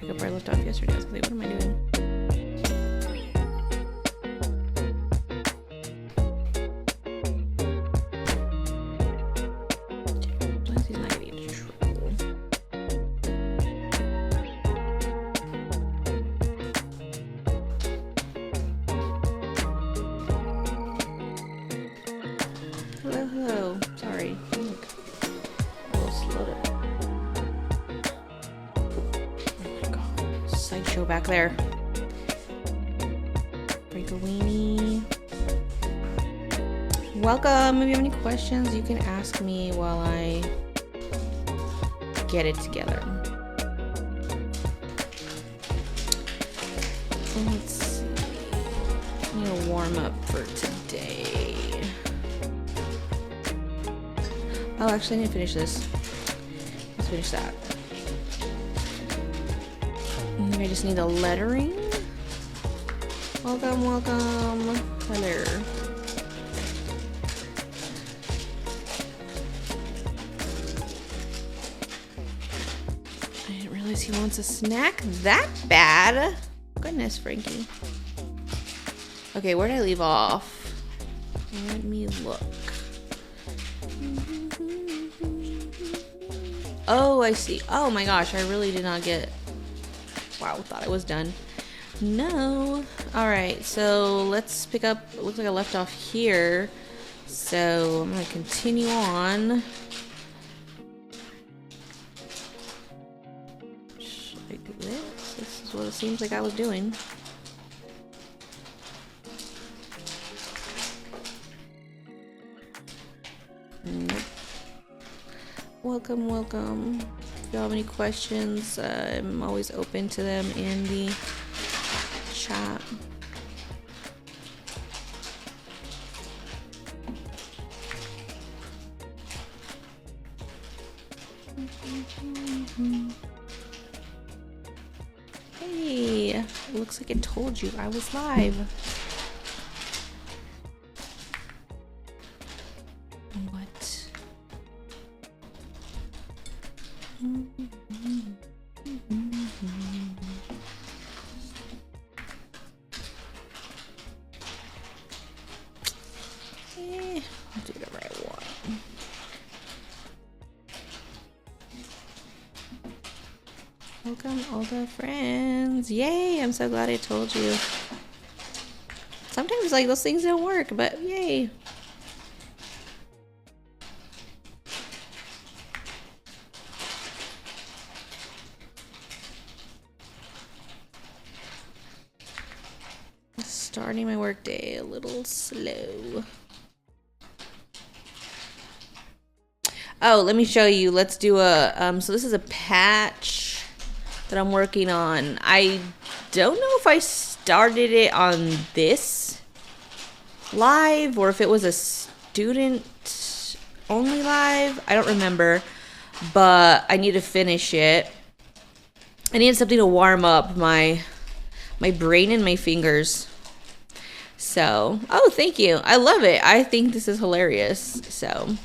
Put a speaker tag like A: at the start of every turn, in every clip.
A: pick up where I left off yesterday. I was like, what am I doing? Back there. Frankelweenie. Welcome. If you have any questions, you can ask me while I get it together. Let's see. I need to warm up for today. Oh, actually, I need to finish this. Let's finish that. I just need a lettering. Welcome, welcome. Hello. I didn't realize he wants a snack that bad. Goodness, Frankie. Okay, where did I leave off? Let me look. Oh, I see. Oh my gosh, I really did not get... Wow, thought I was done. No. Alright, so let's pick up. It looks like I left off here. So I'm going to continue on. Should I do this? This is what it seems like I was doing. Nope. Welcome, welcome. If you have any questions, I'm always open to them in the chat. Hey, it looks like it told you I was live. Welcome all the friends. Yay, I'm so glad I told you. Sometimes like those things don't work, but yay. Starting my work day a little slow. Oh, let me show you. Let's do a so this is a patch that I'm working on. I don't know if I started it on this live or if it was a student only live. I don't remember, but I need to finish it. I need something to warm up my brain and my fingers. So, oh, thank you. I love it. I think this is hilarious. So,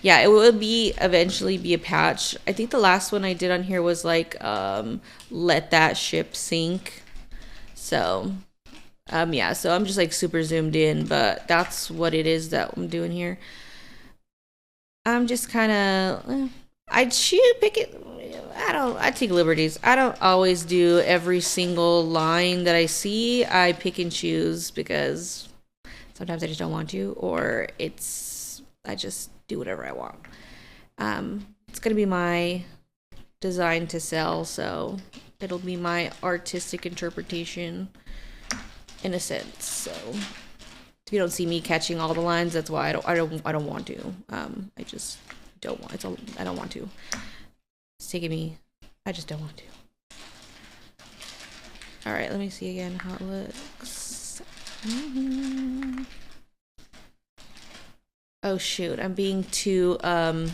A: yeah, it will be eventually be a patch. I think the last one I did on here was like let that ship sink. So yeah, so I'm just like super zoomed in, but that's what it is that I'm doing here. I'm just kind of I pick it. I take liberties. I don't always do every single line that I see. I pick and choose because sometimes I just don't want to, or I just do whatever I want. It's gonna be my design to sell, so it'll be my artistic interpretation in a sense. So if you don't see me catching all the lines, that's why I don't want to. I just don't want. I don't want to. It's taking me. I just don't want to. All right, let me see again how it looks. Oh shoot, I'm being too I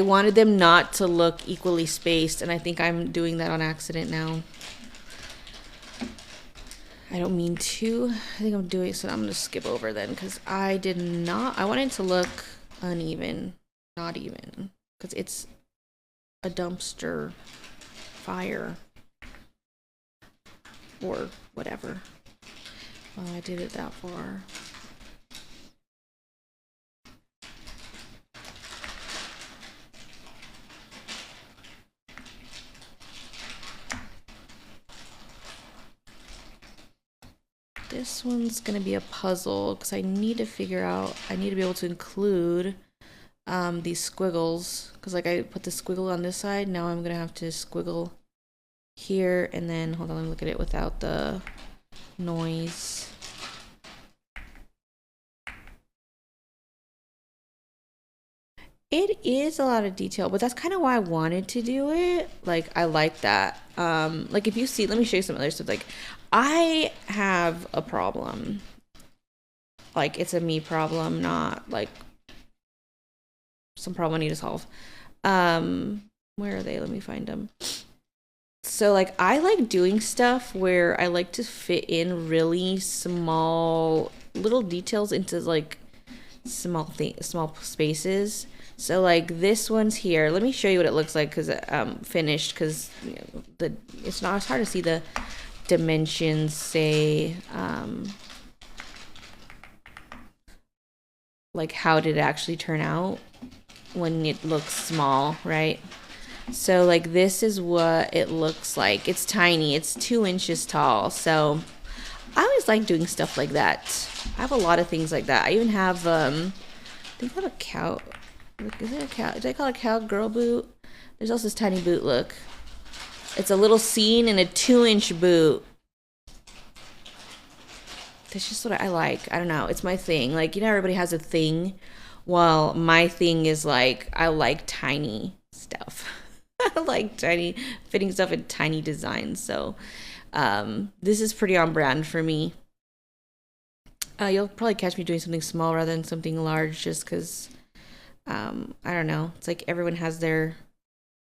A: wanted them not to look equally spaced, and I think I'm doing that on accident now. I don't mean to. I think I'm doing so. I'm gonna skip over then because I did not. I wanted to look uneven, not even, because it's a dumpster fire or whatever. Well, I did it that far. This one's gonna be a puzzle because I need to figure out, I need to be able to include these squiggles, because like I put the squiggle on this side, now I'm gonna have to squiggle here, and then hold on, let me look at it without the noise. It is a lot of detail, but that's kind of why I wanted to do it. Like, I like that. Like if you see, let me show you some other stuff. Like, I have a problem. Like, it's a me problem, not like some problem I need to solve. Where are they? Let me find them. So like, I like doing stuff where I like to fit in really small little details into like small spaces. So like this one's here. Let me show you what it looks like because finished, because you know, it's hard to see the dimensions, say like how did it actually turn out when it looks small, right? So like this is what it looks like. It's tiny, it's 2 inches tall. So I always like doing stuff like that. I have a lot of things like that. I even have I think I have a cow. Is it a cow? Did I call it a cowgirl boot? There's also this tiny boot, look. It's a little scene in a 2-inch boot. That's just what I like. I don't know. It's my thing. Like, you know, everybody has a thing. Well, my thing is like, I like tiny stuff. I like fitting stuff in tiny designs. So this is pretty on brand for me. You'll probably catch me doing something small rather than something large just because, I don't know. It's like everyone has their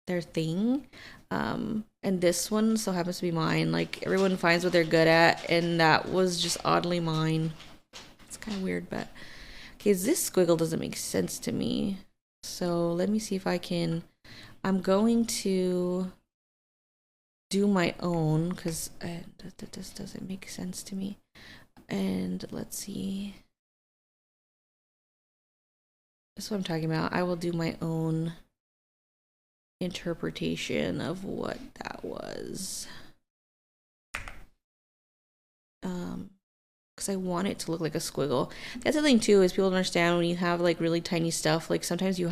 A: thing. And this one so happens to be mine. Like, everyone finds what they're good at, and that was just oddly mine. It's kind of weird, but okay, this squiggle doesn't make sense to me. So let me see if I can. I'm going to do my own because this doesn't make sense to me. And let's see. That's what I'm talking about. I will do my own interpretation of what that was. Because I want it to look like a squiggle. That's the thing too, is people don't understand when you have like really tiny stuff, like sometimes you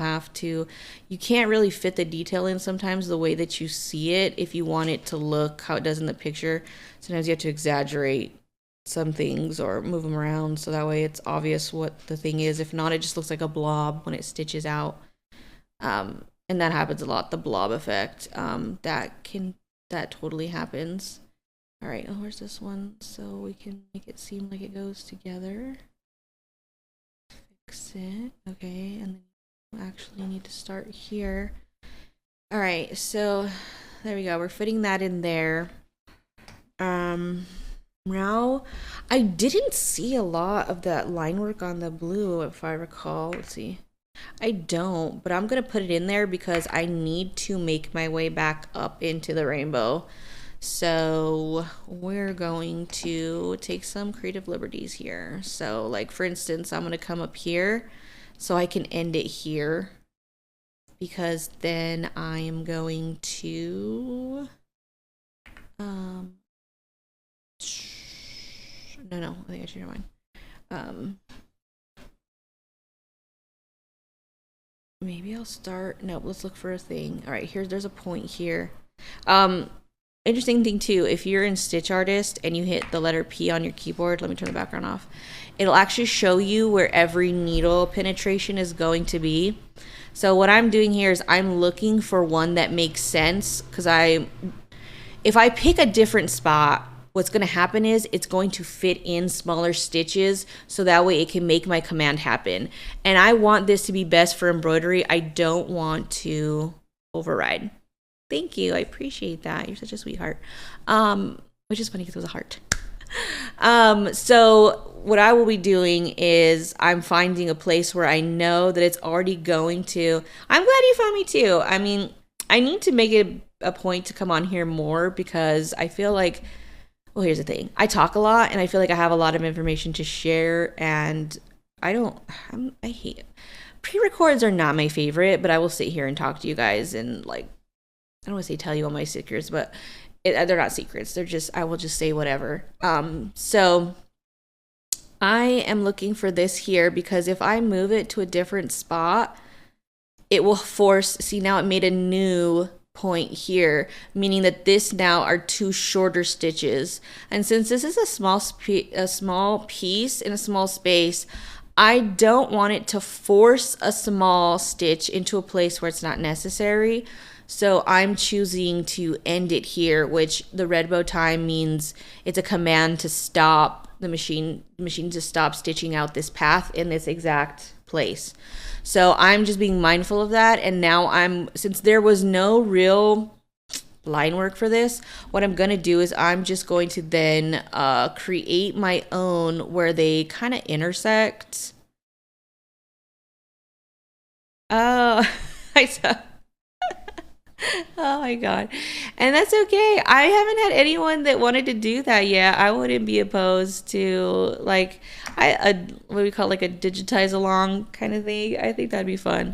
A: can't really fit the detail in sometimes the way that you see it if you want it to look how it does in the picture. Sometimes you have to exaggerate some things or move them around so that way it's obvious what the thing is. If not, it just looks like a blob when it stitches out. And that happens a lot, the blob effect. That totally happens. All right, where's this one? So we can make it seem like it goes together. Fix it, okay, and then you actually need to start here. All right, so there we go. We're fitting that in there. Now, I didn't see a lot of that line work on the blue, if I recall. Let's see. I don't, but I'm gonna put it in there because I need to make my way back up into the rainbow. So we're going to take some creative liberties here. So like, for instance, I'm gonna come up here so I can end it here, because then I am going to no, I think I changed my mind. Maybe I'll start. No, let's look for a thing. All right, there's a point here. Interesting thing too, if you're in Stitch Artist and you hit the letter P on your keyboard, let me turn the background off. It'll actually show you where every needle penetration is going to be. So what I'm doing here is I'm looking for one that makes sense, because if I pick a different spot, what's going to happen is it's going to fit in smaller stitches so that way it can make my command happen. And I want this to be best for embroidery. I don't want to override. Thank you. I appreciate that. You're such a sweetheart. Which is funny because it was a heart. So what I will be doing is I'm finding a place where I know that it's already going to. I'm glad you found me too. I mean, I need to make it a point to come on here more because I feel like, well, here's the thing. I talk a lot and I feel like I have a lot of information to share, and I hate it. Pre-records are not my favorite, but I will sit here and talk to you guys and like, I don't want to say tell you all my secrets, but they're not secrets. They're just, I will just say whatever. So I am looking for this here because if I move it to a different spot, it will force, see now it made a new point here, meaning that this now are two shorter stitches. And since this is a small piece in a small space, I don't want it to force a small stitch into a place where it's not necessary. So I'm choosing to end it here, which the red bow tie means it's a command to stop the machine to stop stitching out this path in this exact place. So I'm just being mindful of that. And now since there was no real line work for this, what I'm going to do is I'm just going to then create my own where they kind of intersect. Oh, I saw. Oh my god. And that's okay. I haven't had anyone that wanted to do that yet. I wouldn't be opposed to like what we call like a digitize along kind of thing. I think that'd be fun.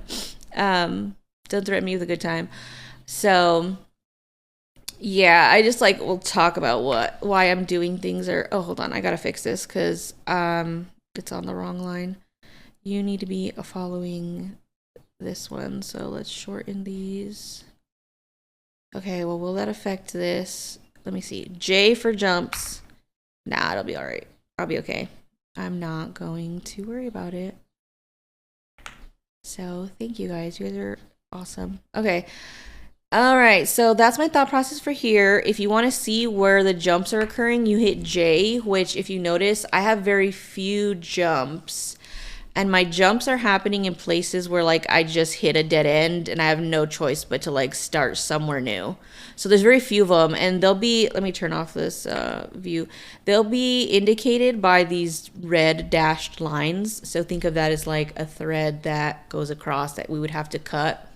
A: Don't threaten me with a good time. So yeah, I just like we'll talk about why I'm doing things, or oh hold on, I gotta fix this because it's on the wrong line. You need to be following this one, so let's shorten these. Okay, well, will that affect this? Let me see. J for jumps. Nah, it'll be all right. I'll be okay. I'm not going to worry about it. So thank you guys. You guys are awesome. Okay. All right. So that's my thought process for here. If you want to see where the jumps are occurring, you hit J, which if you notice, I have very few jumps. And my jumps are happening in places where like I just hit a dead end and I have no choice but to like start somewhere new. So there's very few of them, and they'll be, let me turn off this view. They'll be indicated by these red dashed lines. So think of that as like a thread that goes across that we would have to cut.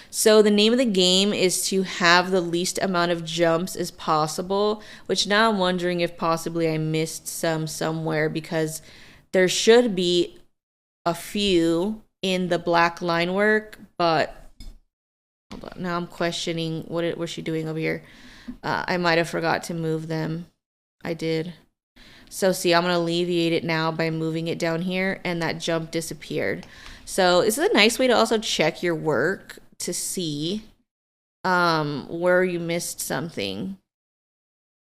A: So the name of the game is to have the least amount of jumps as possible, which now I'm wondering if possibly I missed some somewhere because there should be a few in the black line work, but hold on, now I'm questioning what was she doing over here. I might have forgot to move them. I did. So see, I'm gonna alleviate it now by moving it down here, and that jump disappeared. So this is a nice way to also check your work to see where you missed something.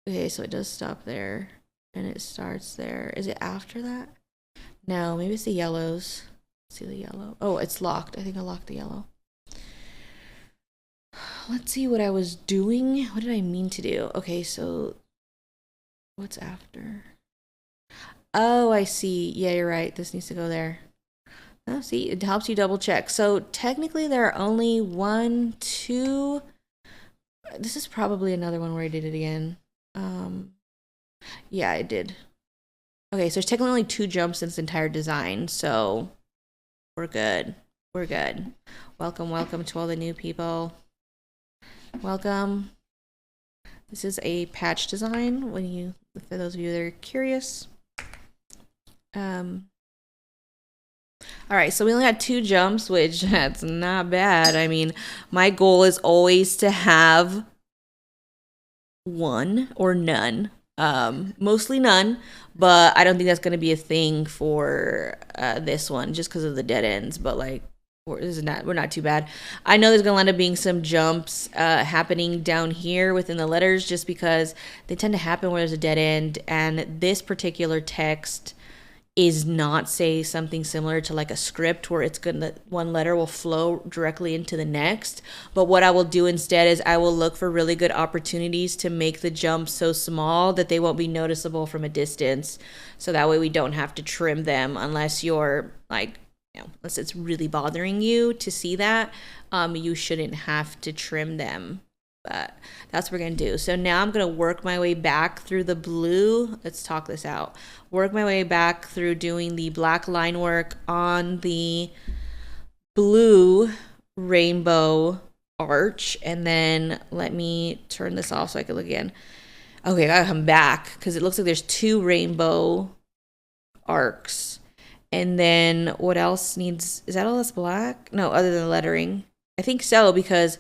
A: Okay, so it does stop there and it starts there. Is it after that? No, maybe it's the yellows. Let's see the yellow. Oh, it's locked. I think I locked the yellow. Let's see what I was doing. What did I mean to do? Okay, so what's after? Oh, I see. Yeah, you're right. This needs to go there. Oh, see, it helps you double check. So technically there are only 1, 2. This is probably another one where I did it again. Yeah, I did. Okay, so there's technically only 2 jumps in this entire design, so we're good. We're good. Welcome, welcome to all the new people. Welcome. This is a patch design, for those of you that are curious. All right, so we only had 2 jumps, which that's not bad. I mean, my goal is always to have 1 or none. Mostly none, but I don't think that's going to be a thing for this one just because of the dead ends, but like we're not too bad. I know there's going to end up being some jumps happening down here within the letters just because they tend to happen where there's a dead end, and this particular text is not, say, something similar to like a script where it's gonna, one letter will flow directly into the next. But what I will do instead is I will look for really good opportunities to make the jumps so small that they won't be noticeable from a distance. So that way we don't have to trim them unless you're like, unless it's really bothering you to see that, you shouldn't have to trim them. But that's what we're going to do. So now I'm going to work my way back through the blue. Let's talk this out. Work my way back through doing the black line work on the blue rainbow arch, and then let me turn this off so I can look again. Okay, I gotta come back because it looks like there's 2 rainbow arcs. And then what else needs, is that all that's black? No, other than the lettering. I think so, because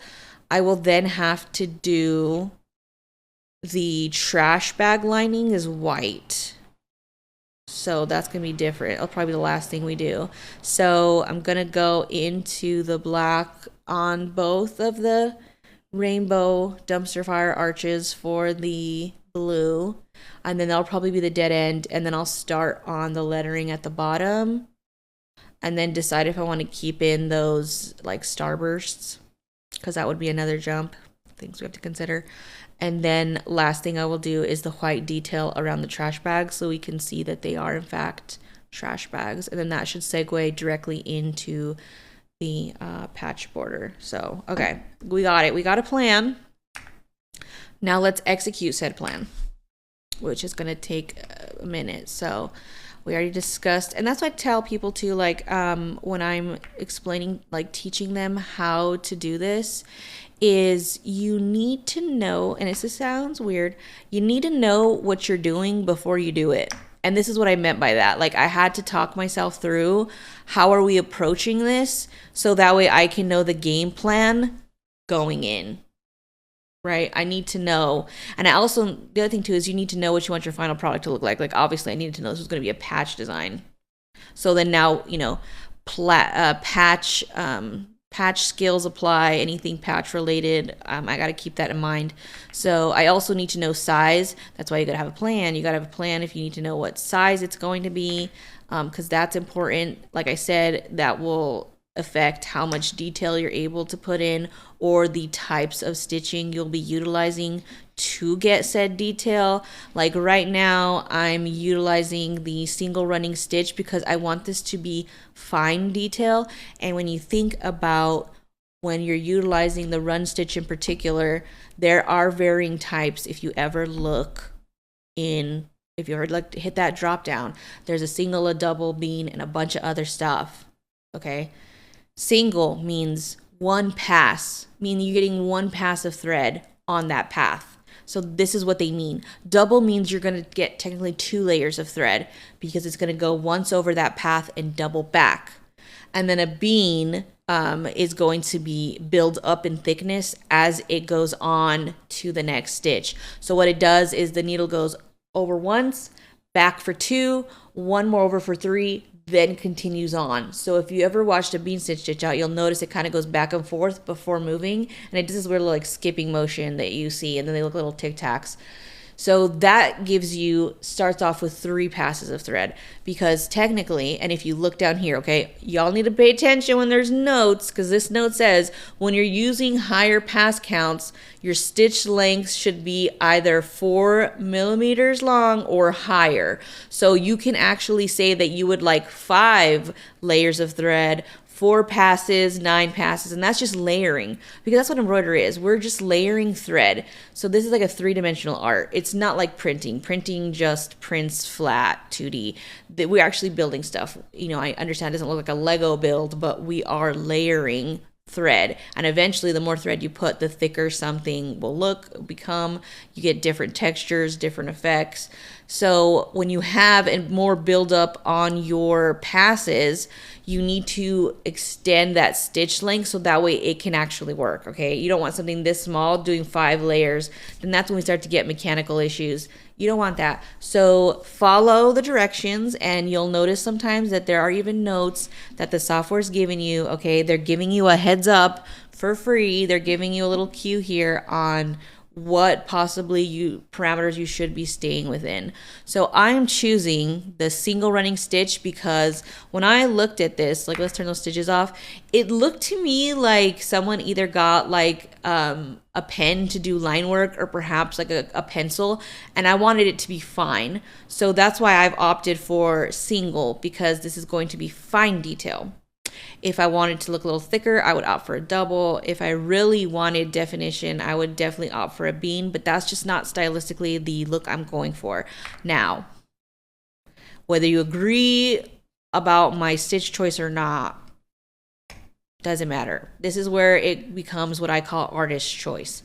A: I will then have to do the trash bag lining is white. So that's going to be different. It'll probably be the last thing we do. So I'm going to go into the black on both of the rainbow dumpster fire arches for the blue. And then that'll probably be the dead end. And then I'll start on the lettering at the bottom. And then decide if I want to keep in those like starbursts, because that would be another jump. Things we have to consider. And then last thing I will do is the white detail around the trash bags so we can see that they are in fact trash bags. And then that should segue directly into the patch border. So, okay, we got it. We got a plan. Now let's execute said plan, which is going to take a minute. So we already discussed, and that's what I tell people too, like when I'm explaining, like teaching them how to do this, is you need to know, and this sounds weird, you need to know what you're doing before you do it. And this is what I meant by that. Like I had to talk myself through, how are we approaching this? So that way I can know the game plan going in, right? I need to know. And I also, the other thing too, is you need to know what you want your final product to look like. Like obviously I needed to know this was going to be a patch design. So then now, you know, patch skills apply, anything patch related. I got to keep that in mind. So I also need to know size. That's why you got to have a plan. You got to have a plan if you need to know what size it's going to be, because that's important. Like I said, that will affect how much detail you're able to put in, or the types of stitching you'll be utilizing to get said detail. Like right now I'm utilizing the single running stitch because I want this to be fine detail. And when you think about when you're utilizing the run stitch in particular, there are varying types. If you ever look in, if you ever like hit that drop down, there's a single, a double, bean, and a bunch of other stuff. Okay, single means one pass, meaning you're getting one pass of thread on that path. So this is what they mean. Double means you're going to get technically 2 layers of thread because it's going to go once over that path and double back. And then a bean is going to be build up in thickness as it goes on to the next stitch. So what it does is the needle goes over once, back for 2, one more over for 3, then continues on. So if you ever watched a bean stitch out, you'll notice it kind of goes back and forth before moving, and it does this weird little like skipping motion that you see, and then they look little tic-tacs. So that gives you, starts off with 3 passes of thread, because technically, and if you look down here, okay, y'all need to pay attention when there's notes, because this note says when you're using higher pass counts, your stitch length should be either 4 millimeters long or higher. So you can actually say that you would like 5 layers of thread, 4 passes, 9 passes, and that's just layering, because that's what embroidery is. We're just layering thread. So this is like a 3-dimensional art. It's not like printing. Printing just prints flat 2D. We're actually building stuff. You know, I understand it doesn't look like a Lego build, but we are layering thread, and eventually the more thread you put, the thicker something will become. You get different textures, different effects. So when you have more buildup on your passes, you need to extend that stitch length so that way it can actually work. Okay, you don't want something this small doing 5 layers, then that's when we start to get mechanical issues. You don't want that. So follow the directions, and you'll notice sometimes that there are even notes that the software is giving you. Okay, they're giving you a heads up for free. They're giving you a little cue here on what possibly parameters you should be staying within. So I'm choosing the single running stitch because when I looked at this, like let's turn those stitches off, it looked to me like someone either got like a pen to do line work or perhaps like a pencil, and I wanted it to be fine. So that's why I've opted for single, because this is going to be fine detail. If I wanted to look a little thicker, I would opt for a double. If I really wanted definition, I would definitely opt for a bean, but that's just not stylistically the look I'm going for. Now, whether you agree about my stitch choice or not, Doesn't matter. This is where it becomes what I call artist's choice.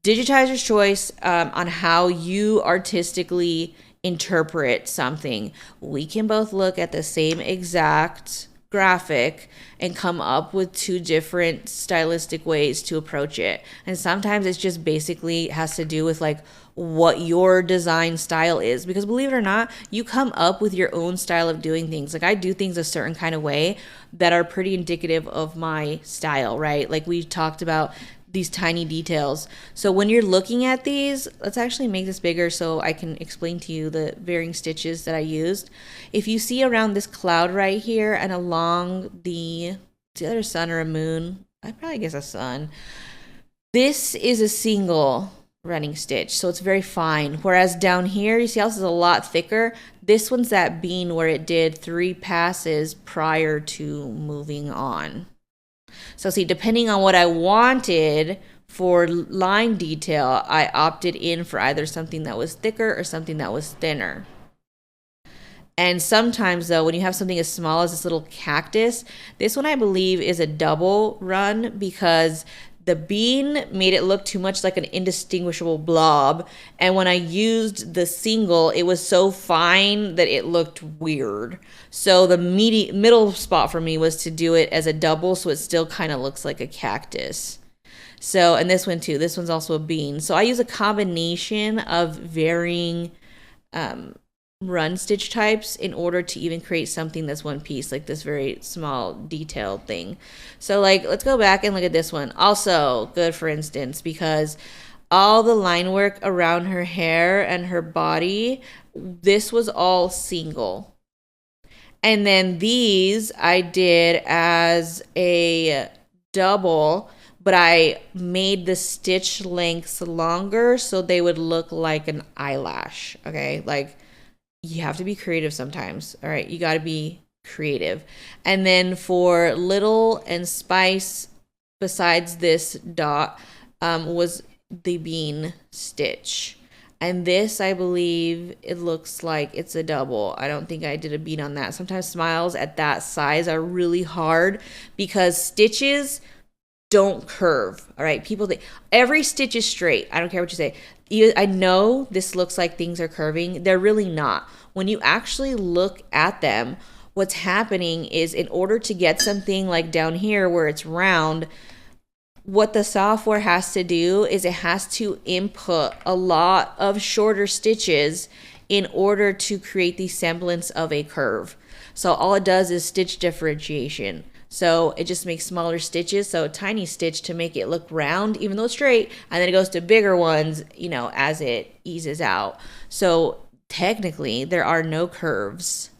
A: Digitizer's choice on how you artistically interpret something. We can both look at the same exact graphic and come up with two different stylistic ways to approach it. And sometimes it's just basically has to do with like what your design style is, because believe it or not, you come up with your own style of doing things. Like I do things a certain kind of way that are pretty indicative of my style, right? Like we talked about these tiny details. So when you're looking at these, let's actually make this bigger so I can explain to you the varying stitches that I used. If you see around this cloud right here and along the other sun or a moon, I probably guess a sun, this is a single running stitch, so it's very fine. Whereas down here, you see how this is a lot thicker? This one's that bean where it did 3 passes prior to moving on. So see, depending on what I wanted for line detail, I opted in for either something that was thicker or something that was thinner. And sometimes though, when you have something as small as this little cactus, this one I believe is a double run because the bean made it look too much like an indistinguishable blob. And when I used the single, it was so fine that it looked weird. So the middle spot for me was to do it as a double so it still kind of looks like a cactus. So, and this one too, this one's also a bean. So I use a combination of varying run stitch types in order to even create something that's one piece, like this very small detailed thing. So like, let's go back and look at this one. Also good, for instance, because all the line work around her hair and her body, this was all single. And then these I did as a double, but I made the stitch lengths longer so they would look like an eyelash. Okay, like you have to be creative sometimes. All right, you got to be creative. And then for Little and Spice, besides this dot, was the bean stitch. And this, I believe, it looks like it's a double. I don't think I did a bean on that. Sometimes smiles at that size are really hard because stitches don't curve. All right, people think every stitch is straight. I don't care what you say. I know this looks like things are curving. They're really not. When you actually look at them, what's happening is in order to get something like down here where it's round, what the software has to do is it has to input a lot of shorter stitches in order to create the semblance of a curve. So all it does is stitch differentiation. So it just makes smaller stitches, so a tiny stitch to make it look round, even though it's straight, and then it goes to bigger ones, you know, as it eases out. So technically, there are no curves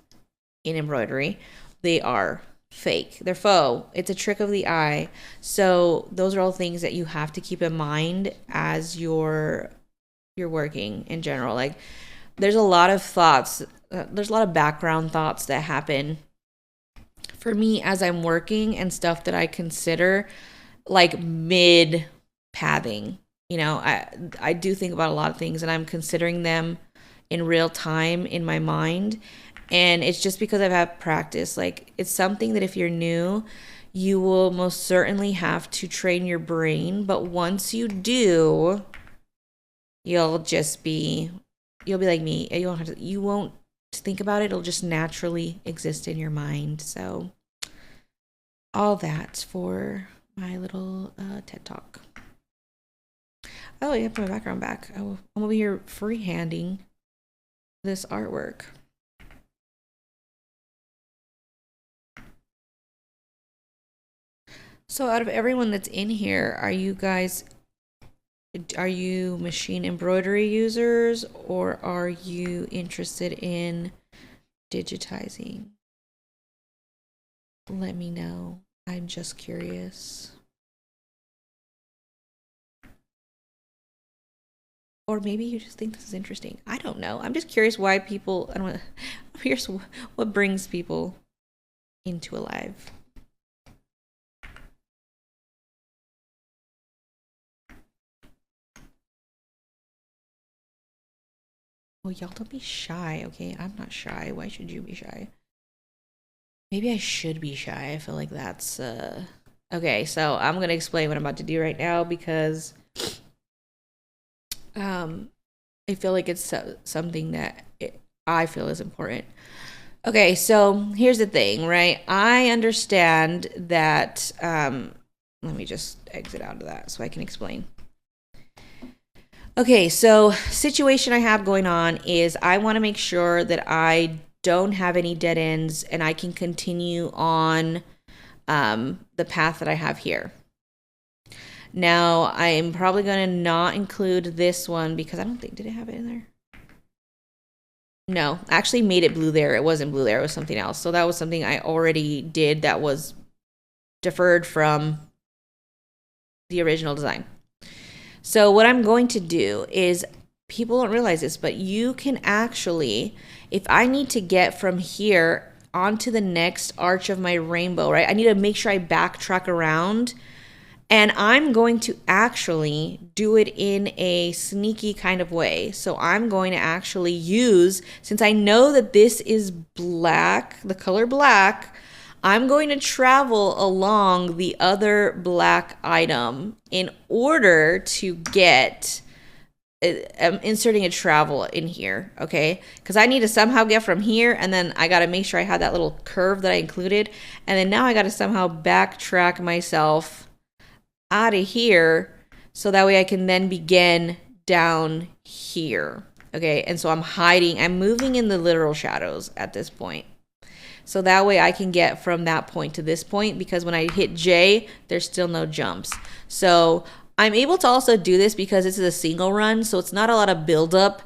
A: in embroidery. They are fake. They're faux. It's a trick of the eye. So those are all things that you have to keep in mind as you're working in general. Like, there's a lot of thoughts. There's a lot of background thoughts that happen for me as I'm working and stuff that I consider like mid pathing. You know, I do think about a lot of things and I'm considering them in real time in my mind. And it's just because I've had practice. Like, it's something that if you're new, you will most certainly have to train your brain. But once you do, you'll be like me. You won't think about it. It'll just naturally exist in your mind. So all that for my little TED Talk. Oh, you have to put my background back. I'm over here freehanding this artwork. So out of everyone that's in here, are you machine embroidery users, or are you interested in digitizing? Let me know. I'm just curious. Or maybe you just think this is interesting. I don't know. I'm just curious why people, I'm curious what brings people into Alive. Well, y'all don't be shy, okay? I'm not shy. Why should you be shy? Maybe I should be shy. I feel like that's Okay, so I'm going to explain what I'm about to do right now because I feel like it's something that I feel is important. Okay, so here's the thing, right? I understand that, let me just exit out of that so I can explain. Okay, so situation I have going on is I want to make sure that I don't have any dead ends and I can continue on the path that I have here. Now, I am probably going to not include this one because I don't think, did it have it in there? No, I actually made it blue there. It wasn't blue there. It was something else. So that was something I already did that was deferred from the original design. So what I'm going to do is, people don't realize this, but you can actually, if I need to get from here onto the next arch of my rainbow, right? I need to make sure I backtrack around. And I'm going to actually do it in a sneaky kind of way. So I'm going to actually use, since I know that this is black, the color black, I'm going to travel along the other black item in order to get, I'm inserting a travel in here, okay? Because I need to somehow get from here, and then I got to make sure I have that little curve that I included. And then now I got to somehow backtrack myself out of here so that way I can then begin down here. Okay, and so I'm moving in the literal shadows at this point. So that way I can get from that point to this point, because when I hit J, there's still no jumps. So I'm able to also do this because this is a single run, so it's not a lot of buildup,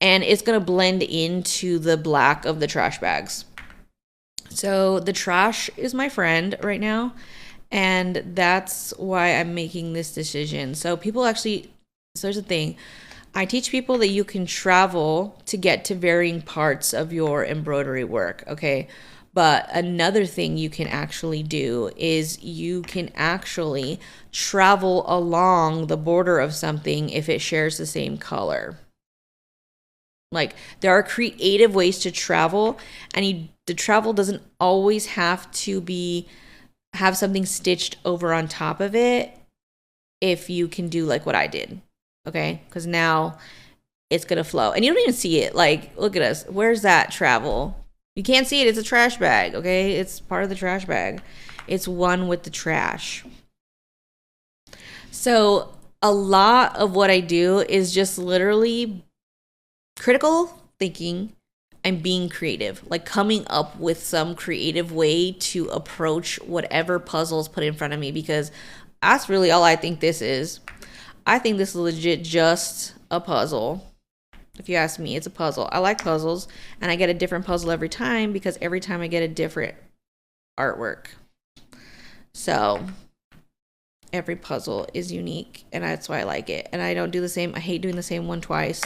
A: and it's gonna blend into the black of the trash bags. So the trash is my friend right now, and that's why I'm making this decision. So people actually, so here's the thing. I teach people that you can travel to get to varying parts of your embroidery work, okay? But another thing you can actually do is you can actually travel along the border of something if it shares the same color. Like, there are creative ways to travel, and the travel doesn't always have to have something stitched over on top of it if you can do like what I did, okay? Because now it's gonna flow, and you don't even see it. Like, look at us. Where's that travel? You can't see it. It's a trash bag, okay? It's part of the trash bag. It's one with the trash. So a lot of what I do is just literally critical thinking and being creative, like coming up with some creative way to approach whatever puzzle is put in front of me, because that's really all I think this is. I think this is legit just a puzzle. If you ask me, it's a puzzle. I like puzzles, and I get a different puzzle every time because every time I get a different artwork. So every puzzle is unique, and that's why I like it. And I don't do the same. I hate doing the same one twice.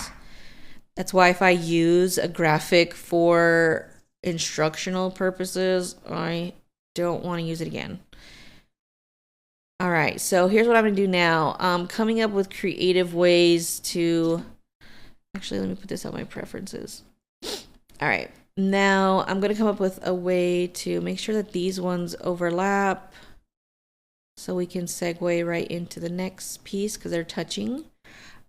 A: That's why if I use a graphic for instructional purposes, I don't want to use it again. All right, so here's what I'm going to do now. Coming up with creative ways to... Actually, let me put this on my preferences. All right, now I'm going to come up with a way to make sure that these ones overlap so we can segue right into the next piece because they're touching.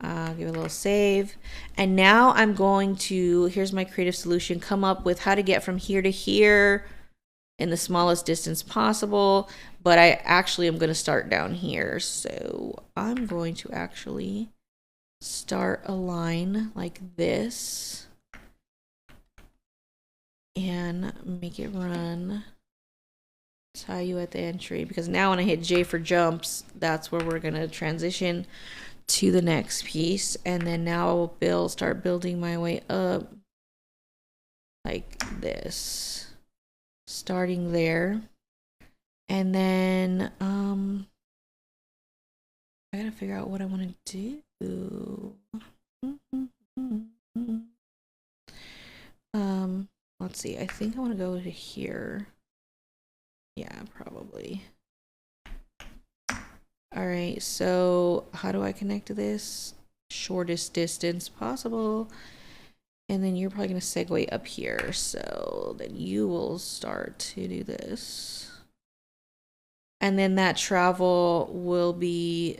A: Give it a little save. And now I'm going to, here's my creative solution, come up with how to get from here to here in the smallest distance possible. But I actually am going to start down here. So I'm going to actually start a line like this and make it run. Tie you at the entry, because now when I hit J for jumps, that's where we're going to transition to the next piece. And then now I'll start building my way up like this, starting there. And then I gotta figure out what I want to do. Let's see, I think I want to go to here. Yeah, probably. All right, so how do I connect to this? Shortest distance possible. And then you're probably going to segue up here. So then you will start to do this. And then that travel will be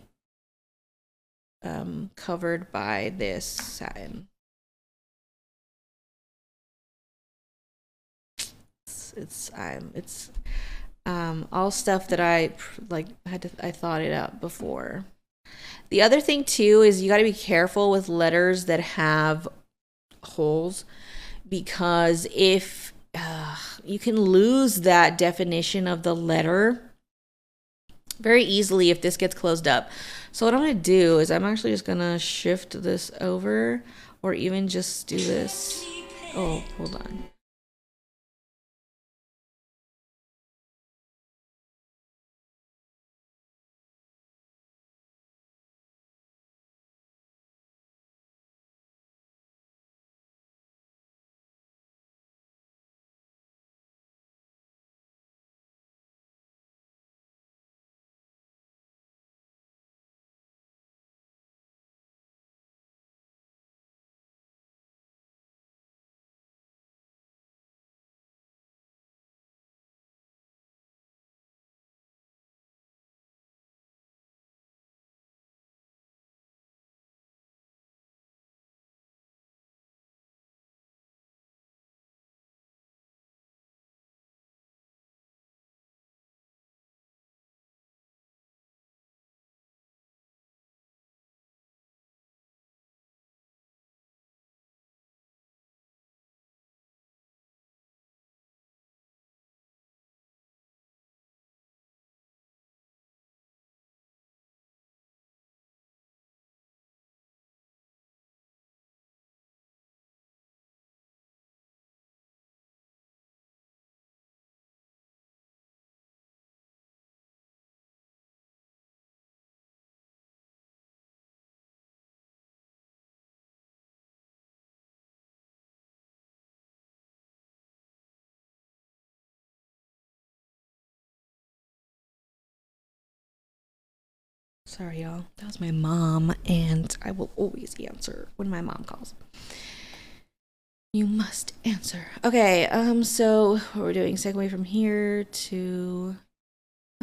A: covered by this satin. It's all stuff that I thought it up before. The other thing too is you got to be careful with letters that have holes, because if you can lose that definition of the letter very easily if this gets closed up. So what I'm going to do is I'm actually just going to shift this over, or even just do this. Oh, hold on. Sorry, y'all. That was my mom, and I will always answer when my mom calls. You must answer. Okay, so what we're doing, segue from here to,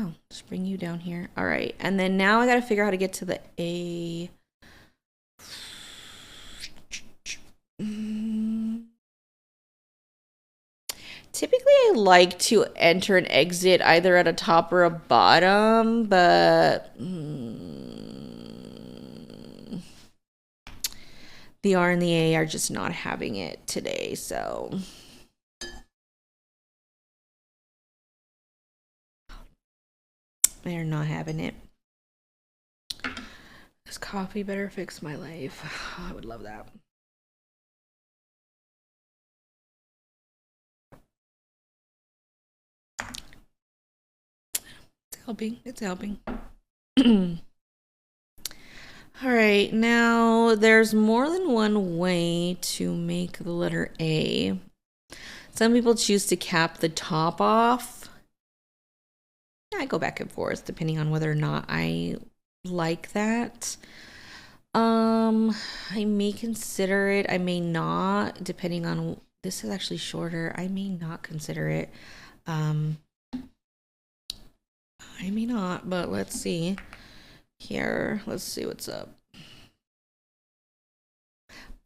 A: oh, just bring you down here. All right, and then now I gotta figure out how to get to the A. Typically, I like to enter and exit either at a top or a bottom, but the R and the A are just not having it today, so they're not having it. This coffee better fix my life. I would love that. It's helping. It's helping. All right, now there's more than one way to make the letter A. Some people choose to cap the top off. I go back and forth depending on whether or not I like that. I may consider it. I may not, depending on, this is actually shorter. I may not consider it. I may not, but let's see. Here, let's see what's up.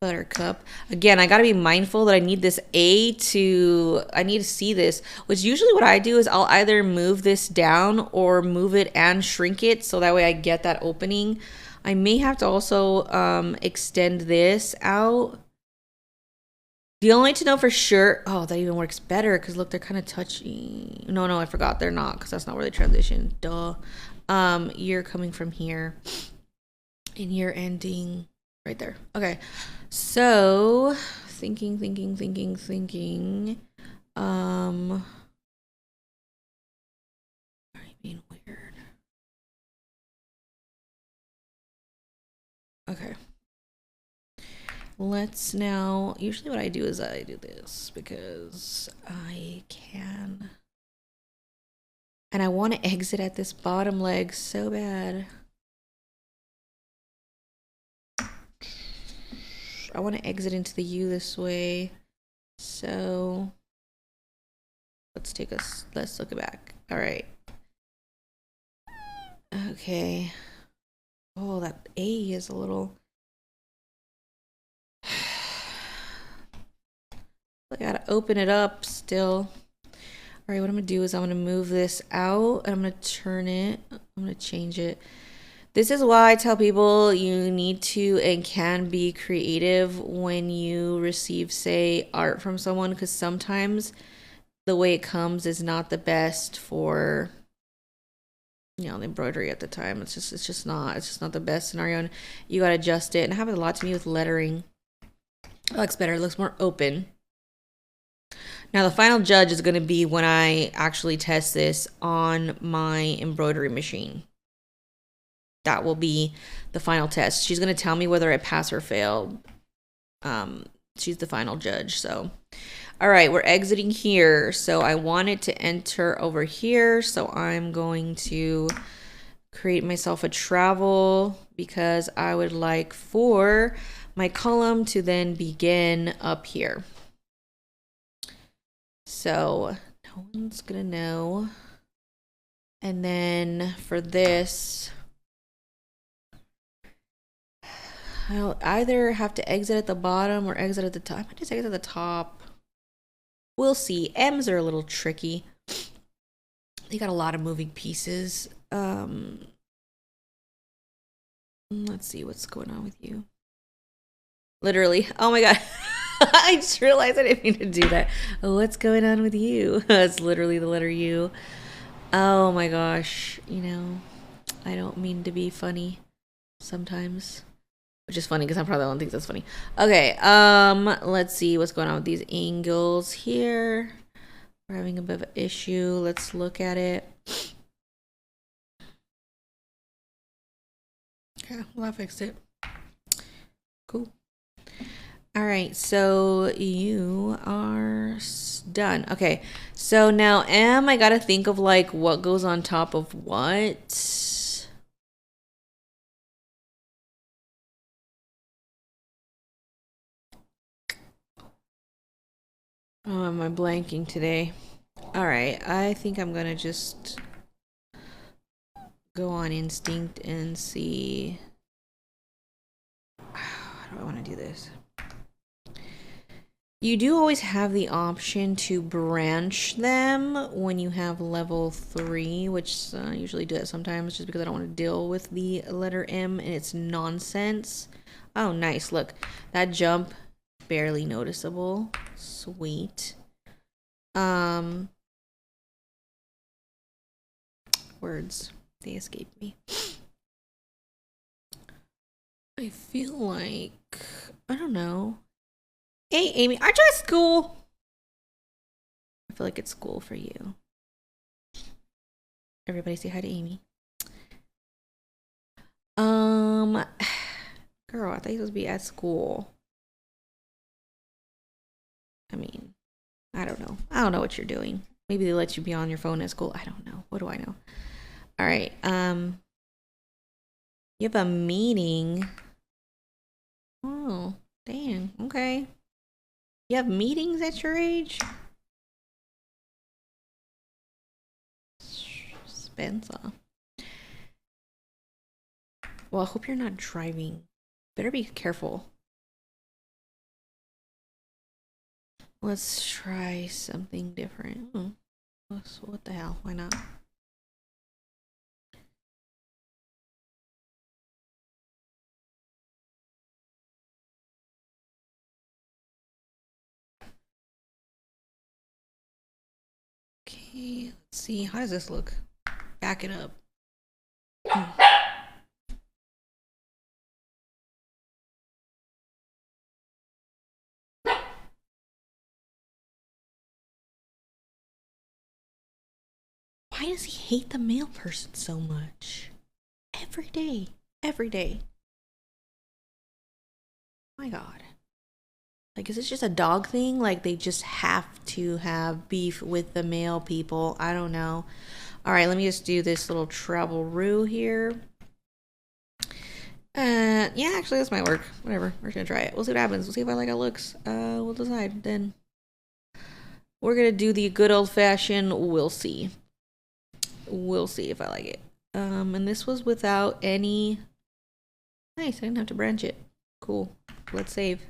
A: Buttercup. Again, I got to be mindful that I need this A to, I need to see this, which usually what I do is I'll either move this down or move it and shrink it, so that way I get that opening. I may have to also extend this out. The only way to know for sure, oh, that even works better, because look, they're kind of touchy. No, I forgot, they're not, because that's not where they transition. Duh. You're coming from here, and you're ending right there. Okay, so thinking. I'm being weird. Okay. Let's now, usually what I do is I do this because I can, and I want to exit at this bottom leg so bad. I want to exit into the U this way. So let's look it back. All right. Okay. Oh, that A is a little... I gotta open it up still. All right, what I'm gonna do is I'm gonna move this out and I'm gonna turn it. I'm gonna change it. This is why I tell people you need to and can be creative when you receive, say, art from someone, because sometimes the way it comes is not the best for, you know, the embroidery at the time. It's just not the best scenario, and you gotta adjust it. And it happens a lot to me with lettering. It looks better, it looks more open. Now the final judge is going to be when I actually test this on my embroidery machine. That will be the final test. She's going to tell me whether I pass or fail. She's the final judge. So, all right, we're exiting here. So I wanted to enter over here. So I'm going to create myself a travel because I would like for my column to then begin up here. So no one's gonna know. And then for this, I'll either have to exit at the bottom or exit at the top. I might just exit at the top. We'll see. M's are a little tricky. They got a lot of moving pieces. Let's see what's going on with you. Literally. Oh my God. I just realized I didn't mean to do that. What's going on with you? It's literally the letter U. Oh my gosh. You know, I don't mean to be funny sometimes. Which is funny because I'm probably the one who thinks that's funny. Okay, let's see what's going on with these angles here. We're having a bit of an issue. Let's look at it. Okay, well, I fixed it. Cool. All right, so you are done. Okay, so now M, I gotta think of like what goes on top of what. Oh, am I blanking today? All right, I think I'm gonna just go on instinct and see. How do I want to do this? You do always have the option to branch them when you have level 3, which I usually do it sometimes just because I don't want to deal with the letter M and its nonsense. Oh, nice. Look, that jump, barely noticeable. Sweet. Words, they escape me. I feel like, I don't know. Hey, Amy, aren't you at school? I feel like it's school for you. Everybody say hi to Amy. Girl, I thought you were supposed to be at school. I mean, I don't know. I don't know what you're doing. Maybe they let you be on your phone at school. I don't know. What do I know? All right. You have a meeting. Oh, dang. Okay. You have meetings at your age? Spencer. Well, I hope you're not driving. Better be careful. Let's try something different. What the hell? Why not? Okay, let's see. How does this look? Back it up. Why does he hate the male person so much? Every day. Every day. Oh my God. Like, is this just a dog thing? Like, they just have to have beef with the male people? I don't know. All right, let me just do this little travel-roo here. Yeah, actually, this might work. Whatever, we're gonna try it. We'll see what happens. We'll see if I like how it looks. We'll decide then. We're gonna do the good old-fashioned we'll see. We'll see if I like it. And this was without any. Nice, I didn't have to branch it. Cool. Let's save.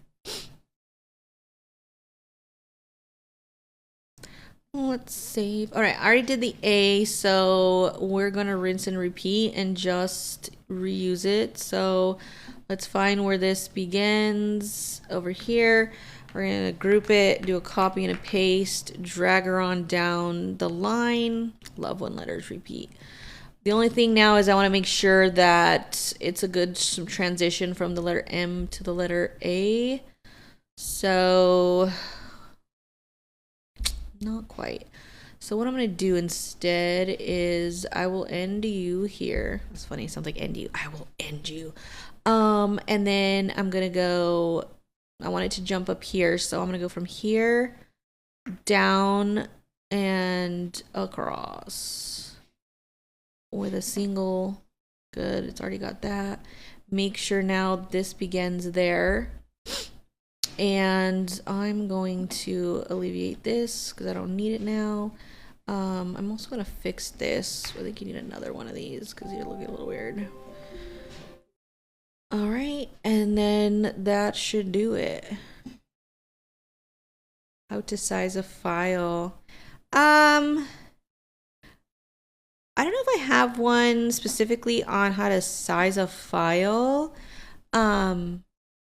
A: Let's save. All right, I already did the A, so we're gonna rinse and repeat and just reuse it. So let's find where this begins over here. We're gonna group it, do a copy and a paste, drag her on down the line. Love when letters repeat. The only thing now is I want to make sure that it's a good transition from the letter M to the letter A. So, not quite. So what I'm going to do instead is I will end you here. It's funny, it sounds like end you. I will end you. And then I'm going to go, I want it to jump up here. So I'm going to go from here down and across. With a single. Good, it's already got that. Make sure now this begins there. And I'm going to alleviate this because I don't need it now. I'm also going to fix this. I think you need another one of these because you're looking a little weird. All right, and then that should do it. How to size a file. I don't know if I have one specifically on how to size a file. I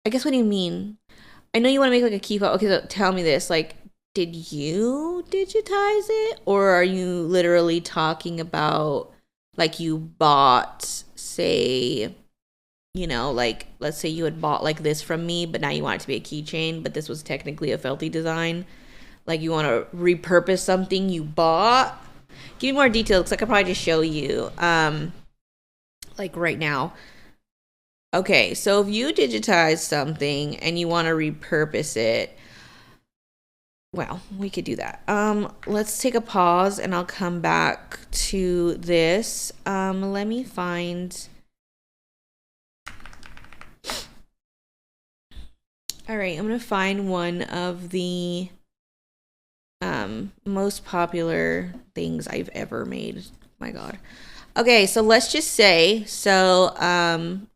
A: guess what do you mean? I know you want to make like a keyfob. Okay, so tell me this. Like, did you digitize it? Or are you literally talking about like you bought, say, you know, like let's say you had bought like this from me, but now you want it to be a keychain, but this was technically a feltie design. Like you want to repurpose something you bought? Give me more details because I could probably just show you like right now. Okay, so if you digitize something and you want to repurpose it, well, we could do that. Let's take a pause and I'll come back to this. Let me find. All right, I'm gonna find one of the most popular things I've ever made. My God. Okay, so let's just say, so,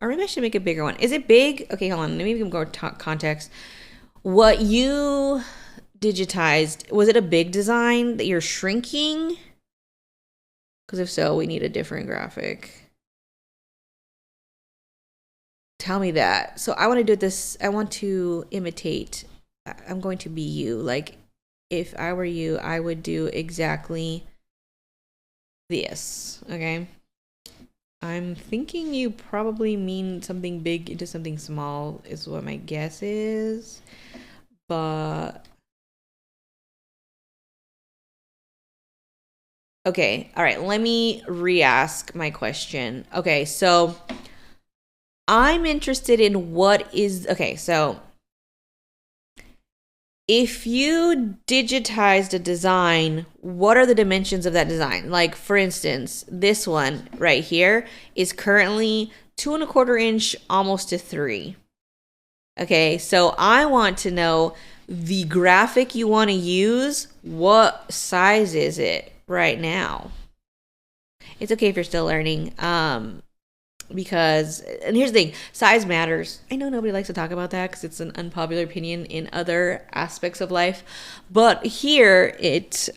A: or maybe I should make a bigger one. Is it big? Okay, hold on. Maybe we can go context. What you digitized, was it a big design that you're shrinking? Because if so, we need a different graphic. Tell me that. So I want to do this. I want to imitate. I'm going to be you. Like, if I were you, I would do exactly this. Okay. I'm thinking you probably mean something big into something small is what my guess is. But okay. All right. Let me re-ask my question. Okay. So I'm interested in what is, okay. So if you digitized a design, what are the dimensions of that design? Like, for instance, this one right here is currently 2¼ inch, almost to 3. Okay, so I want to know the graphic you want to use. What size is it right now? It's okay if you're still learning. Because, and here's the thing, size matters. I know nobody likes to talk about that because it's an unpopular opinion in other aspects of life, but here it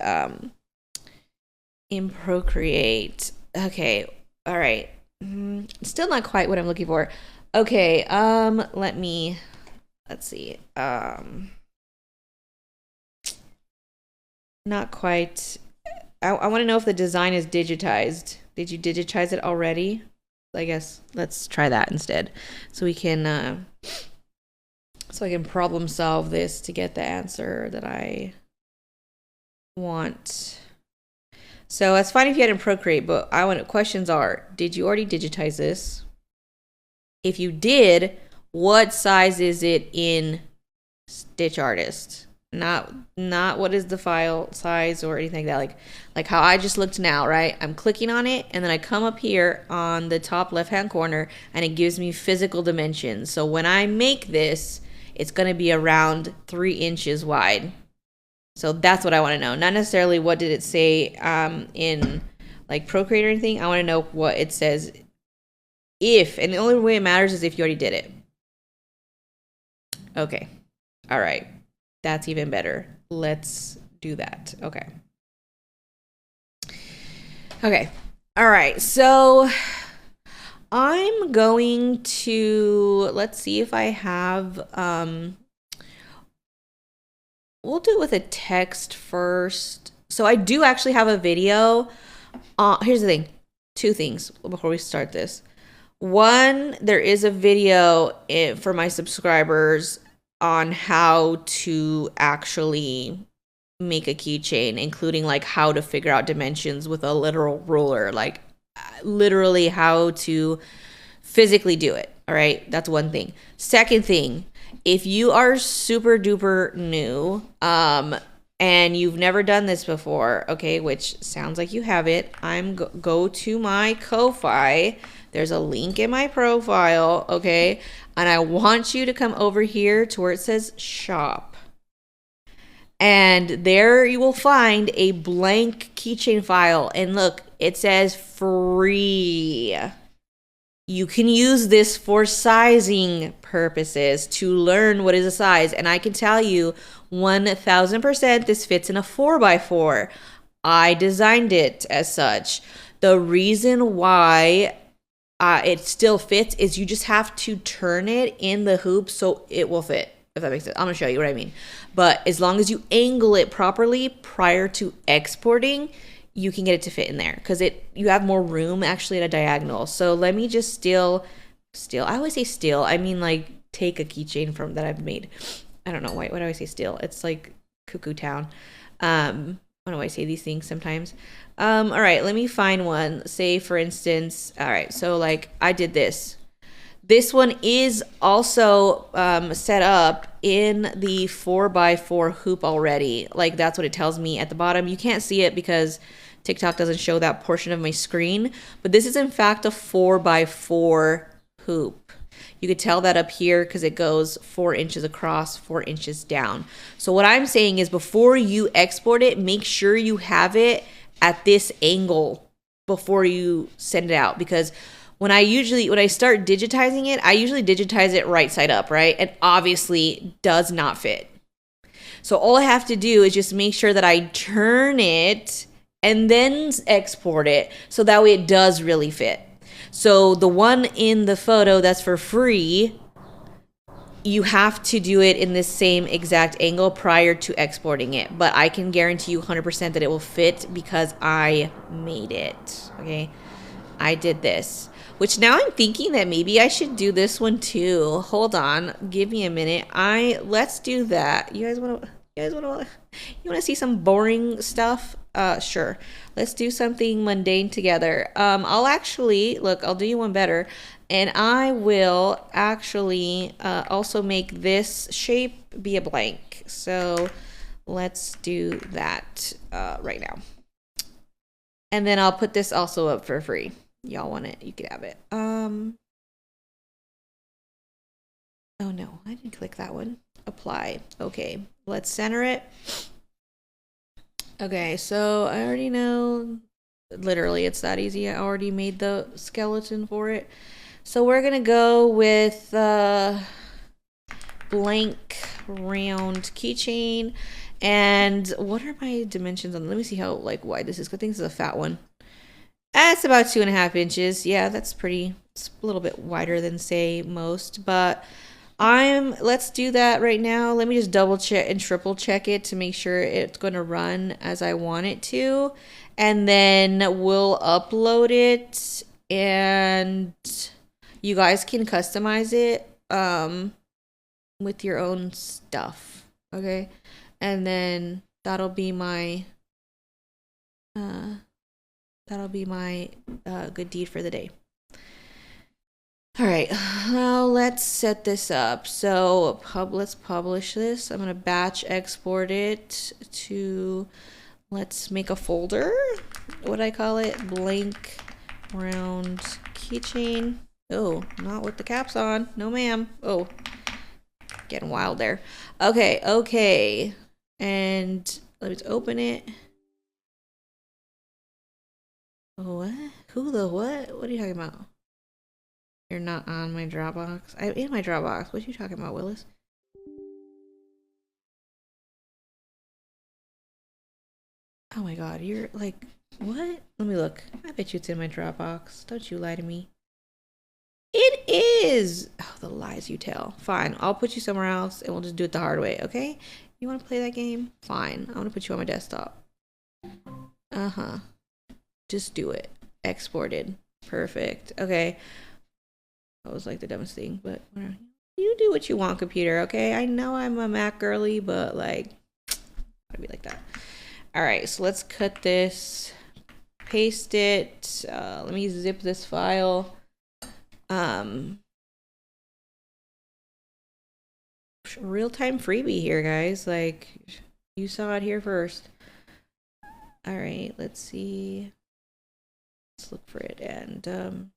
A: in Procreate. Okay, all right, still not quite what I'm looking for. Okay, let's see, not quite. I want to know if the design is digitized. Did you digitize it already? I guess let's try that instead, so we can so I can problem solve this to get the answer that I want. So that's fine if you had in Procreate, but I want questions are: did you already digitize this? If you did, what size is it in Stitch Artist? Not what is the file size or anything like that. Like how I just looked now, right? I'm clicking on it and then I come up here on the top left hand corner and it gives me physical dimensions. So when I make this, it's going to be around 3 inches wide. So that's what I want to know. Not necessarily what did it say in like Procreate or anything. I want to know what it says if, and the only way it matters is if you already did it. Okay. All right. That's even better. Let's do that. Okay. Okay. All right. So I'm going to, let's see if I have, we'll do it with a text first. So I do actually have a video. Here's the thing. Two things before we start this. One, there is a video for my subscribers on how to actually make a keychain, including like how to figure out dimensions with a literal ruler, like literally how to physically do it. All right, that's one thing. Second thing, if you are super duper new and you've never done this before, okay, which sounds like you have it, go to my Ko-Fi. There's a link in my profile, okay? And I want you to come over here to where it says shop. And there you will find a blank keychain file. And look, it says free. You can use this for sizing purposes to learn what is a size. And I can tell you 1000% this fits in a 4x4. I designed it as such. The reason why it still fits is you just have to turn it in the hoop so it will fit, if that makes sense. I'm gonna show you what I mean. But as long as you angle it properly prior to exporting, you can get it to fit in there because you have more room actually at a diagonal. So let me just steal. I always say steal. I mean like take a keychain from that I've made. I don't know why do I say steal? It's like Cuckoo Town. Why do I say these things sometimes? All right, let me find one. Say for instance, all right, so like I did this. This one is also set up in the 4x4 hoop already. Like that's what it tells me at the bottom. You can't see it because TikTok doesn't show that portion of my screen, but this is in fact a 4x4 hoop. You could tell that up here because it goes 4 inches across, 4 inches down. So what I'm saying is before you export it, make sure you have it at this angle before you send it out, because when I start digitizing it, I usually digitize it right side up, right? And obviously does not fit. So all I have to do is just make sure that I turn it and then export it so that way it does really fit. So the one in the photo that's for free, you have to do it in the same exact angle prior to exporting it. But I can guarantee you 100% that it will fit because I made it, okay? I did this. Which now I'm thinking that maybe I should do this one too. Hold on, give me a minute. Let's do that. You guys want to see some boring stuff? Sure. Let's do something mundane together. I'll do you one better, and I will actually also make this shape be a blank. So let's do that right now. And then I'll put this also up for free. Y'all want it, you could have it. Oh no, I didn't click that one. Apply. Okay, let's center it. Okay, so I already know, literally it's that easy. I already made the skeleton for it. So we're gonna go with blank round keychain. And what are my dimensions on? Let me see how wide this is. I think this is a fat one. It's about 2.5 inches. Yeah, that's it's a little bit wider than say most, but let's do that right now. Let me just double check and triple check it to make sure it's going to run as I want it to. And then we'll upload it and you guys can customize it with your own stuff. Okay. And then that'll be my good deed for the day. All right, now let's set this up. So let's publish this. I'm gonna batch export it to, let's make a folder. What do I call it? Blank round keychain. Oh, not with the caps on. No ma'am. Oh, getting wild there. Okay. And let me open it. What? Who the what? What are you talking about? You're not on my Dropbox. I'm in my Dropbox. What are you talking about, Willis? Oh my god, you're like, what? Let me look. I bet you it's in my Dropbox. Don't you lie to me. It is! Oh, the lies you tell. Fine, I'll put you somewhere else and we'll just do it the hard way, okay? You want to play that game? Fine, I'm gonna put you on my desktop. Uh-huh. Just do it. Exported. Perfect. Okay. That was like the dumbest thing, but whatever. You do what you want, computer, okay? I know I'm a Mac girly, but like, I'd be like that. All right, so let's cut this, paste it. Let me zip this file. Real-time freebie here, guys. Like, you saw it here first. All right, let's see. Let's look for it and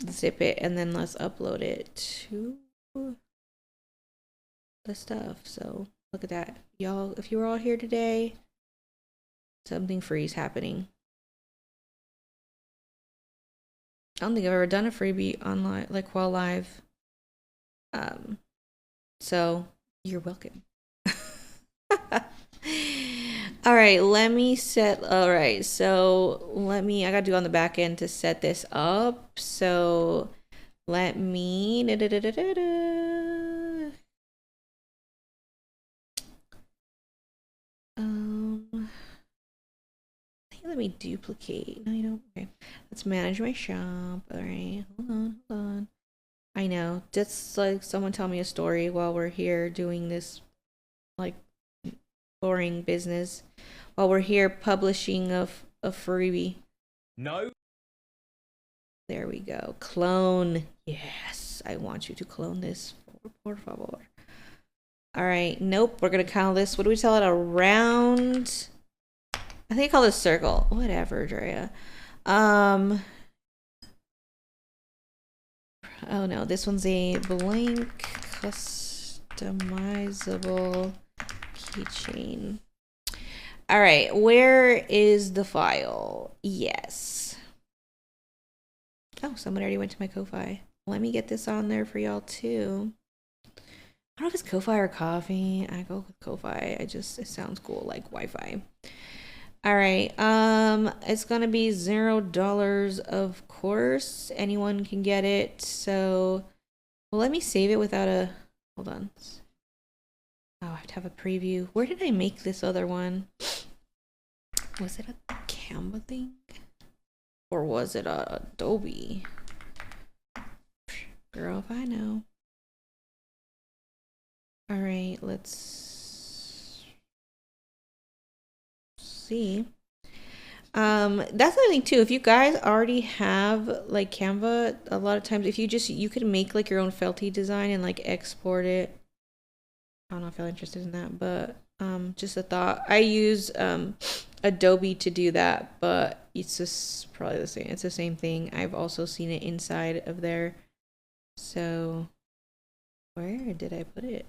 A: zip it, and then let's upload it to the stuff. So look at that, y'all. If you were all here today, something free is happening. I don't think I've ever done a freebie online, like while live. So you're welcome. All right, let me set. All right, so I gotta do on the back end to set this up. So let me. Let me duplicate. No, you don't. Okay, let's manage my shop. All right, hold on. I know. Just like someone tell me a story while we're here doing this, like, boring business. While we're here publishing a freebie. No. There we go. Clone. Yes, I want you to clone this. Por favor. All right. Nope. We're gonna call this. What do we tell it? A round. I think I call this circle. Whatever, Drea. Oh no, this one's a blank customizable keychain. All right, where is the file? Yes. Oh, someone already went to my Ko-Fi. Let me get this on there for y'all too. I don't know if it's Ko-Fi or Coffee. I go with Ko-Fi. It sounds cool, like Wi-Fi. All right, it's gonna be $0, of course. Anyone can get it. So, well, let me save it without a. Hold on. Oh, I have to have a preview. Where did I make this other one? Was it a Canva thing, or was it a Adobe? Girl, if I know. All right, let's see. That's the thing too. If you guys already have like Canva, a lot of times if you could make like your own feltie design and like export it. I don't know if I'm interested in that, but just a thought. I use Adobe to do that, but it's just probably the same. It's the same thing. I've also seen it inside of there. So where did I put it?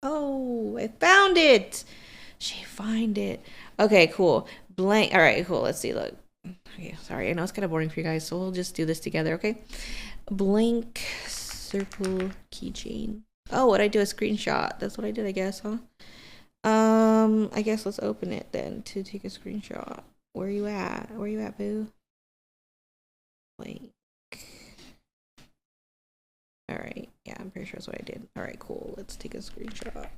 A: Oh, I found it. She find it. Okay, cool. Blank. All right, cool. Let's see. Look. Okay, sorry. I know it's kind of boring for you guys, so we'll just do this together, okay? Blank circle keychain. Oh, what I do a screenshot. That's what I did, I guess, huh? I guess let's open it then to take a screenshot. Where you at? Where you at, boo? Blank. All right. Yeah, I'm pretty sure that's what I did. All right, cool. Let's take a screenshot.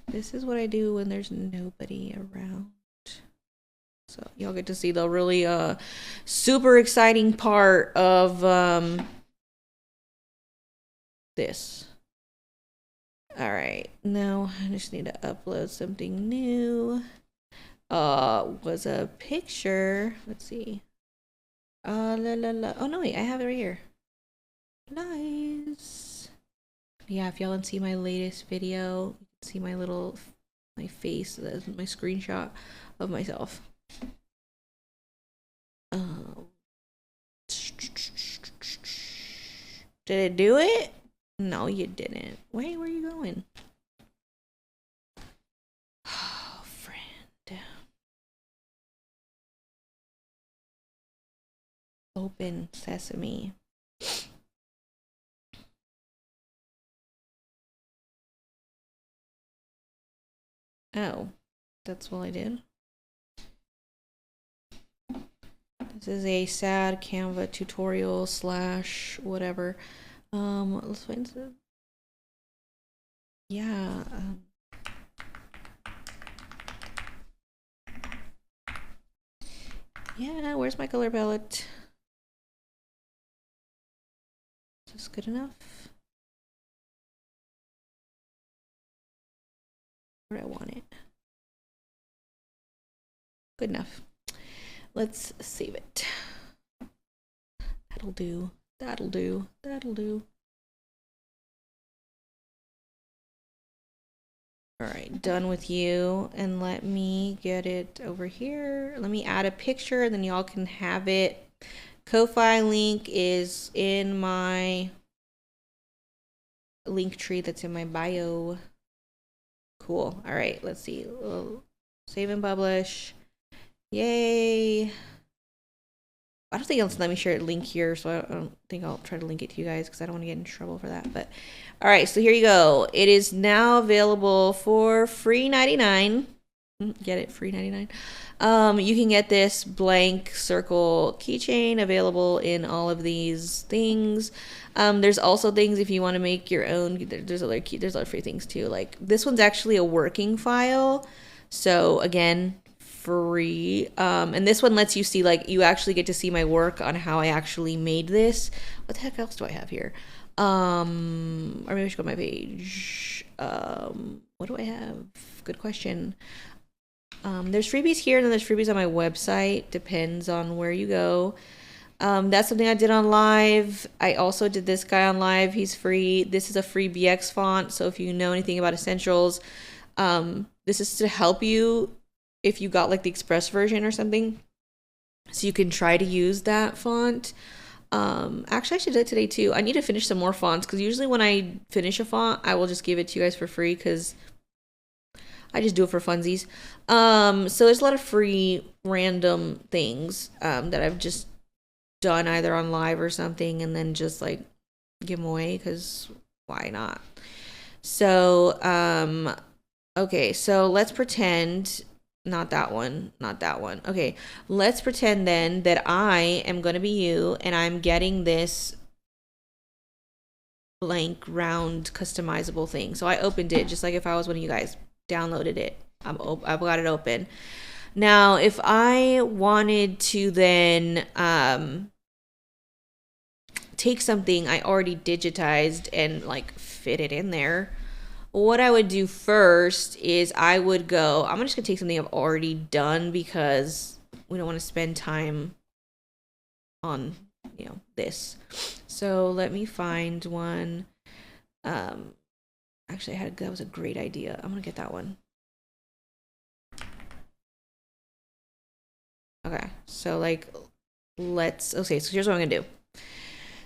A: This is what I do when there's nobody around. So y'all get to see the really super exciting part of this. All right, now I just need to upload something new. Was a picture. Let's see. Oh no, wait, I have it right here. Nice. Yeah, if y'all want to see my latest video, you can see my face, that's my screenshot of myself. Did it do it? No, you didn't. Wait, where are you going? Open Sesame. Oh, that's what I did. This is a sad Canva tutorial / whatever. Let's find some. Yeah. Yeah, where's my color palette? Is this good enough? Where do I want it? Good enough. Let's save it. That'll do. That'll do. That'll do. All right, done with you. And let me get it over here. Let me add a picture, and then y'all can have it. Ko-Fi link is in my link tree that's in my bio. Cool. All right, let's see. Save and publish. Yay. I don't think it'll let me share a link here, so I don't think I'll try to link it to you guys because I don't want to get in trouble for that. But all right, so here you go. It is now available for free 99. Get it? Free 99. You can get this blank circle keychain available in all of these things. There's also things if you want to make your own. There's other free things too. Like this one's actually a working file. So again, free. And this one lets you see, like, you actually get to see my work on how I actually made this. What the heck else do I have here? Or maybe I should go to my page. What do I have? Good question. There's freebies here, and then there's freebies on my website. Depends on where you go. That's something I did on live. I also did this guy on live. He's free. This is a free BX font. So if you know anything about essentials, this is to help you if you got like the Express version or something. So you can try to use that font. Actually, I should do it today too. I need to finish some more fonts because usually when I finish a font, I will just give it to you guys for free because I just do it for funsies. So there's a lot of free random things that I've just done either on live or something and then just like give them away because why not? So okay, so let's pretend not that one. Okay, let's pretend then that I am going to be you and I'm getting this blank round customizable thing. So I opened it just like if I was one of you guys, downloaded it. I've got it open. Now, if I wanted to then take something I already digitized and like fit it in there, what I would do first is I would go, I'm just gonna take something I've already done because we don't want to spend time on, this. So let me find one. Actually, that was a great idea. I'm gonna get that one. Okay, so so here's what I'm gonna do.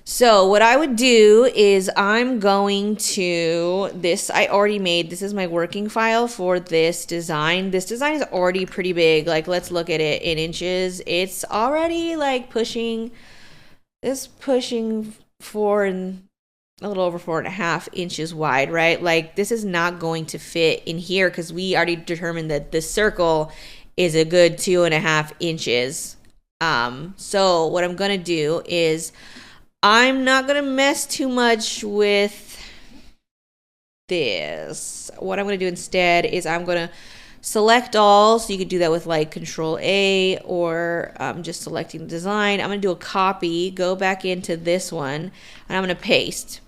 A: So what I would do is I'm going to I already made, this is my working file for this design. This design is already pretty big. Like, let's look at it in inches. It's already like pushing a little over 4.5 inches wide, right? Like this is not going to fit in here because we already determined that the circle is a good 2.5 inches. So what I'm gonna do is I'm not gonna mess too much with this. What I'm gonna do instead is I'm gonna select all. So you could do that with like Control A or just selecting the design. I'm gonna do a copy, go back into this one, and I'm gonna paste.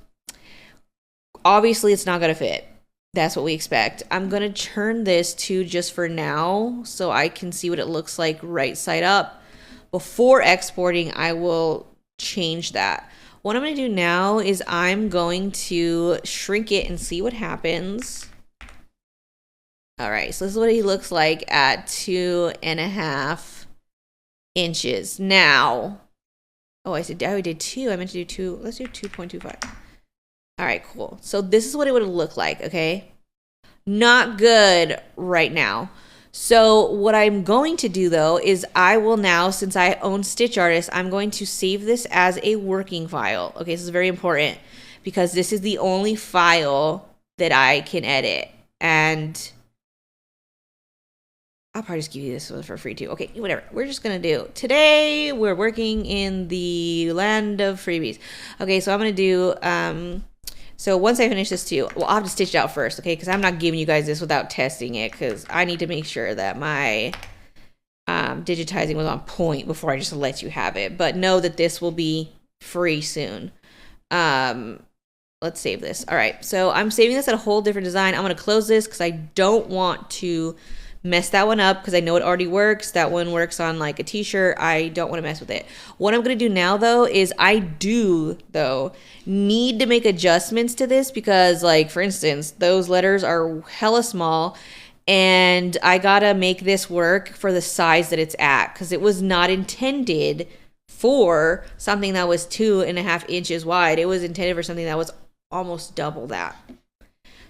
A: Obviously, it's not gonna fit. That's what we expect. I'm gonna turn this to just for now so I can see what it looks like right side up. Before exporting, I will change that. What I'm going to do now is I'm going to shrink it and see what happens. All right, so this is what he looks like at 2.5 inches. Now, I did 2. I meant to do 2. Let's do 2.25. All right, cool. So this is what it would look like, okay? Not good right now. So what I'm going to do though is I will now, since I own Stitch Artist, I'm going to save this as a working file. Okay, this is very important because this is the only file that I can edit. And I'll probably just give you this for free too. Okay, whatever. We're just going to do, today we're working in the land of freebies. Okay, so I'm going to do, so once I finish this too, well, I'll have to stitch it out first, okay? Because I'm not giving you guys this without testing it because I need to make sure that my digitizing was on point before I just let you have it. But know that this will be free soon. Let's save this. All right, so I'm saving this at a whole different design. I'm going to close this because I don't want to mess that one up because I know it already works. That one works on like a t-shirt. I don't want to mess with it. What I'm going to do now though is I do though need to make adjustments to this because, like, for instance, those letters are hella small and I gotta make this work for the size that it's at because it was not intended for something that was 2.5 inches wide. It was intended for something that was almost double that.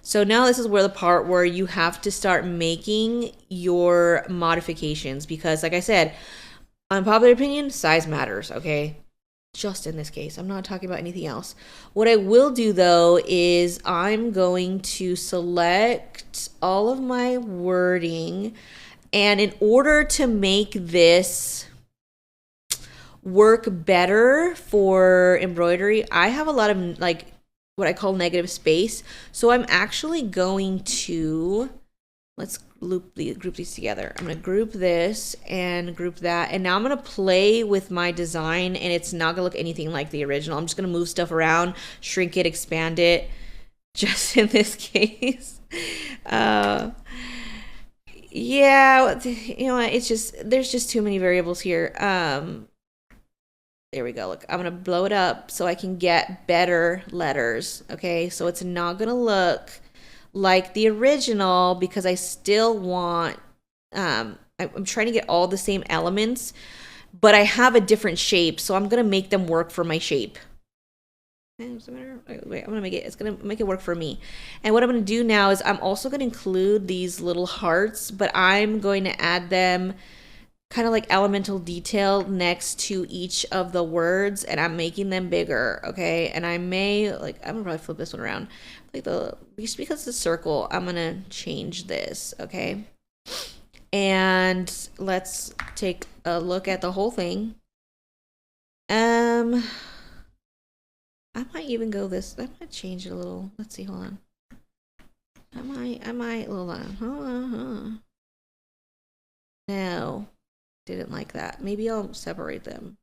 A: So now this is where the part where you have to start making your modifications because, like I said, unpopular opinion, size matters, okay? Just in this case. I'm not talking about anything else. What I will do though is I'm going to select all of my wording, and in order to make this work better for embroidery, I have a lot of like what I call negative space. So I'm actually going to, let's group these together. I'm going to group this and group that. And now I'm going to play with my design and it's not going to look anything like the original. I'm just going to move stuff around, shrink it, expand it, just in this case. Yeah, you know what? It's just, there's just too many variables here. There we go. Look, I'm going to blow it up so I can get better letters. Okay, so it's not going to look like the original because I still want, I'm trying to get all the same elements, but I have a different shape. So I'm going to make them work for my shape. Wait, I'm going to make it, it's going to make it work for me. And what I'm going to do now is I'm also going to include these little hearts, but I'm going to add them kind of like elemental detail next to each of the words, and I'm making them bigger, okay? And I may, like, I'm gonna probably flip this one around. Like just because it's a circle, I'm gonna change this, okay? And let's take a look at the whole thing. I might even go this, I might change it a little. Let's see, hold on. I might, hold on. No. Didn't like that. Maybe I'll separate them.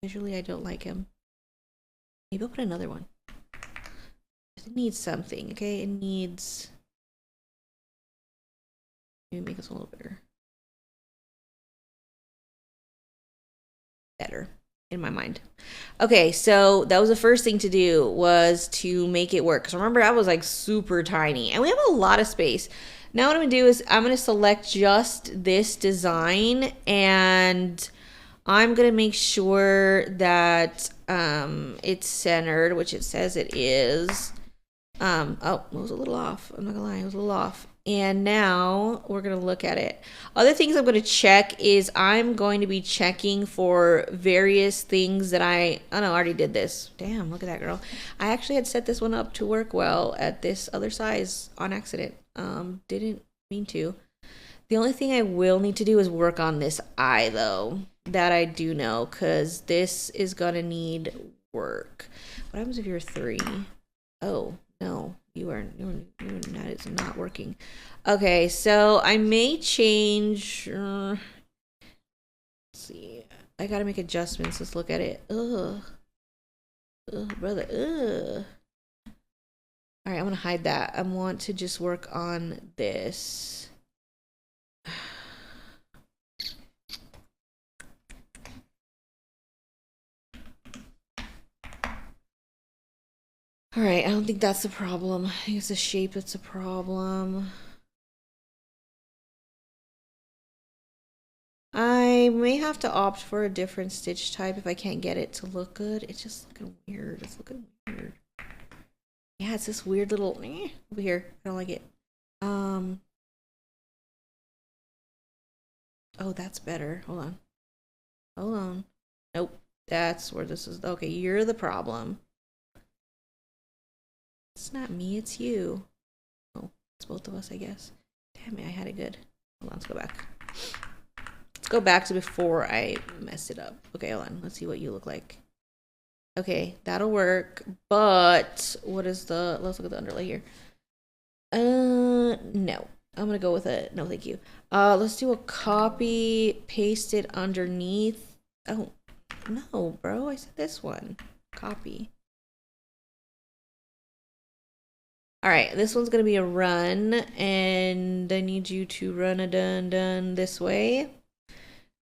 A: Visually, I don't like him. Maybe I'll put another one. It needs something, okay? It needs... Maybe make this a little bigger. Better, in my mind. Okay, so that was the first thing to do, was to make it work. Because remember, I was like super tiny. And we have a lot of space. Now what I'm going to do is I'm going to select just this design and I'm going to make sure that it's centered, which it says it is. Oh, it was a little off. I'm not going to lie, it was a little off. And now we're going to look at it. Other things I'm going to check is I'm going to be checking for various things that I know, I already did this. Damn, look at that girl. I actually had set this one up to work well at this other size on accident. Didn't mean to. The only thing I will need to do is work on this eye though. That I do know, because this is gonna need work. What happens if you're 3? Oh, no. That is not working. Okay, so I may change. Let's see. I gotta make adjustments. Let's look at it. Ugh, brother. Ugh. All right, I'm gonna hide that. I want to just work on this. All right, I don't think that's the problem. I think it's the shape that's a problem. I may have to opt for a different stitch type if I can't get it to look good. It's just looking weird. It's looking weird. Yeah, it's this weird little over here. I don't like it. Oh, that's better. Hold on. Hold on. Nope. That's where this is. Okay, you're the problem. It's not me, it's you. Oh, it's both of us, I guess. Damn it, I had it good. Hold on, let's go back. Let's go back to before I messed it up. Okay, hold on. Let's see what you look like. Okay, that'll work. But what is the... Let's look at the underlay here. No. I'm gonna go with it. No, thank you. Let's do a copy, paste it underneath. Oh, no, bro. I said this one. Copy. All right, this one's gonna be a run, and I need you to run a done this way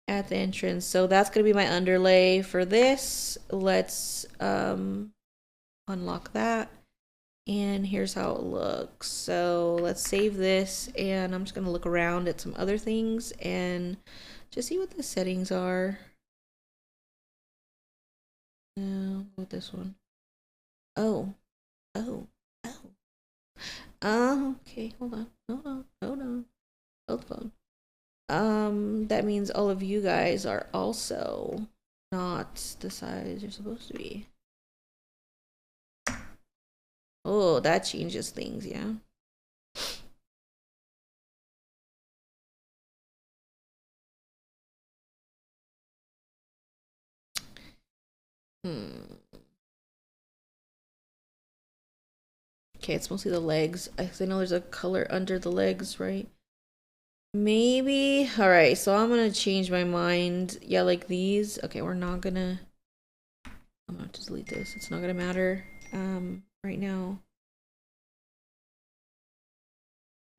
A: at the entrance. So that's gonna be my underlay for this. Let's unlock that. And here's how it looks. So let's save this, and I'm just gonna look around at some other things and just see what the settings are. No, with this one. Oh, oh, oh. Okay, hold on, hold on, hold on. Hold the phone. That means all of you guys are also not the size you're supposed to be. Oh, that changes things, yeah. Okay, it's mostly the legs. I know there's a color under the legs, right? Maybe. All right, so I'm gonna change my mind. Yeah, like these. Okay, we're not gonna. I'm gonna have to delete this. It's not gonna matter. Right now.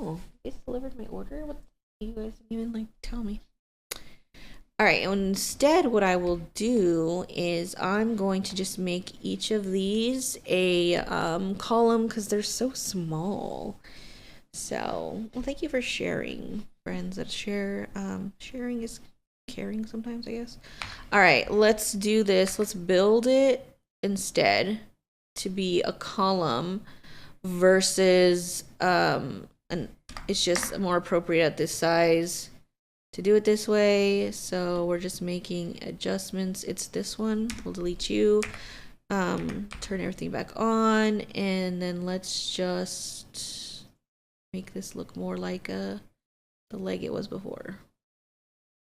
A: Oh, you guys delivered my order? What? You guys didn't even like tell me. All right, and instead what I will do is I'm going to just make each of these a column because they're so small. So, well, thank you for sharing, friends that share. Sharing is caring sometimes, I guess. All right, let's do this. Let's build it instead to be a column versus and it's just more appropriate at this size to do it this way. So we're just making adjustments. It's this one. We'll delete you. Turn everything back on, and then let's just make this look more like the leg it was before.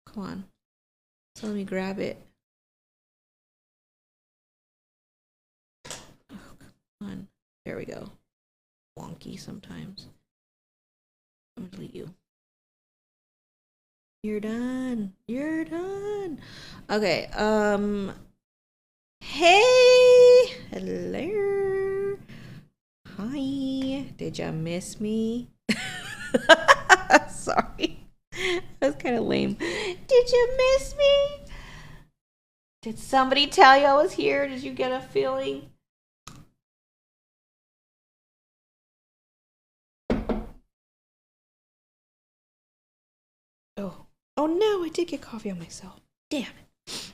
A: Come on. So let me grab it. Oh, come on. There we go. Wonky sometimes. I'm gonna delete you. You're done. You're done. Okay. Hey. Hello. Hi. Did you miss me? Sorry. That was kind of lame. Did you miss me? Did somebody tell you I was here? Did you get a feeling? Oh. Oh no, I did get coffee on myself. Damn it.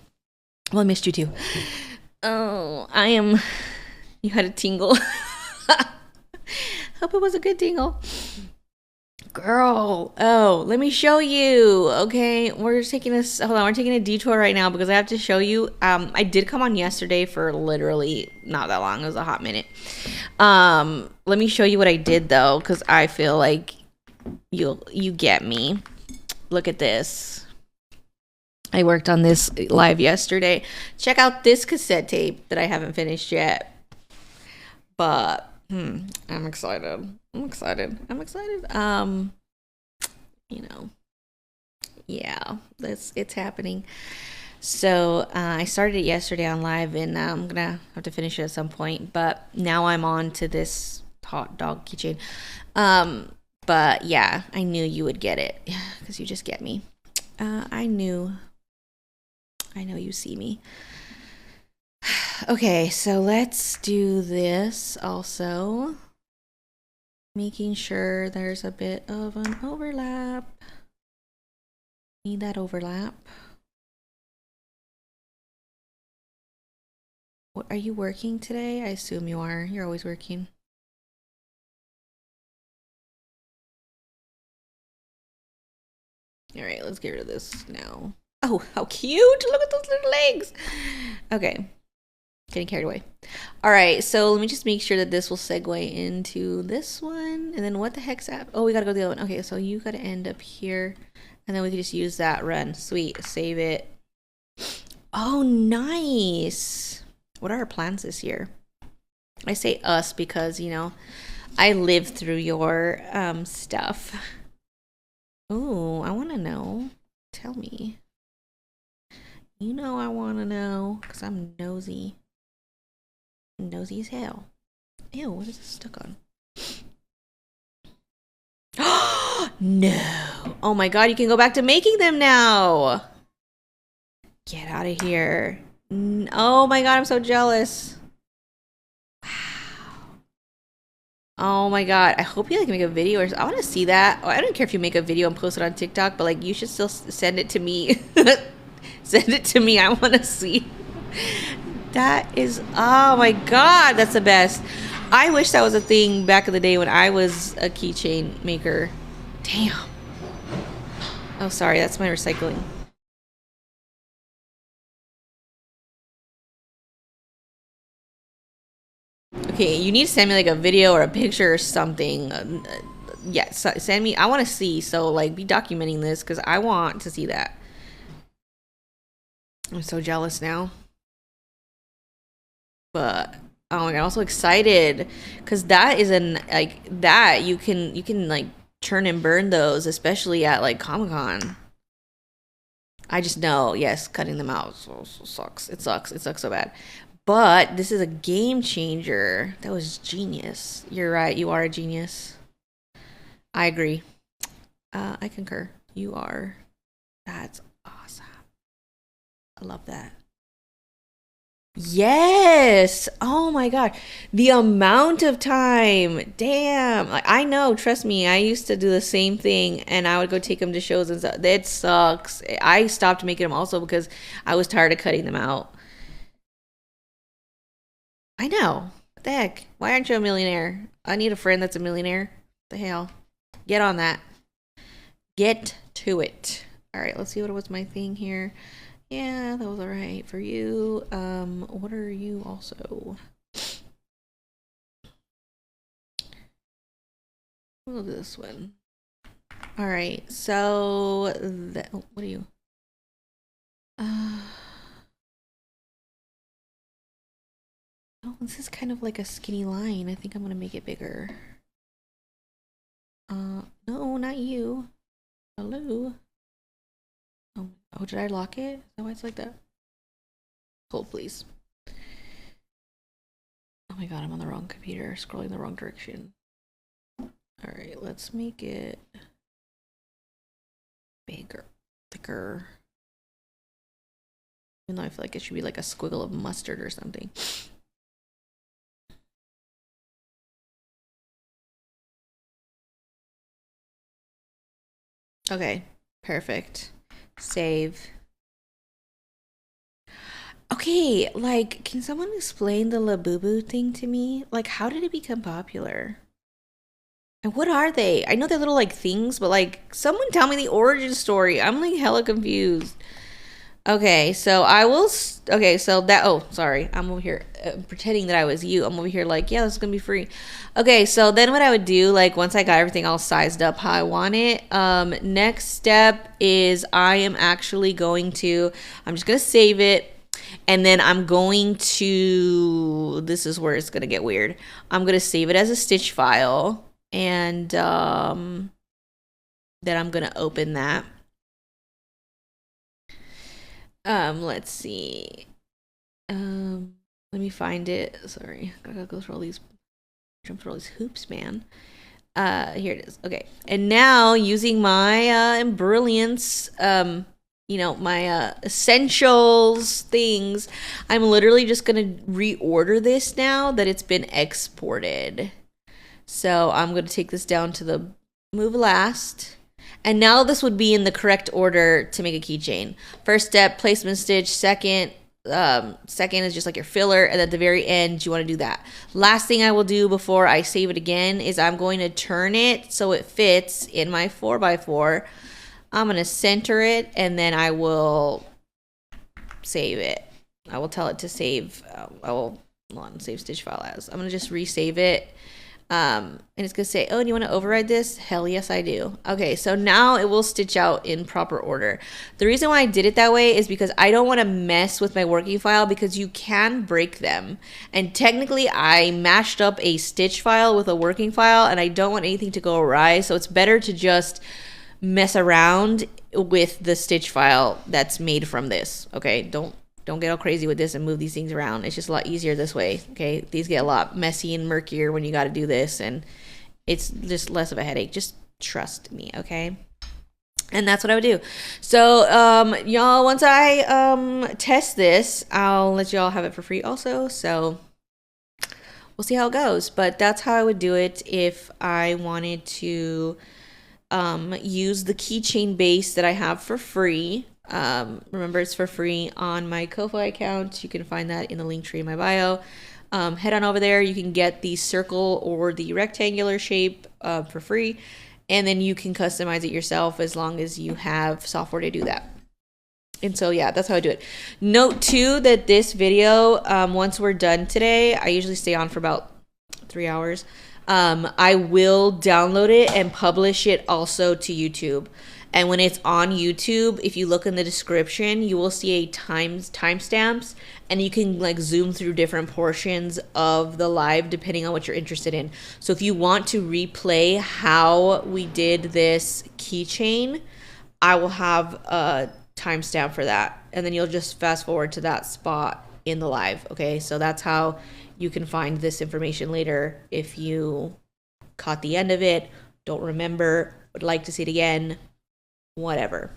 A: Well, I missed you too. Oh, I am. You had a tingle. Hope it was a good tingle. Girl, oh, let me show you. Okay, we're taking this. Hold on, we're taking a detour right now because I have to show you. I did come on yesterday for literally not that long. It was a hot minute. Let me show you what I did though, because I feel like you get me. Look at this. I worked on this live yesterday. Check out this cassette tape that I haven't finished yet. But I'm excited. I'm excited. You know, yeah, it's happening. So I started it yesterday on live, and I'm gonna have to finish it at some point. But now I'm on to this hot dog keychain. But yeah, I knew you would get it because you just get me. I know you see me. Okay, so let's do this also. Making sure there's a bit of an overlap. Need that overlap. What, are you working today? I assume you are. You're always working. All right, let's get rid of this now. Oh, how cute. Look at those little legs. Okay. Getting carried away. All right, so let me just make sure that this will segue into this one. And then what the heck's that? Oh, we got to go to the other one. Okay, so you got to end up here. And then we can just use that run. Sweet. Save it. Oh, nice. What are our plans this year? I say us because, you know, I lived through your stuff. Oh, I want to know. Tell me. You know I want to know because I'm nosy. Nosy as hell. Ew, what is this stuck on? No. Oh my god, you can go back to making them now. Get out of here. Oh my god, I'm so jealous. Wow. Oh my god, I hope you like make a video, or I want to see that. Oh, I don't care if you make a video and post it on TikTok, but like you should still send it to me. Send it to me. I want to see. That is, oh my god, that's the best. I wish that was a thing back in the day when I was a keychain maker. Damn. Oh, sorry, that's my recycling. Okay, you need to send me like a video or a picture or something. Yeah, send me. I want to see. So like, be documenting this because I want to see that. I'm so jealous now. But oh my god, I'm so excited because that is that you can like turn and burn those, especially at like Comic-Con. I just know, yes, cutting them out so sucks. It sucks so bad. But this is a game changer. That was genius. You're right. You are a genius. I agree. I concur. You are. That's awesome. I love that. Yes. Oh my god. The amount of time. Damn. Like I know, trust me. I used to do the same thing and I would go take them to shows and stuff. It sucks. I stopped making them also because I was tired of cutting them out. I know. What the heck? Why aren't you a millionaire? I need a friend that's a millionaire. What the hell? Get on that. Get to it. All right, let's see what was my thing here. Yeah, that was all right for you. What are you also? We'll do this one. All right, so what are you? Oh, this is kind of like a skinny line. I think I'm gonna make it bigger. No, not you. Hello. Oh, did I lock it? Is that why it's like that? Hold, please. Oh my god, I'm on the wrong computer, scrolling the wrong direction. All right, let's make it bigger, thicker. Even though I feel like it should be like a squiggle of mustard or something. Okay, perfect. Save. Okay, like, can someone explain the Labubu thing to me? Like, how did it become popular? And what are they? I know they're little, like, things, but, like, someone tell me the origin story. I'm, like, hella confused. Okay, so I will... Okay, so that... Oh, sorry. I'm over here pretending that I was you. I'm over here like, yeah, this is gonna be free. Okay, so then what I would do, like, once I got everything all sized up how I want it, next step is I am actually going to... I'm just gonna save it. And then I'm going to... This is where it's gonna get weird. I'm gonna save it as a stitch file. And then I'm gonna open that. Let's see. Let me find it. Sorry, gotta go through all these, jump through all these hoops, man. Here it is. Okay, and now using my brilliance, you know, my essentials things, I'm literally just gonna reorder this now that it's been exported. So I'm gonna take this down to the move last. And now this would be in the correct order to make a keychain. First step, placement stitch. Second is just like your filler. And at the very end, you want to do that. Last thing I will do before I save it again is I'm going to turn it so it fits in my 4x4. I'm going to center it, and then I will save it. I will tell it to save. I will save stitch file as. I'm going to just resave it. And it's going to say, oh, do you want to override this? Hell yes, I do. Okay, so now it will stitch out in proper order. The reason why I did it that way is because I don't want to mess with my working file, because you can break them. And technically, I mashed up a stitch file with a working file, and I don't want anything to go awry. So it's better to just mess around with the stitch file that's made from this. Okay, don't get all crazy with this and move these things around. It's just a lot easier this way. Okay, these get a lot messy and murkier when you got to do this, and it's just less of a headache. Just trust me, okay? And that's what I would do. So y'all, once I test this, I'll let y'all have it for free also. So we'll see how it goes, but that's how I would do it if I wanted to use the keychain base that I have for free. Remember, it's for free on my Ko-Fi account. You can find that in the link tree in my bio. Head on over there. You can get the circle or the rectangular shape for free, and then you can customize it yourself as long as you have software to do that. And so yeah, that's how I do it. Note too that this video, once we're done today, I usually stay on for about 3 hours. I will download it and publish it also to YouTube. And when it's on YouTube, if you look in the description, you will see a timestamps, and you can like zoom through different portions of the live depending on what you're interested in. So if you want to replay how we did this keychain, I will have a timestamp for that, and then you'll just fast forward to that spot in the live. Okay, so that's how you can find this information later if you caught the end of it, don't remember, would like to see it again, whatever.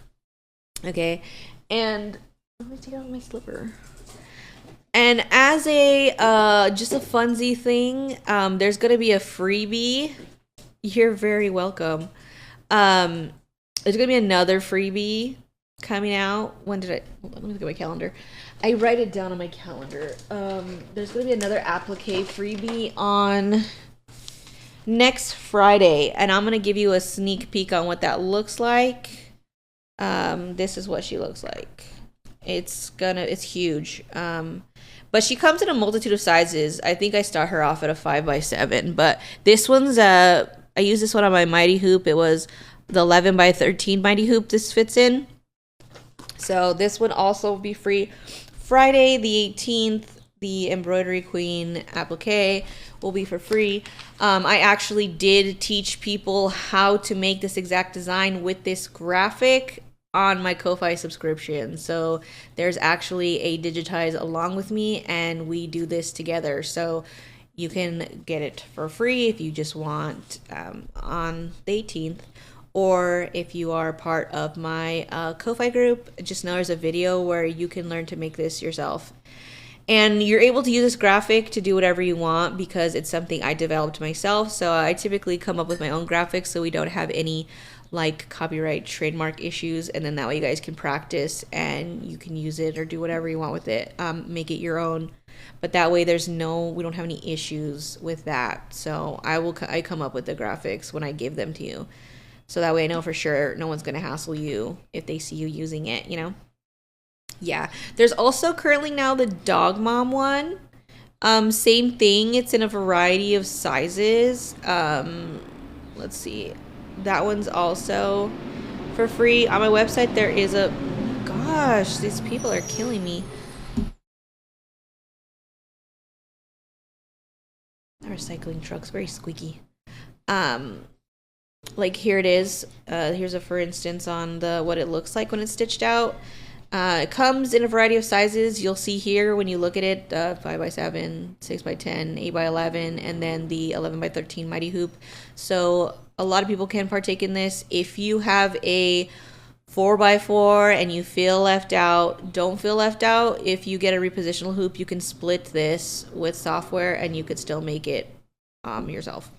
A: Okay, and let me take out my slipper. And as a just a funsy thing, there's gonna be a freebie. You're very welcome. There's gonna be another freebie coming out. When did I? Hold on, let me look at my calendar. I write it down on my calendar. There's gonna be another Applique freebie on next Friday, and I'm gonna give you a sneak peek on what that looks like. This is what she looks like. It's huge. But she comes in a multitude of sizes. I think I start her off at a 5x7, but this one's I used this one on my Mighty Hoop. It was the 11x13 Mighty Hoop this fits in. So this would also be free. Friday the 18th, the Embroidery Queen Applique will be for free. I actually did teach people how to make this exact design with this graphic on my Ko-Fi subscription. So there's actually a Digitize along with me, and we do this together. So you can get it for free if you just want on the 18th. Or if you are part of my Ko-Fi group, just know there's a video where you can learn to make this yourself. And you're able to use this graphic to do whatever you want because it's something I developed myself. So I typically come up with my own graphics so we don't have any like copyright trademark issues. And then that way you guys can practice and you can use it or do whatever you want with it. Make it your own. But that way we don't have any issues with that. So I come up with the graphics when I give them to you. So that way I know for sure no one's going to hassle you if they see you using it, you know? Yeah. There's also currently now the Dog Mom one. Same thing. It's in a variety of sizes. Let's see. That one's also for free. On my website there is a... Gosh, these people are killing me. Recycling truck's very squeaky. Like here it is. Here's a for instance on what it looks like when it's stitched out. It comes in a variety of sizes. You'll see here when you look at it, 5x7, 6x10, 8x11, and then the 11x13 Mighty Hoop. So a lot of people can partake in this. If you have a 4x4 and you feel left out, don't feel left out. If you get a repositional hoop, you can split this with software and you could still make it yourself.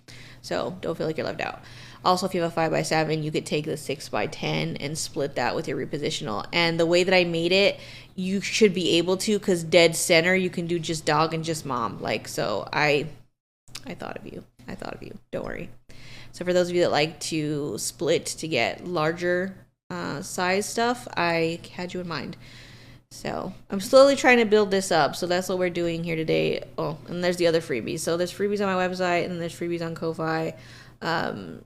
A: So don't feel like you're left out. Also, if you have a 5x7, you could take the 6x10 and split that with your repositional. And the way that I made it, you should be able to, because dead center, you can do just dog and just mom. Like, so I thought of you. I thought of you. Don't worry. So for those of you that like to split to get larger size stuff, I had you in mind. So I'm slowly trying to build this up. So that's what we're doing here today. Oh, and there's the other freebies. So there's freebies on my website, and there's freebies on Ko-Fi. I'm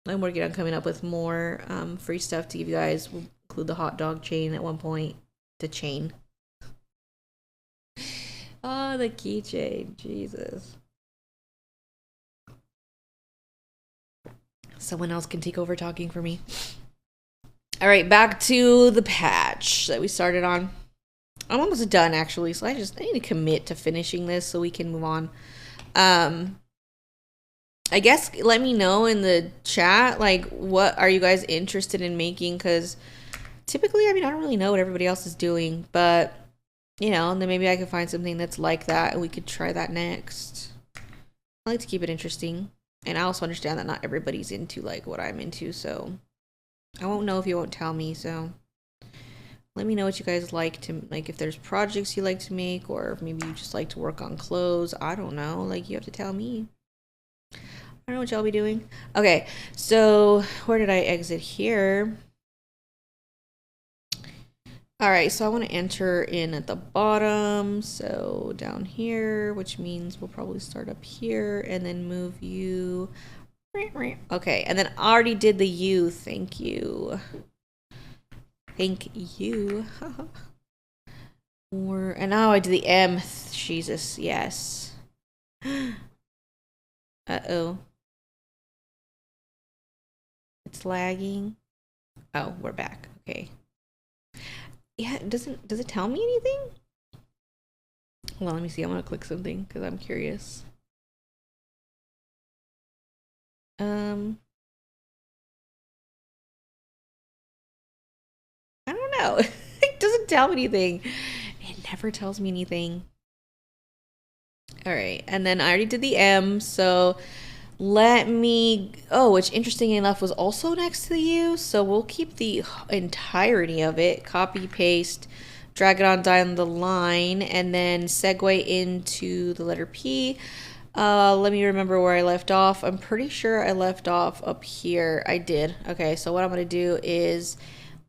A: working on coming up with more free stuff to give you guys. We'll include the hot dog chain at one point. The chain. Oh, the keychain. Jesus. Someone else can take over talking for me. All right, back to the patch that we started on. I'm almost done, actually, so I need to commit to finishing this so we can move on. I guess let me know in the chat, like, what are you guys interested in making? Because typically, I mean, I don't really know what everybody else is doing, but, you know, and then maybe I can find something that's like that, and we could try that next. I like to keep it interesting, and I also understand that not everybody's into, like, what I'm into, so I won't know if you won't tell me, so let me know what you guys like to, like, if there's projects you like to make, or if maybe you just like to work on clothes. I don't know, like, you have to tell me. I don't know what y'all be doing. Okay, so where did I exit here? All right, so I want to enter in at the bottom, so down here, which means we'll probably start up here and then move you. Okay, and then I already did the U. Thank you. Thank you. And now I did the M. Jesus, yes. Uh-oh. It's lagging. Oh, we're back. Okay. Yeah, does it tell me anything? Hold on, let me see. I'm gonna click something because I'm curious. I don't know. It doesn't tell me anything. It never tells me anything. All right, and then I already did the M, so let me, oh, which interesting enough was also next to the U, so we'll keep the entirety of it, copy, paste, drag it on down the line, and then segue into the letter P. Let me remember where I left off. I'm pretty sure I left off up here. I did. Okay, so what I'm going to do is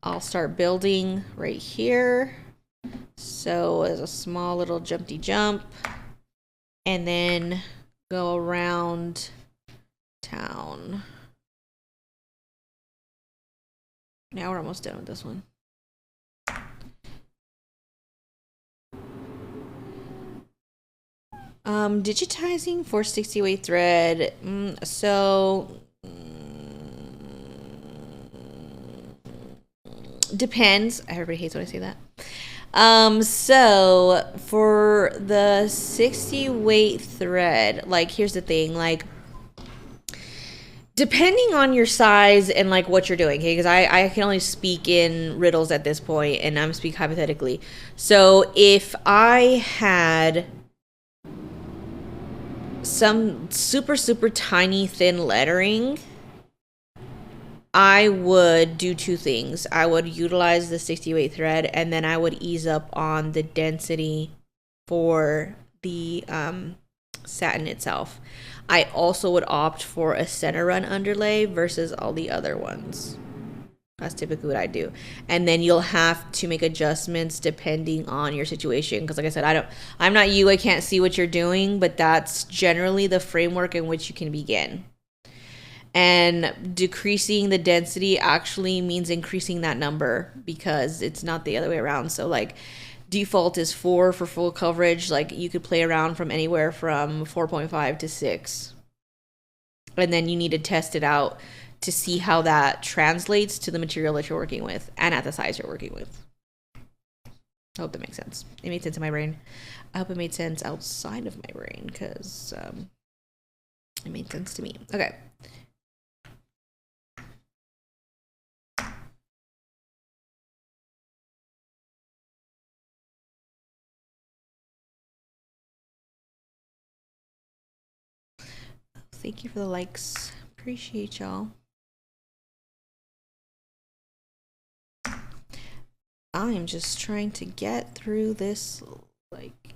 A: I'll start building right here. So as a small little jumpy jump, and then go around town. Now we're almost done with this one. Digitizing for 60-way thread. Depends. Everybody hates when I say that. So for the 60-way thread, like, here's the thing, like, depending on your size and like what you're doing, okay, because I can only speak in riddles at this point, and I'm speaking hypothetically. So if I had some super tiny thin lettering, I would do two things. I would utilize the 60-way thread, and then I would ease up on the density for the satin itself. I also would opt for a center run underlay versus all the other ones. That's typically what I do. And then you'll have to make adjustments depending on your situation. Because like I said, I'm not you, I can't see what you're doing, but that's generally the framework in which you can begin. And decreasing the density actually means increasing that number, because it's not the other way around. So like default is 4 for full coverage. Like you could play around from anywhere from 4.5 to 6. And then you need to test it out to see how that translates to the material that you're working with and at the size you're working with. I hope that makes sense. It made sense in my brain. I hope it made sense outside of my brain, because it made sense to me. Okay. Thank you for the likes. Appreciate y'all. I'm just trying to get through this, like,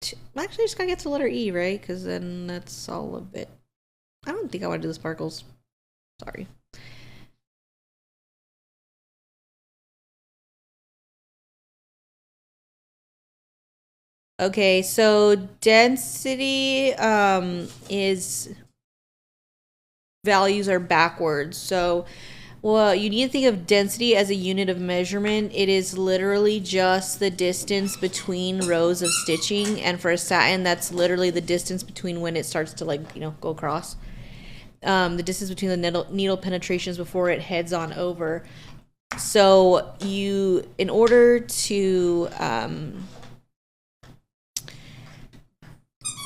A: actually I just gotta get to the letter E, right? Because then that's all of it. I don't think I want to do the sparkles. Sorry. Okay, so density is values are backwards. So, well, you need to think of density as a unit of measurement. It is literally just the distance between rows of stitching, and for a satin, that's literally the distance between when it starts to, like, you know, go across. The distance between the needle penetrations before it heads on over. So you, in order to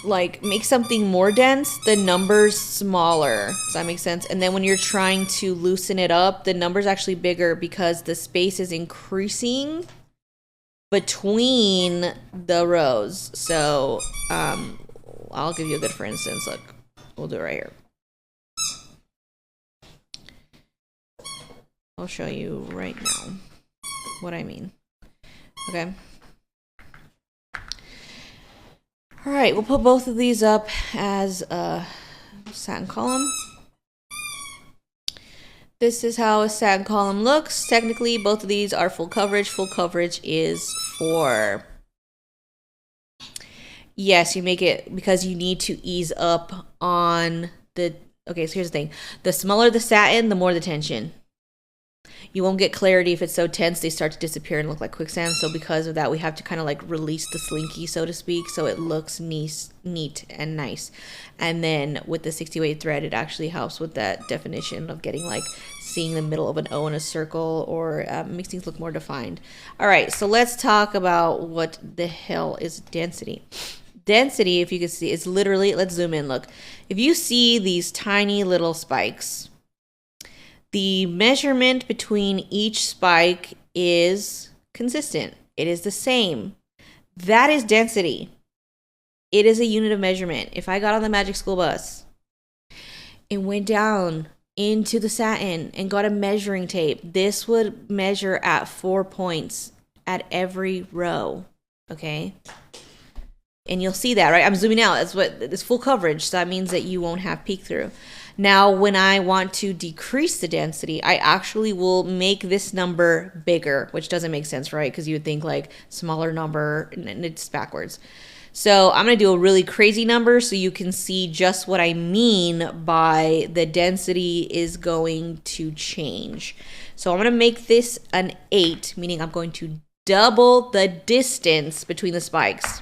A: like make something more dense, the number's smaller. Does that make sense? And then when you're trying to loosen it up, the number's actually bigger because the space is increasing between the rows. So I'll give you a good for instance. Look, we'll do it right here. I'll show you right now what I mean. Okay. All right, we'll put both of these up as a satin column. This is how a satin column looks. Technically, both of these are full coverage. Full coverage is for, yes, you make it because you need to ease up on the, okay, so here's the thing. The smaller the satin, the more the tension. You won't get clarity if it's so tense they start to disappear and look like quicksand. So because of that, we have to kind of like release the slinky, so to speak, so it looks neat and nice. And then with the 60-weight thread, it actually helps with that definition of getting like seeing the middle of an O in a circle, or makes things look more defined. All right, so let's talk about what the hell is density. Density, if you can see, is literally, let's zoom in, look. If you see these tiny little spikes, the measurement between each spike is consistent. It is the same. That is density. It is a unit of measurement. If I got on the Magic School Bus and went down into the satin and got a measuring tape, this would measure at 4 points at every row, okay? And you'll see that, right? I'm zooming out. That's what, it's full coverage, so that means that you won't have peek through. Now, when I want to decrease the density, I actually will make this number bigger, which doesn't make sense, right? Because you would think like smaller number, and it's backwards. So I'm going to do a really crazy number so you can see just what I mean by the density is going to change. So I'm going to make this an 8, meaning I'm going to double the distance between the spikes.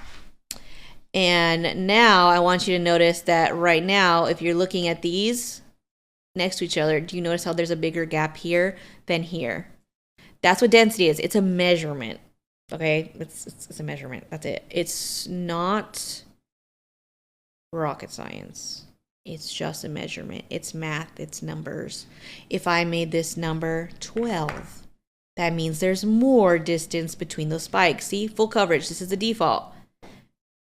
A: And now I want you to notice that right now, if you're looking at these next to each other, do you notice how there's a bigger gap here than here? That's what density is. It's a measurement. Okay, it's a measurement. That's it. It's not rocket science. It's just a measurement. It's math. It's numbers. If I made this number 12, that means there's more distance between those spikes. See, full coverage. This is the default.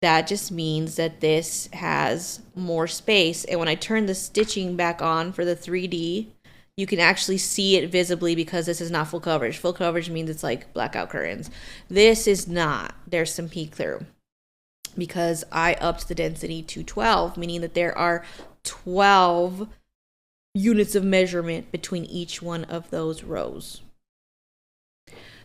A: That just means that this has more space. And when I turn the stitching back on for the 3D, you can actually see it visibly because this is not full coverage. Full coverage means it's like blackout curtains. This is not. There's some peek through because I upped the density to 12, meaning that there are 12 units of measurement between each one of those rows.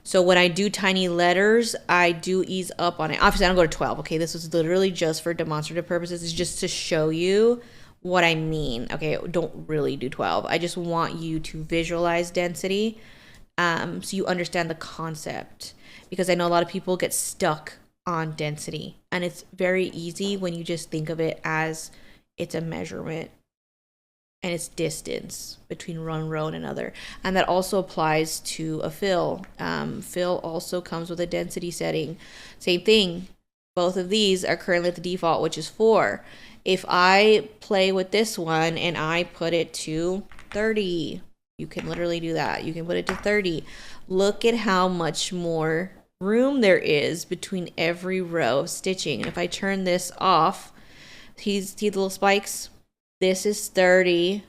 A: So when I do tiny letters, I do ease up on it. Obviously, I don't go to 12. Okay, this was literally just for demonstrative purposes. It's just to show you what I mean. Okay, don't really do 12. I just want you to visualize density so you understand the concept. Because I know a lot of people get stuck on density. And it's very easy when you just think of it as it's a measurement. And it's distance between one row and another. And that also applies to a fill. Fill also comes with a density setting. Same thing. Both of these are currently at the default, which is 4. If I play with this one and I put it to 30, you can literally do that. You can put it to 30. Look at how much more room there is between every row of stitching. And if I turn this off, see the little spikes? This is 30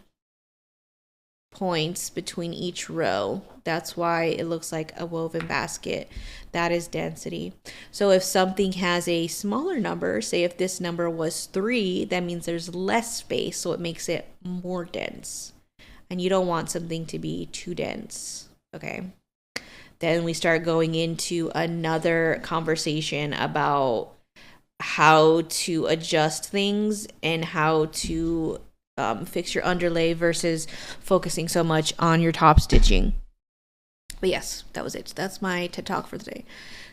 A: points between each row. That's why it looks like a woven basket. That is density. So if something has a smaller number, say if this number was 3, that means there's less space, so it makes it more dense. And you don't want something to be too dense, okay? Then we start going into another conversation about how to adjust things and how to fix your underlay versus focusing so much on your top stitching. But yes, that was it. That's my TED Talk for today.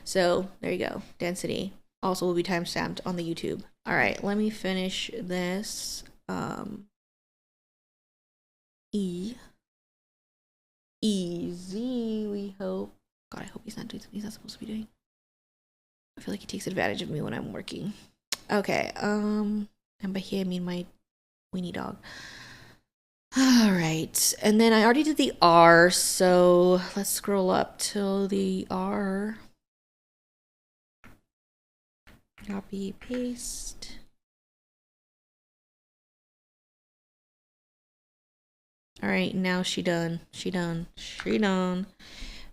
A: So there you go. Density also will be timestamped on the YouTube. All right, let me finish this. Easy, we hope. God, I hope he's not doing something he's not supposed to be doing. I feel like he takes advantage of me when I'm working. Okay, and by he I mean my weenie dog. All right, and then I already did the R, so let's scroll up till the R. Copy, paste. All right, now she done. She done.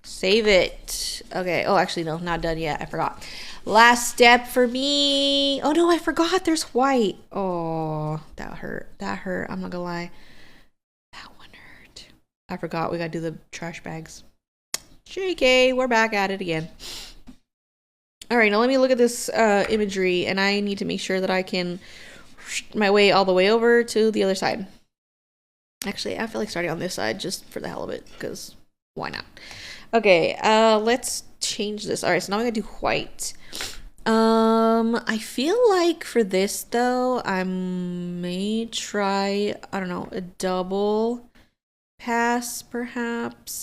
A: Save it. Okay. Oh, actually, no, not done yet. I forgot. Last step for me. Oh, no, I forgot. There's white. Oh, that hurt. That hurt. I'm not gonna lie. That one hurt. I forgot. We gotta do the trash bags. JK, we're back at it again. All right, now let me look at this imagery, and I need to make sure that I can my way all the way over to the other side. Actually, I feel like starting on this side just for the hell of it, because why not? Okay, let's change this. All right, so now I'm gonna do white. I feel like for this though, I may try, I don't know, a double pass perhaps.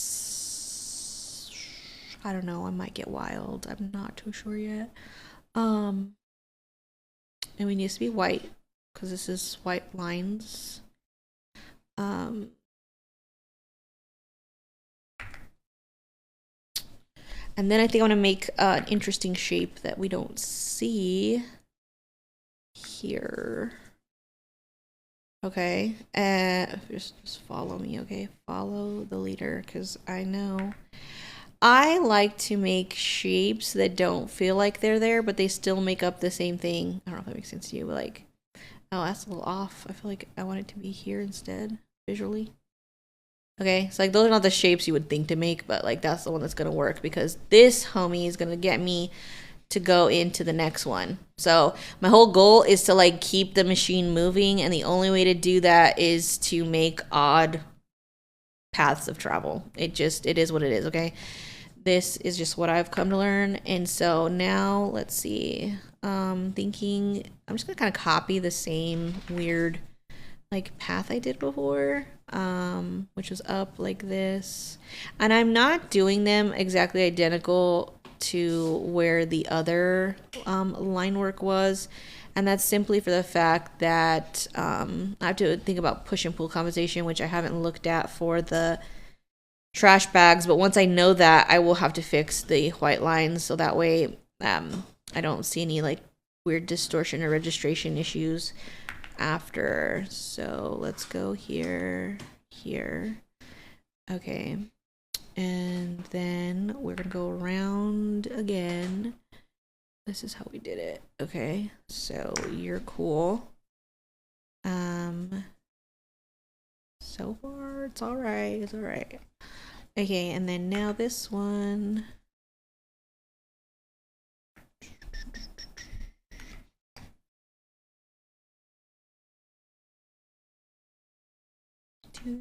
A: I don't know, I might get wild. I'm not too sure yet. And we need to be white because this is white lines. And then I think I want to make an interesting shape that we don't see here. Okay, just follow me, okay? Follow the leader, because I know I like to make shapes that don't feel like they're there, but they still make up the same thing. I don't know if that makes sense to you, but like, oh, that's a little off. I feel like I want it to be here instead, visually. Okay, so like those are not the shapes you would think to make, but like that's the one that's gonna work because this homie is gonna get me to go into the next one. So my whole goal is to like keep the machine moving, and the only way to do that is to make odd paths of travel. It is what it is, okay? This is just what I've come to learn. And so now let's see. Thinking I'm just gonna kind of copy the same weird like path I did before, which was up like this, and I'm not doing them exactly identical to where the other line work was, and that's simply for the fact that I have to think about push and pull compensation, which I haven't looked at for the trash bags, but once I know that, I will have to fix the white lines so that way I don't see any like weird distortion or registration issues after. So let's go here. Okay, and then we're gonna go around again. This is how we did it. Okay, so you're cool. So far it's all right. Okay, and then now this one. All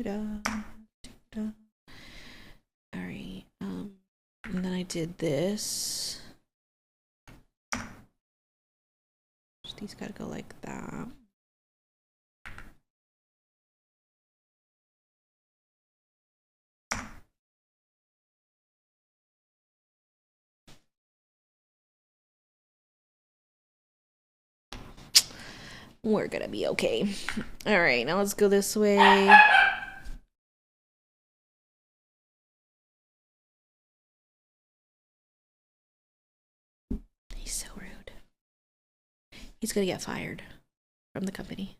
A: right, and then I did this. These gotta go like that. We're gonna be okay. All right, now let's go this way. He's so rude. He's gonna get fired from the company.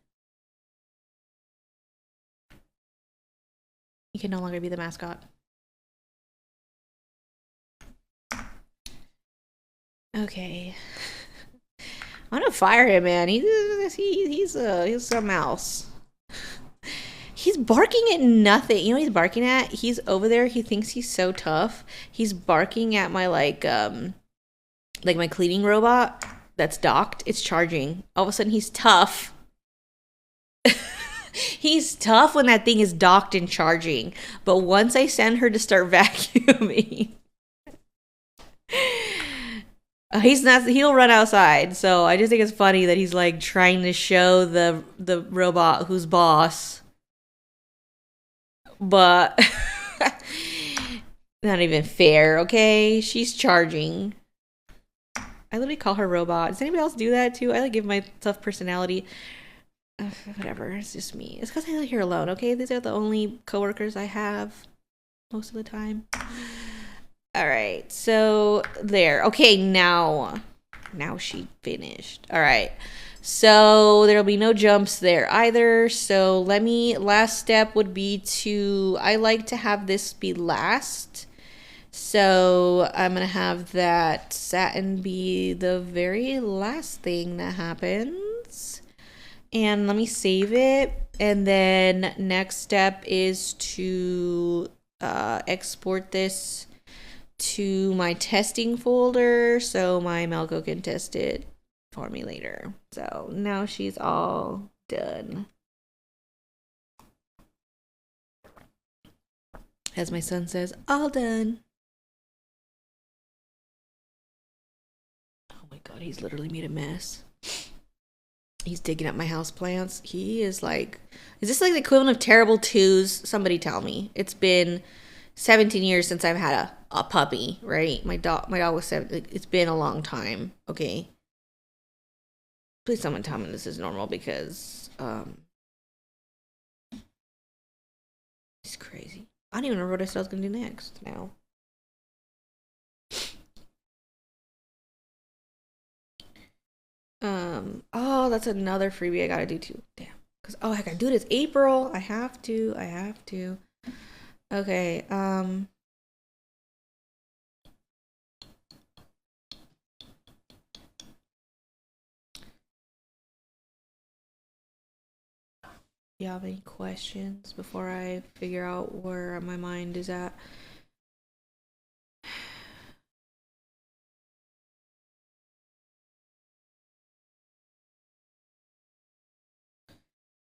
A: He can no longer be the mascot. Okay. I'm gonna fire him, man. He's something else. He's barking at nothing. You know what he's barking at? He's over there. He thinks he's so tough. He's barking at my like my cleaning robot. that's docked, it's charging. All of a sudden he's tough. He's tough when that thing is docked and charging. But once I send her to start vacuuming, he'll run outside. So I just think it's funny that he's like trying to show the robot who's boss. But not even fair, okay? She's charging. I literally call her robot. Does anybody else do that too? I like give my tough personality. Whatever, it's just me. It's because I live here alone, okay? These are the only coworkers I have most of the time. All right, so there. Okay, now she finished. All right, so there'll be no jumps there either. So last step would be I like to have this be last. So I'm going to have that satin be the very last thing that happens. And let me save it. And then next step is to export this to my testing folder so my Melco can test it for me later. So now she's all done. As my son says, all done. Oh my God, he's literally made a mess. He's digging up my house plants. He is like, is this like the equivalent of terrible twos? Somebody tell me. It's been 17 years since I've had a puppy, right? My dog was 7. It's been a long time. Okay. Please someone tell me this is normal because it's crazy. I don't even remember what I said I was gonna do next now. Oh, that's another freebie I gotta do too. Damn. Cause I gotta do this April. I have to. Okay. You have any questions before I figure out where my mind is at?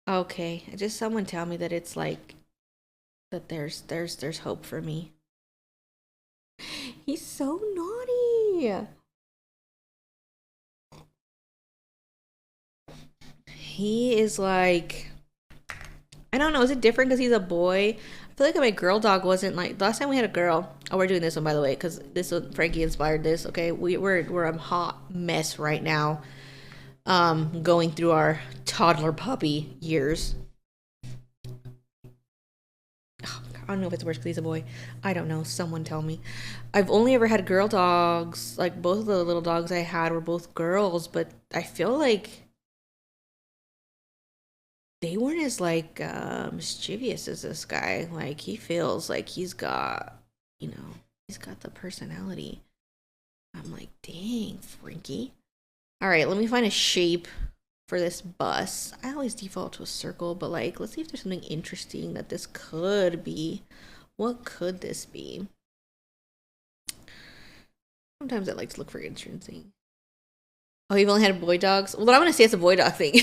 A: Okay, just someone tell me that it's like that there's hope for me. He's so naughty. He is like, I don't know, is it different because he's a boy? I feel like my girl dog wasn't like, last time we had a girl, oh, we're doing this one by the way, because this one, Frankie inspired this, okay? We're a hot mess right now. Going through our toddler puppy years. Oh, I don't know if it's worse because he's a boy. I don't know. Someone tell me. I've only ever had girl dogs. Like, both of the little dogs I had were both girls, but I feel like they weren't as, like, mischievous as this guy. Like, he feels like he's got, he's got the personality. I'm like, dang, Frankie. All right, let me find a shape for this bus. I always default to a circle, but like, let's see if there's something interesting that this could be. What could this be? Sometimes I like to look for interesting. Oh, you've only had boy dogs? Well, then I'm going to say it's a boy dog thing.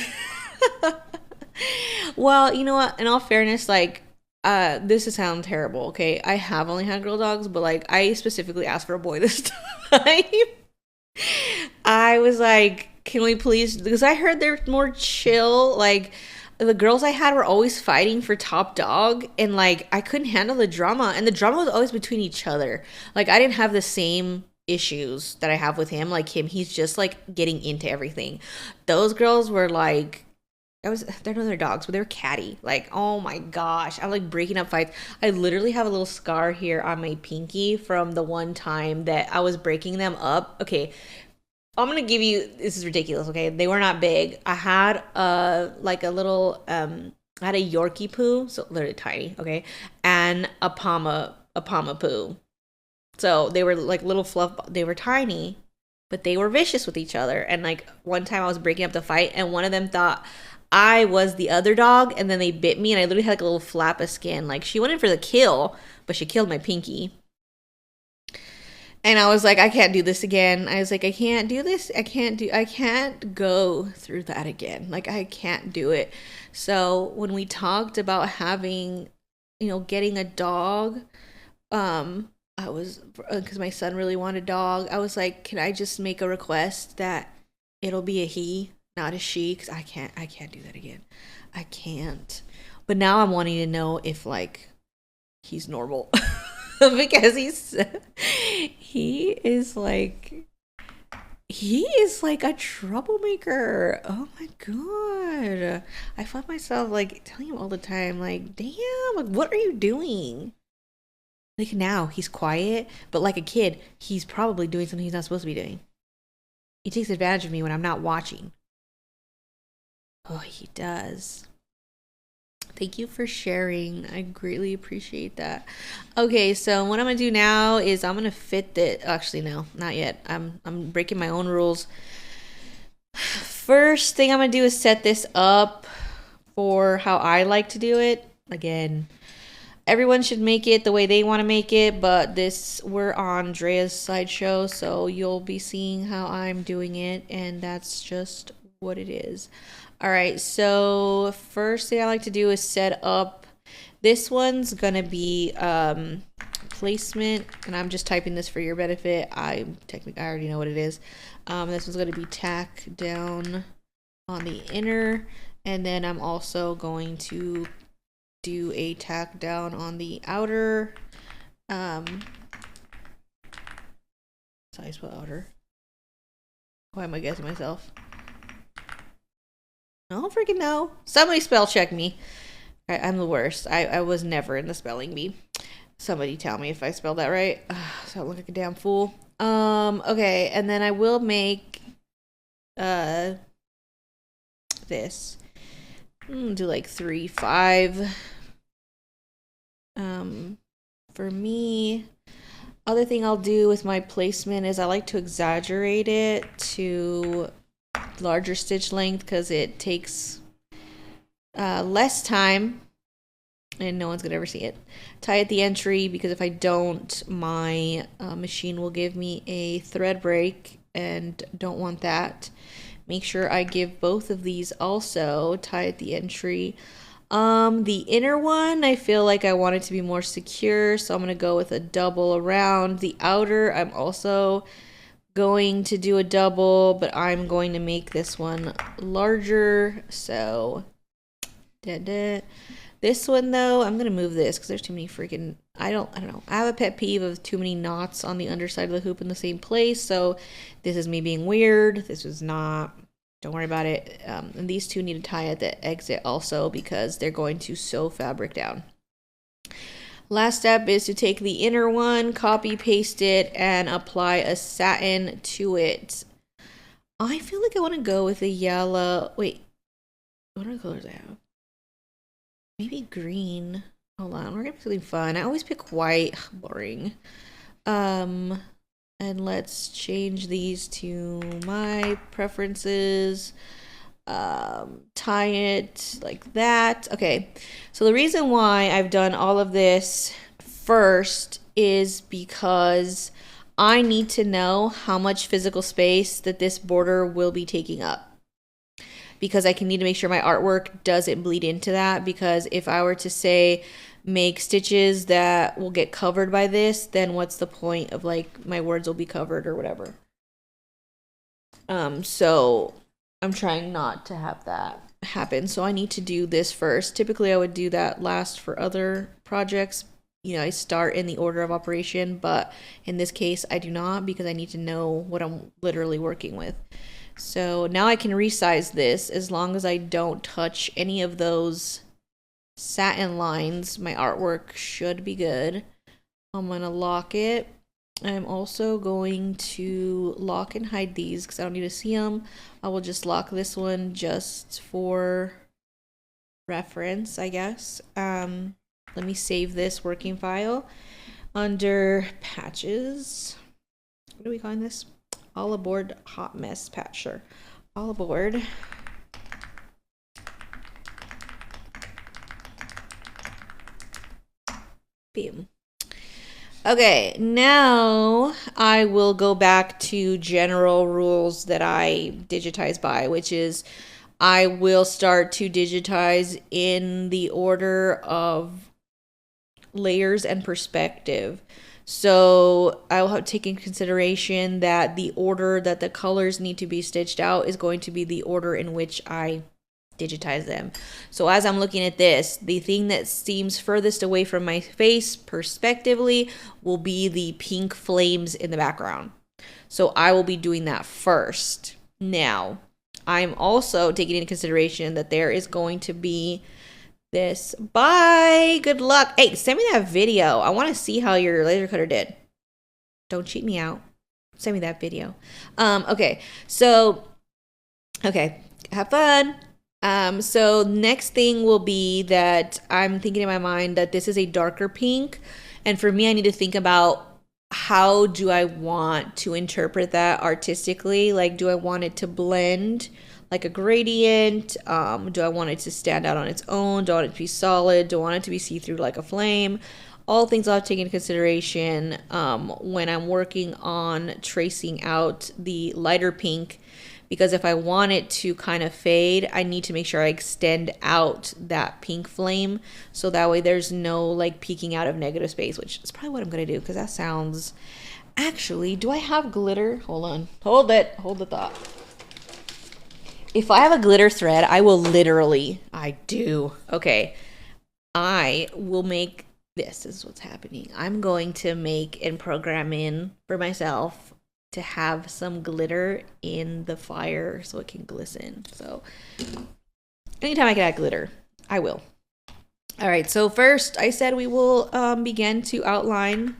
A: Well, you know what? In all fairness, like, this is sound terrible, okay? I have only had girl dogs, but like, I specifically asked for a boy this time. I was like, can we please, because I heard they're more chill. Like, the girls I had were always fighting for top dog, and like, I couldn't handle the drama, and the drama was always between each other. Like, I didn't have the same issues that I have with him. Like him, he's just like getting into everything. Those girls were like, they're not their dogs, but they're catty. Like, oh my gosh, I'm like breaking up fights. I literally have a little scar here on my pinky from the one time that I was breaking them up. Okay, I'm gonna give you, this is ridiculous, okay? They were not big. I had like a little I had a Yorkie poo, so literally tiny, okay, and a Pama poo. So they were like little fluff, they were tiny, but they were vicious with each other. And like one time I was breaking up the fight, and one of them thought I was the other dog, and then they bit me, and I literally had like a little flap of skin. Like, she went in for the kill, but she killed my pinky. And I was like, I can't do this again. I was like, I can't do this. I can't go through that again. Like, I can't do it. So when we talked about having, getting a dog, I was, because my son really wanted a dog, I was like, can I just make a request that it'll be a he, not a she? Because I can't do that again. I can't. But now I'm wanting to know if, like, he's normal. Because he is like a troublemaker. Oh my god. I find myself like telling him all the time, like, damn, like, what are you doing? Like, now he's quiet, but like a kid, he's probably doing something he's not supposed to be doing. He takes advantage of me when I'm not watching. Oh, he does. Thank you for sharing. I greatly appreciate that. Okay, so what I'm gonna do now is I'm gonna fit that. Actually, no, not yet. I'm breaking my own rules. First thing I'm gonna do is set this up for how I like to do it. Again, everyone should make it the way they want to make it, but we're on Drea's slideshow, so you'll be seeing how I'm doing it, and that's just what it is. All right, so first thing I like to do is set up. This one's gonna be placement, and I'm just typing this for your benefit. I already know what it is. This one's gonna be tack down on the inner, and then I'm also going to do a tack down on the outer. So I spell outer. Why am I guessing myself? I don't freaking know. Somebody spell check me. I'm the worst. I was never in the spelling bee. Somebody tell me if I spelled that right. So I look like a damn fool. Okay, and then I will make this. Do like 3, 5. For me, other thing I'll do with my placement is I like to exaggerate it to larger stitch length because it takes less time and no one's gonna ever see it. Tie at the entry because if I don't, my machine will give me a thread break and don't want that. Make sure I give both of these also. Tie at the entry. The inner one, I feel like I want it to be more secure, so I'm gonna go with a double around. The outer, I'm also going to do a double, but I'm going to make this one larger, so this one though, I'm gonna move this because there's too many freaking, I don't know, I have a pet peeve of too many knots on the underside of the hoop in the same place, so this is me being weird. This is not, don't worry about it. And these two need to tie at the exit also because they're going to sew fabric down. Last step is to take the inner one, copy paste it, and apply a satin to it. I feel like I want to go with a yellow. Wait, what are the colors I have? Maybe green. Hold on, we're gonna pick something fun. I always pick white. Boring. And let's change these to my preferences. Tie it like that. Okay, so the reason why I've done all of this first is because I need to know how much physical space that this border will be taking up, because I can need to make sure my artwork doesn't bleed into that, because if I were to say make stitches that will get covered by this, then what's the point of, like, my words will be covered or whatever. So I'm trying not to have that happen, so I need to do this first. Typically I would do that last for other projects, I start in the order of operation, but in this case I do not, because I need to know what I'm literally working with. So now I can resize this. As long as I don't touch any of those satin lines, my artwork should be good. I'm gonna lock it. I'm also going to lock and hide these because I don't need to see them. I will just lock this one just for reference, I guess. Let me save this working file under patches. What are we calling this? All aboard hot mess patch. Sure. All aboard. Boom. Okay, now I will go back to general rules that I digitize by, which is I will start to digitize in the order of layers and perspective. So I will have to take in consideration that the order that the colors need to be stitched out is going to be the order in which I digitize them. So as I'm looking at this, the thing that seems furthest away from my face perspectively will be the pink flames in the background. So I will be doing that first. Now, I'm also taking into consideration that there is going to be this. Bye. Good luck. Hey, send me that video. I want to see how your laser cutter did. Don't cheat me out. Send me that video. Okay. So, okay. Have fun. So next thing will be that I'm thinking in my mind that this is a darker pink. And for me, I need to think about how do I want to interpret that artistically? Like, do I want it to blend like a gradient? Do I want it to stand out on its own? Do I want it to be solid? Do I want it to be see-through like a flame? All things I'll have to take into consideration when I'm working on tracing out the lighter pink, because if I want it to kind of fade, I need to make sure I extend out that pink flame so that way there's no like peeking out of negative space, which is probably what I'm going to do because that sounds... Actually, do I have glitter? Hold on. Hold it. Hold the thought. If I have a glitter thread, I will literally... I do. Okay. I will make... This is what's happening. I'm going to make and program in for myself to have some glitter in the fire so it can glisten. So anytime I can add glitter, I will. All right, so first I said we will begin to outline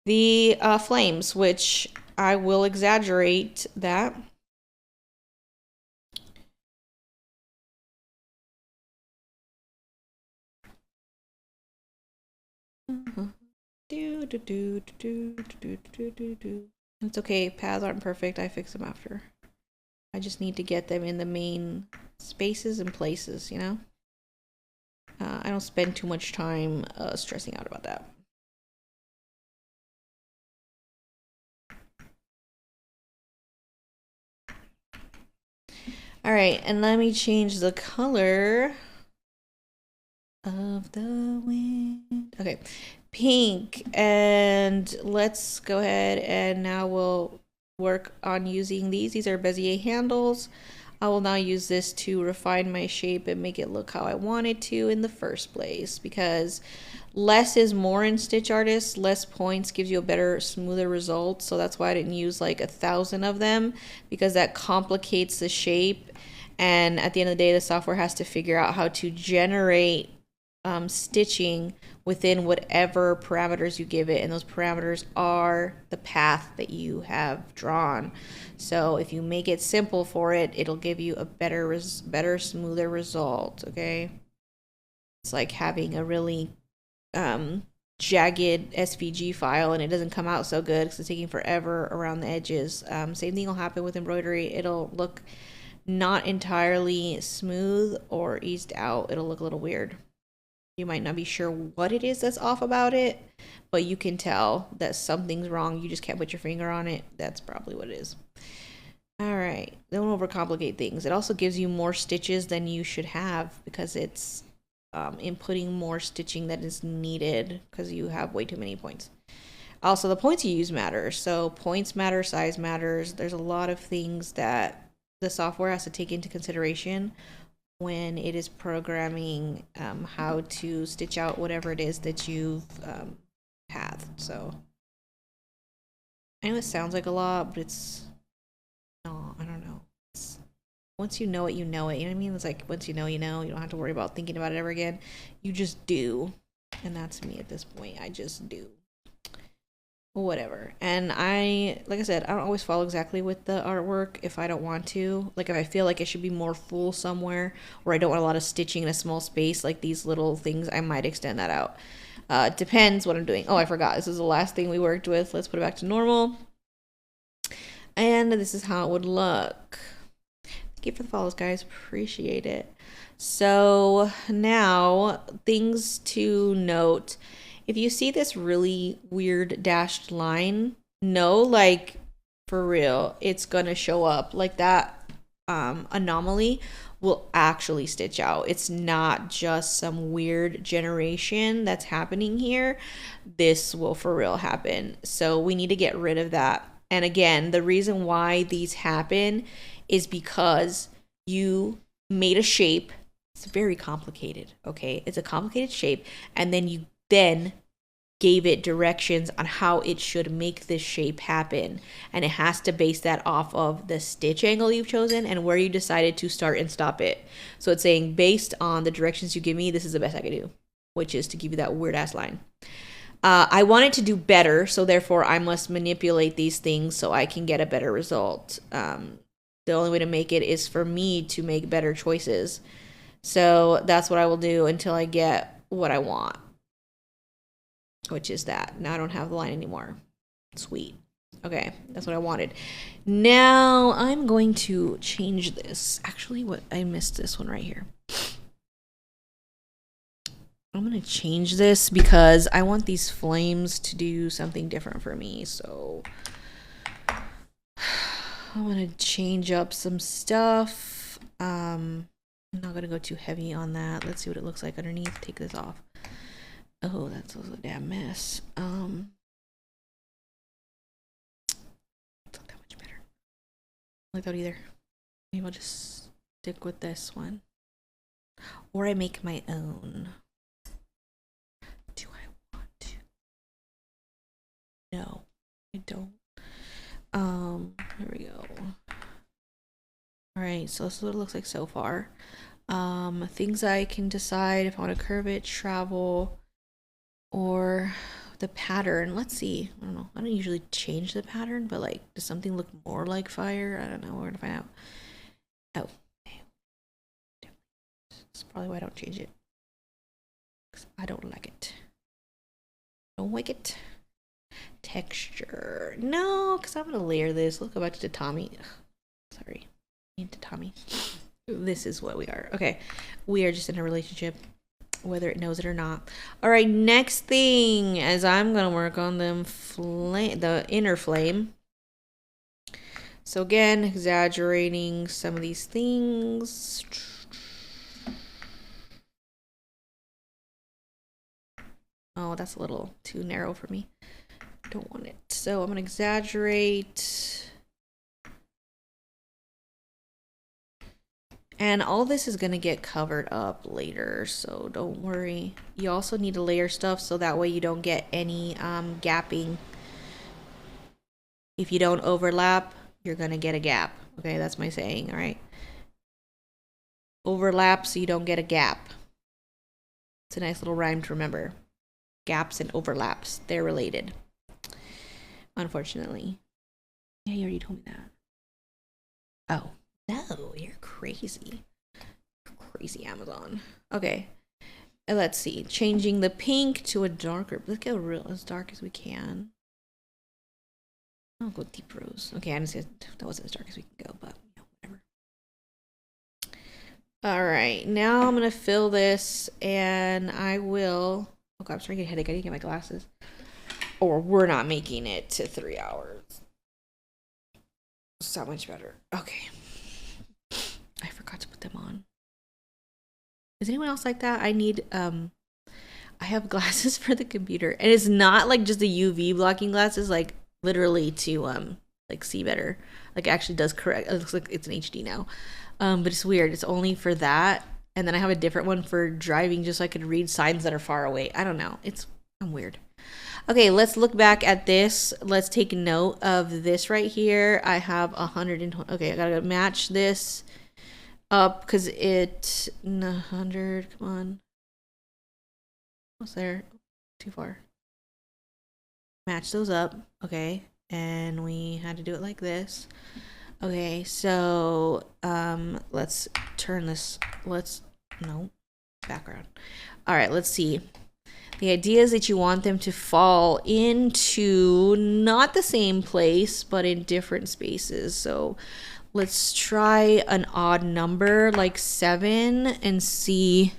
A: the flames, which I will exaggerate that. It's okay, paths aren't perfect. I fix them after. I just need to get them in the main spaces and places, you know? I don't spend too much time stressing out about that. All right, and let me change the color of the wind. Okay, pink. And let's go ahead and now we'll work on using these. These are Bezier handles. I will now use this to refine my shape and make it look how I want it to in the first place, because less is more in Stitch Artist. Less points gives you a better, smoother result. So that's why I didn't use like 1,000 of them, because that complicates the shape. And at the end of the day, the software has to figure out how to generate stitching within whatever parameters you give it, and those parameters are the path that you have drawn. So if you make it simple for it, it'll give you a better, smoother result. Okay, it's like having a really jagged SVG file and it doesn't come out so good because it's taking forever around the edges. Same thing will happen with embroidery. It'll look not entirely smooth or eased out. It'll look a little weird. You might not be sure what it is that's off about it, but you can tell that something's wrong. You just can't put your finger on it. That's probably what it is. All right, don't overcomplicate things. It also gives you more stitches than you should have because it's inputting more stitching that is needed because you have way too many points. Also, the points you use matter. So points matter, size matters. There's a lot of things that the software has to take into consideration when it is programming how to stitch out whatever it is that you've pathed. So I know it sounds like a lot, but it's no, I don't know. It's, once you know it, you know it. You know what I mean? It's like once you know, you know. You don't have to worry about thinking about it ever again. You just do. And that's me at this point. I just do. Whatever. And like I said, I don't always follow exactly with the artwork if I don't want to. Like if I feel like it should be more full somewhere, or I don't want a lot of stitching in a small space, like these little things, I might extend that out. It depends what I'm doing. Oh, I forgot. This is the last thing we worked with. Let's put it back to normal. And this is how it would look. Thank you for the follows, guys. Appreciate it. So now, things to note. if you see this really weird dashed line, no, like for real, it's gonna show up like that. Anomaly will actually stitch out. It's not just some weird generation that's happening here. This will for real happen. So we need to get rid of that. And again, the reason why these happen is because you made a shape. It's very complicated, okay? It's a complicated shape, and then you gave it directions on how it should make this shape happen, and it has to base that off of the stitch angle you've chosen and where you decided to start and stop it. So it's saying, based on the directions you give me, this is the best I can do, which is to give you that weird ass line. I want it to do better, so therefore I must manipulate these things so I can get a better result. The only way to make it is for me to make better choices. So that's what I will do until I get what I want, which is that. Now I don't have the line anymore. Sweet. Okay, that's what I wanted. Now I'm going to change this. Actually, what I missed this one right here. I'm going to change this because I want these flames to do something different for me. So I'm going to change up some stuff. I'm not going to go too heavy on that. Let's see what it looks like underneath. Take this off. Oh, that's also a damn mess. It's not that much better. I like that either. Maybe I'll just stick with this one. Or I make my own. Do I want to? No, I don't. Here we go. Alright, so this is what it looks like so far. Things I can decide if I want to curve it, travel, or the pattern. Let's see. I don't know. I don't usually change the pattern, but like, does something look more like fire? I don't know. We're gonna find out. Oh, that's probably why I don't change it. 'Cause I don't like it. Don't like it. Texture. No, because I'm gonna layer this. Let's go back to tatami. Sorry, into Tommy. This is what we are. Okay, we are just in a relationship, whether it knows it or not. All right, next thing is I'm gonna work on the inner flame. So again, exaggerating some of these things. Oh, that's a little too narrow for me. Don't want it. So I'm gonna exaggerate. And all this is gonna get covered up later, so don't worry. You also need to layer stuff so that way you don't get any gapping. If you don't overlap, you're gonna get a gap. Okay, that's my saying, all right? Overlap so you don't get a gap. It's a nice little rhyme to remember. Gaps and overlaps, they're related. Unfortunately. Yeah, you already told me that. Oh, no, you're crazy. Crazy Amazon. Okay, let's see. Changing the pink to a darker. Let's go real as dark as we can. I'll go deep rose. Okay, I didn't say that wasn't as dark as we can go, but you know, whatever. All right, now I'm gonna fill this, and I will. Oh God, I'm starting to get a headache. I need to get my glasses. Or we're not making it to 3 hours. So much better. Okay. I forgot to put them on. Is anyone else like that? I need I have glasses for the computer, and it's not like just the UV blocking glasses, like literally to like see better. Like it actually does correct. It looks like it's an HD now. But it's weird. It's only for that. And then I have a different one for driving just so I could read signs that are far away. I don't know. I'm weird. Okay, let's look back at this. Let's take note of this right here. I have 120. Okay, I gotta match this up because it 100. Come on. What's there? Too far. Match those up. Okay, and we had to do it like this. Okay, so let's turn this. No, background. All right, let's see. The idea is that you want them to fall into not the same place, but in different spaces. So let's try an odd number like 7 and see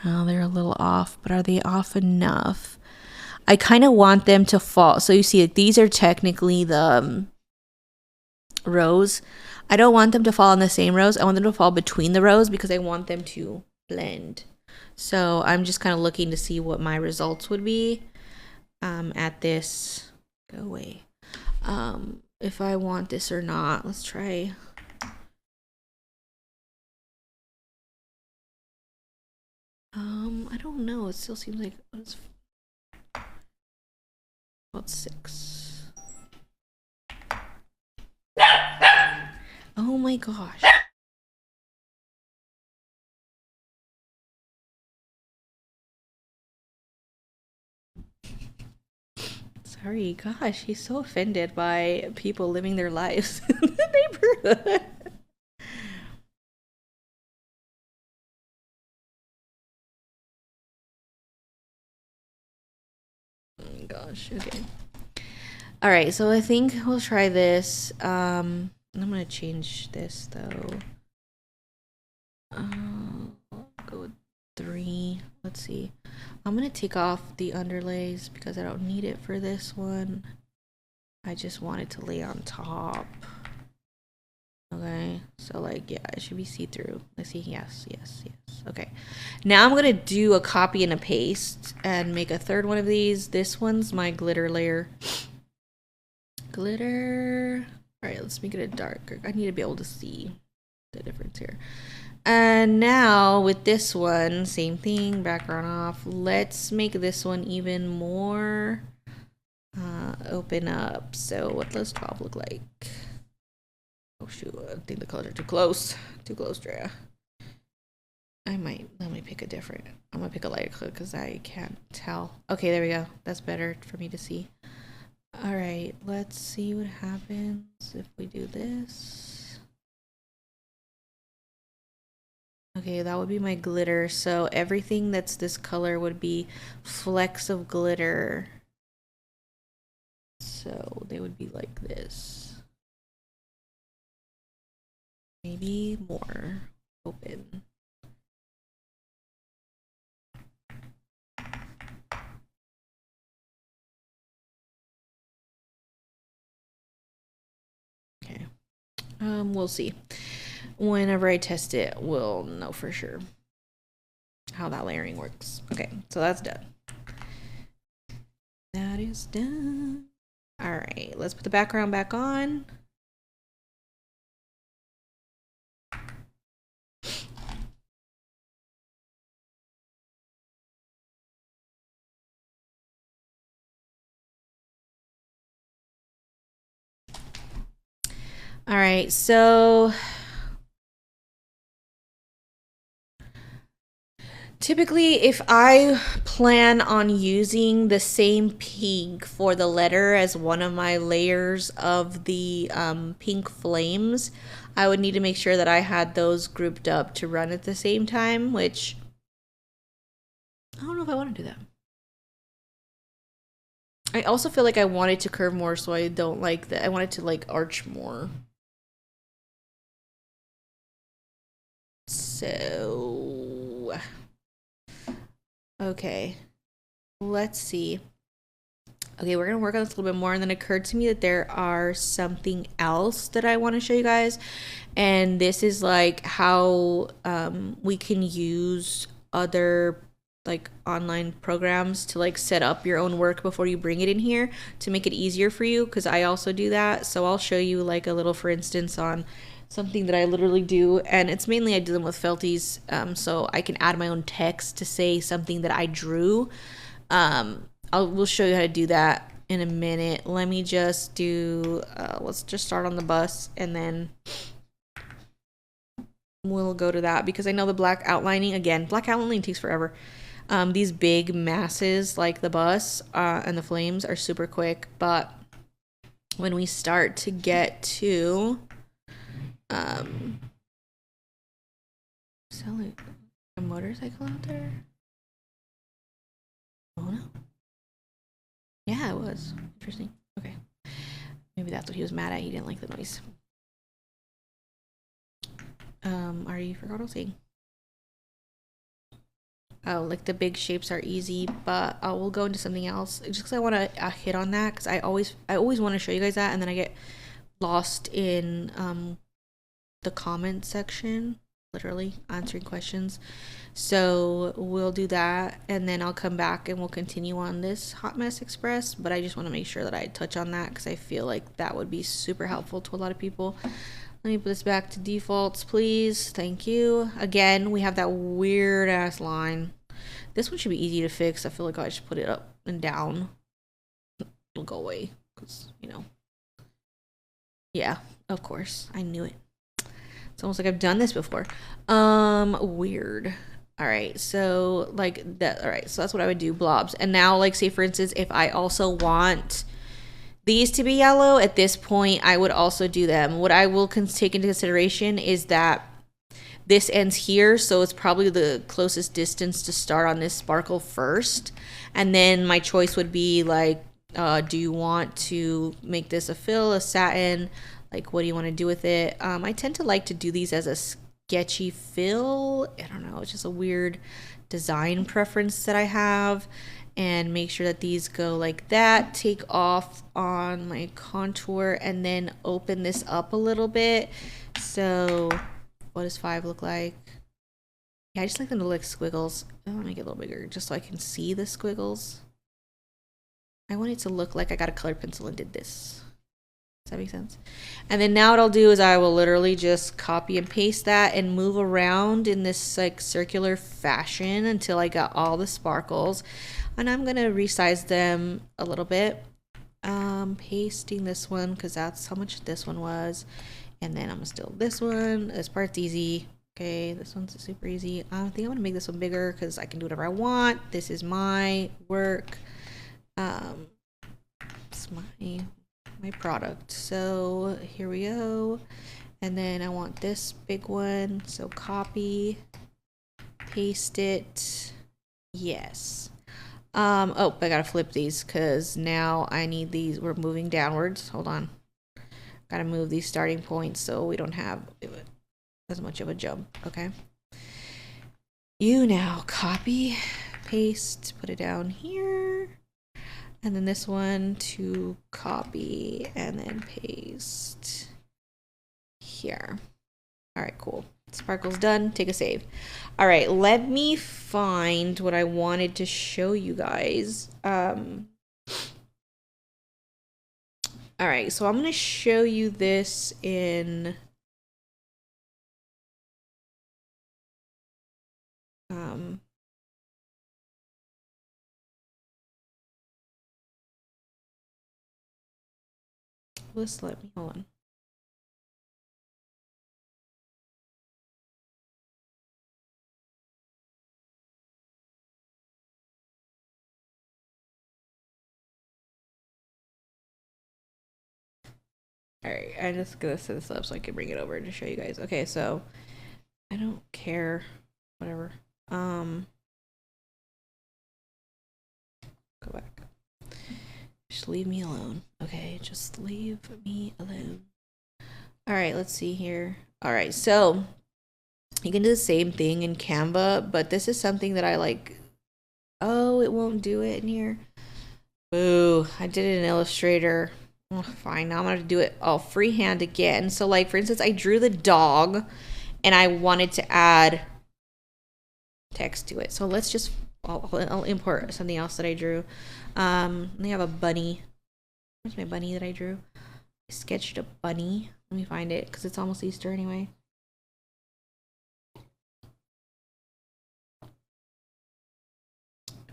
A: Oh, they're a little off, but are they off enough? I kind of want them to fall. So you see, like, these are technically the rows. I don't want them to fall on the same rows. I want them to fall between the rows because I want them to blend. So I'm just kind of looking to see what my results would be at this. Go away. If I want this or not. Let's try. I don't know. It still seems like it's about 6. Oh my gosh. Sorry, gosh, he's so offended by people living their lives in the neighborhood. Oh my gosh, okay. All right, so I think we'll try this. I'm gonna change this though. Go with 3. Let's see. I'm gonna take off the underlays because I don't need it for this one. I just want it to lay on top. Okay, so like, yeah, it should be see-through. Let's see. Yes. Okay, now I'm gonna do a copy and a paste and make a third one of these. This one's my glitter layer. Glitter. All right, let's make it a darker. I need to be able to see the difference here. And now with this one, same thing, background off. Let's make this one even more open up. So what does 12 look like? Oh shoot, I think the colors are too close. Too close, Drea. Let me pick a different. I'm gonna pick a lighter color because I can't tell. Okay, there we go. That's better for me to see. All right, let's see what happens if we do this. Okay, that would be my glitter. So everything that's this color would be flecks of glitter. So they would be like this. Maybe more open. Okay. We'll see. Whenever I test it, we'll know for sure how that layering works. Okay, so that's done. That is done. All right, let's put the background back on. All right, so typically if I plan on using the same pink for the letter as one of my layers of the pink flames, I would need to make sure that I had those grouped up to run at the same time, which I don't know if I want to do that. I also feel like I want it to curve more, so I don't like that. I want it to like arch more. So, okay, let's see. Okay, we're gonna work on this a little bit more, and then it occurred to me that there are something else that I want to show you guys, and this is like how we can use other like online programs to like set up your own work before you bring it in here to make it easier for you, because I also do that. So I'll show you like a little for instance on something that I literally do, and it's mainly I do them with felties, so I can add my own text to say something that I drew. We'll show you how to do that in a minute. Let me just do let's just start on the bus and then we'll go to that, because I know the black outlining, again, black outlining takes forever. These big masses like the bus and the flames are super quick, but when we start to get to selling a motorcycle out there. Oh no. Yeah, it was. Interesting. Okay. Maybe that's what he was mad at. He didn't like the noise. Are you forgot what I was saying? Oh, like the big shapes are easy, but we'll go into something else just because I want to hit on that, because I always want to show you guys that, and then I get lost in the comment section, literally answering questions. So we'll do that, and then I'll come back and we'll continue on this Hot Mess Express. But I just want to make sure that I touch on that because I feel like that would be super helpful to a lot of people. Let me put this back to defaults, please. Thank you. Again, we have that weird ass line. This one should be easy to fix. I feel like I should put it up and down. It'll go away because, you know. Yeah, of course. I knew it. It's almost like I've done this before. Weird. All right, so like that. All right, so that's what I would do, blobs. And now, like, say for instance, if I also want these to be yellow, at this point I would also do them. What I will take into consideration is that this ends here, so it's probably the closest distance to start on this sparkle first. And then my choice would be like, do you want to make this a fill, a satin? Like, what do you want to do with it? I tend to like to do these as a sketchy fill. I don't know, it's just a weird design preference that I have. And make sure that these go like that. Take off on my contour and then open this up a little bit. So what does 5 look like? Yeah, I just like them to look like squiggles. I'll make it a little bigger just so I can see the squiggles. I want it to look like I got a colored pencil and did this. Does that make sense? And then now what I'll do is I will literally just copy and paste that and move around in this like circular fashion until I got all the sparkles. And I'm gonna resize them a little bit. Pasting this one because that's how much this one was. And then I'm gonna steal this one. This part's easy. Okay, this one's super easy. I think I'm gonna make this one bigger because I can do whatever I want. This is my work. It's my product. So here we go. And then I want this big one. So copy, paste it. Yes. Oh, I gotta flip these because now I need these. We're moving downwards. Hold on. Gotta move these starting points so we don't have as much of a jump. Okay. You now copy, paste, put it down here. And then this one to copy and then paste here. All right, cool. Sparkle's done. Take a save. All right, let me find what I wanted to show you guys. All right, so I'm going to show you this in let's let me hold on. All right, I'm just gonna set this up so I can bring it over to show you guys. Okay, so I don't care, whatever. Go back. Just leave me alone. Okay, just leave me alone. All right, let's see here. All right, so you can do the same thing in Canva, but this is something that I like. Oh, it won't do it in here. Boo, I did it in Illustrator. Oh, fine, now I'm gonna do it all freehand again. So like, for instance, I drew the dog and I wanted to add text to it. So let's just, I'll import something else that I drew. Let me have a bunny. Where's my bunny that I drew? I sketched a bunny. Let me find it because it's almost Easter anyway.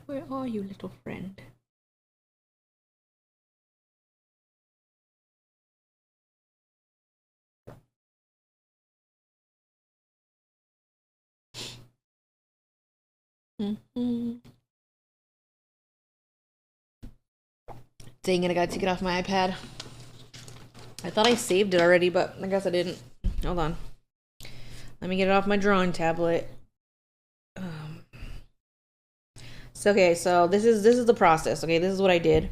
A: Where are you, little friend? Dang it, I gotta take it off my iPad. I thought I saved it already, but I guess I didn't. Hold on. Let me get it off my drawing tablet. So okay, so this is the process. Okay, this is what I did.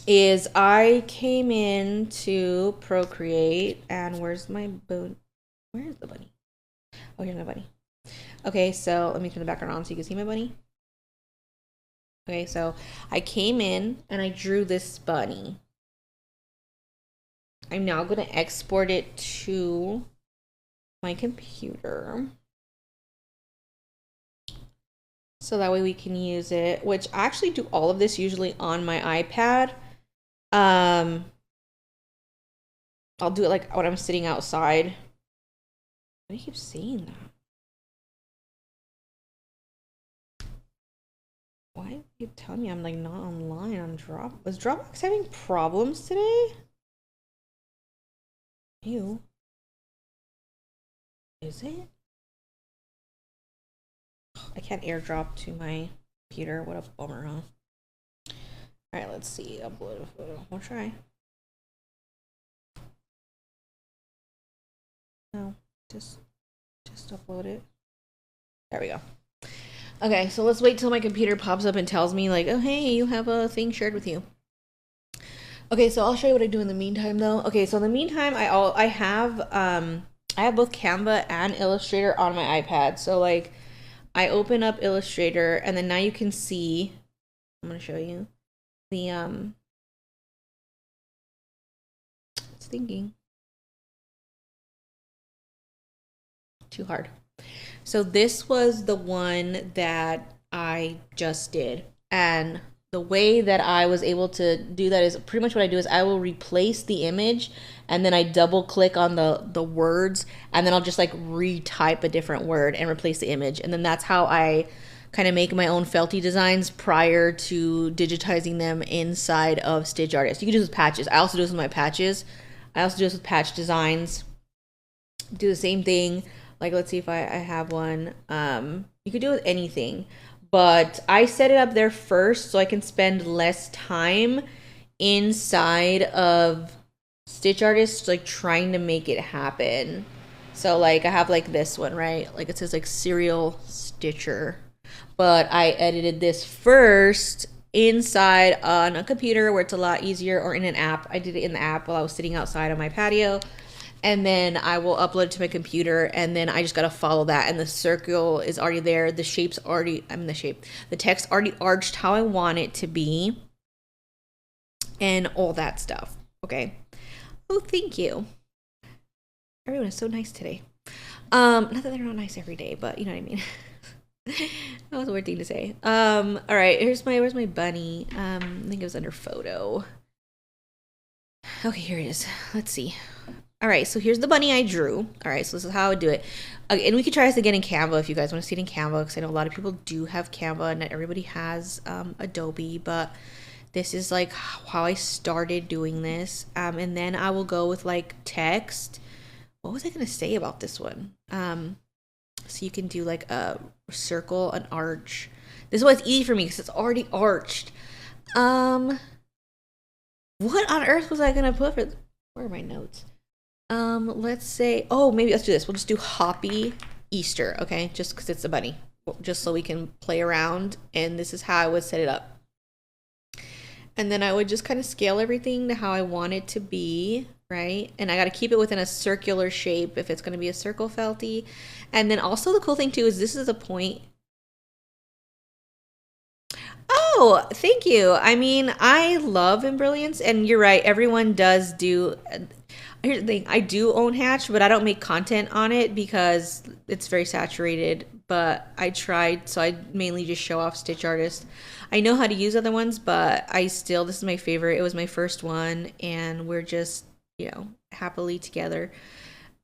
A: Is I came in to Procreate, and where's my bone? Where is the bunny? Oh, here's my bunny. Okay, so let me turn the background on so you can see my bunny. Okay, so I came in and I drew this bunny. I'm now going to export it to my computer. So that way we can use it, which I actually do all of this usually on my iPad. I'll do it like when I'm sitting outside. Why do you keep saying that? Why do you keep telling me I'm like not online on Drop? Was Dropbox having problems today? Ew. Is it? I can't airdrop to my computer. What a bummer, huh? Alright, let's see. Upload a photo. We'll try. No, just upload it. There we go. Okay, so let's wait till my computer pops up and tells me like, oh hey, you have a thing shared with you. Okay, so I'll show you what I do in the meantime though. Okay, so in the meantime, I have both Canva and Illustrator on my iPad. So like I open up Illustrator and then now you can see, I'm gonna show you the it's thinking. Too hard. So this was the one that I just did. And the way that I was able to do that is pretty much what I do is I will replace the image and then I double click on the words and then I'll just like retype a different word and replace the image. And then that's how I kind of make my own feltie designs prior to digitizing them inside of Stitch Artist. You can do this with patches. I also do this with my patches. I also do this with patch designs. Do the same thing. Like, let's see if I have one. You could do it with anything, but I set it up there first so I can spend less time inside of Stitch Artist, like trying to make it happen. So like I have like this one, right? Like it says like Serial Stitcher, but I edited this first inside on a computer where it's a lot easier, or in an app. I did it in the app while I was sitting outside on my patio. And then I will upload it to my computer, and then I just gotta follow that. And the circle is already there. The shape's already, the text already arched how I want it to be, and all that stuff. Okay. Oh, thank you. Everyone is so nice today. Not that they're not nice every day, but you know what I mean. That was a weird thing to say. All right. Where's my bunny? I think it was under photo. Okay, here it is. Let's see. All right, so here's the bunny I drew. All right, so this is how I would do it. Okay, and we could try this again in Canva if you guys want to see it in Canva, because I know a lot of people do have Canva and not everybody has Adobe, but this is like how I started doing this. And then I will go with like text. What was I going to say about this one? So you can do like a circle, an arch. This is why it's easy for me because it's already arched. What on earth was I going to put for, where are my notes? Let's say, oh, maybe let's do this. We'll just do Hoppy Easter, okay? Just because it's a bunny, just so we can play around. And this is how I would set it up. And then I would just kind of scale everything to how I want it to be, right? And I got to keep it within a circular shape if it's going to be a circle feltie. And then also the cool thing too is this is a point. Oh, thank you. I mean, I love Embrilliance, and you're right. Everyone does do. Here's the thing, I do own Hatch, but I don't make content on it because it's very saturated, but I tried, so I mainly just show off Stitch Artist. I know how to use other ones, but this is my favorite. It was my first one, and we're just, you know, happily together.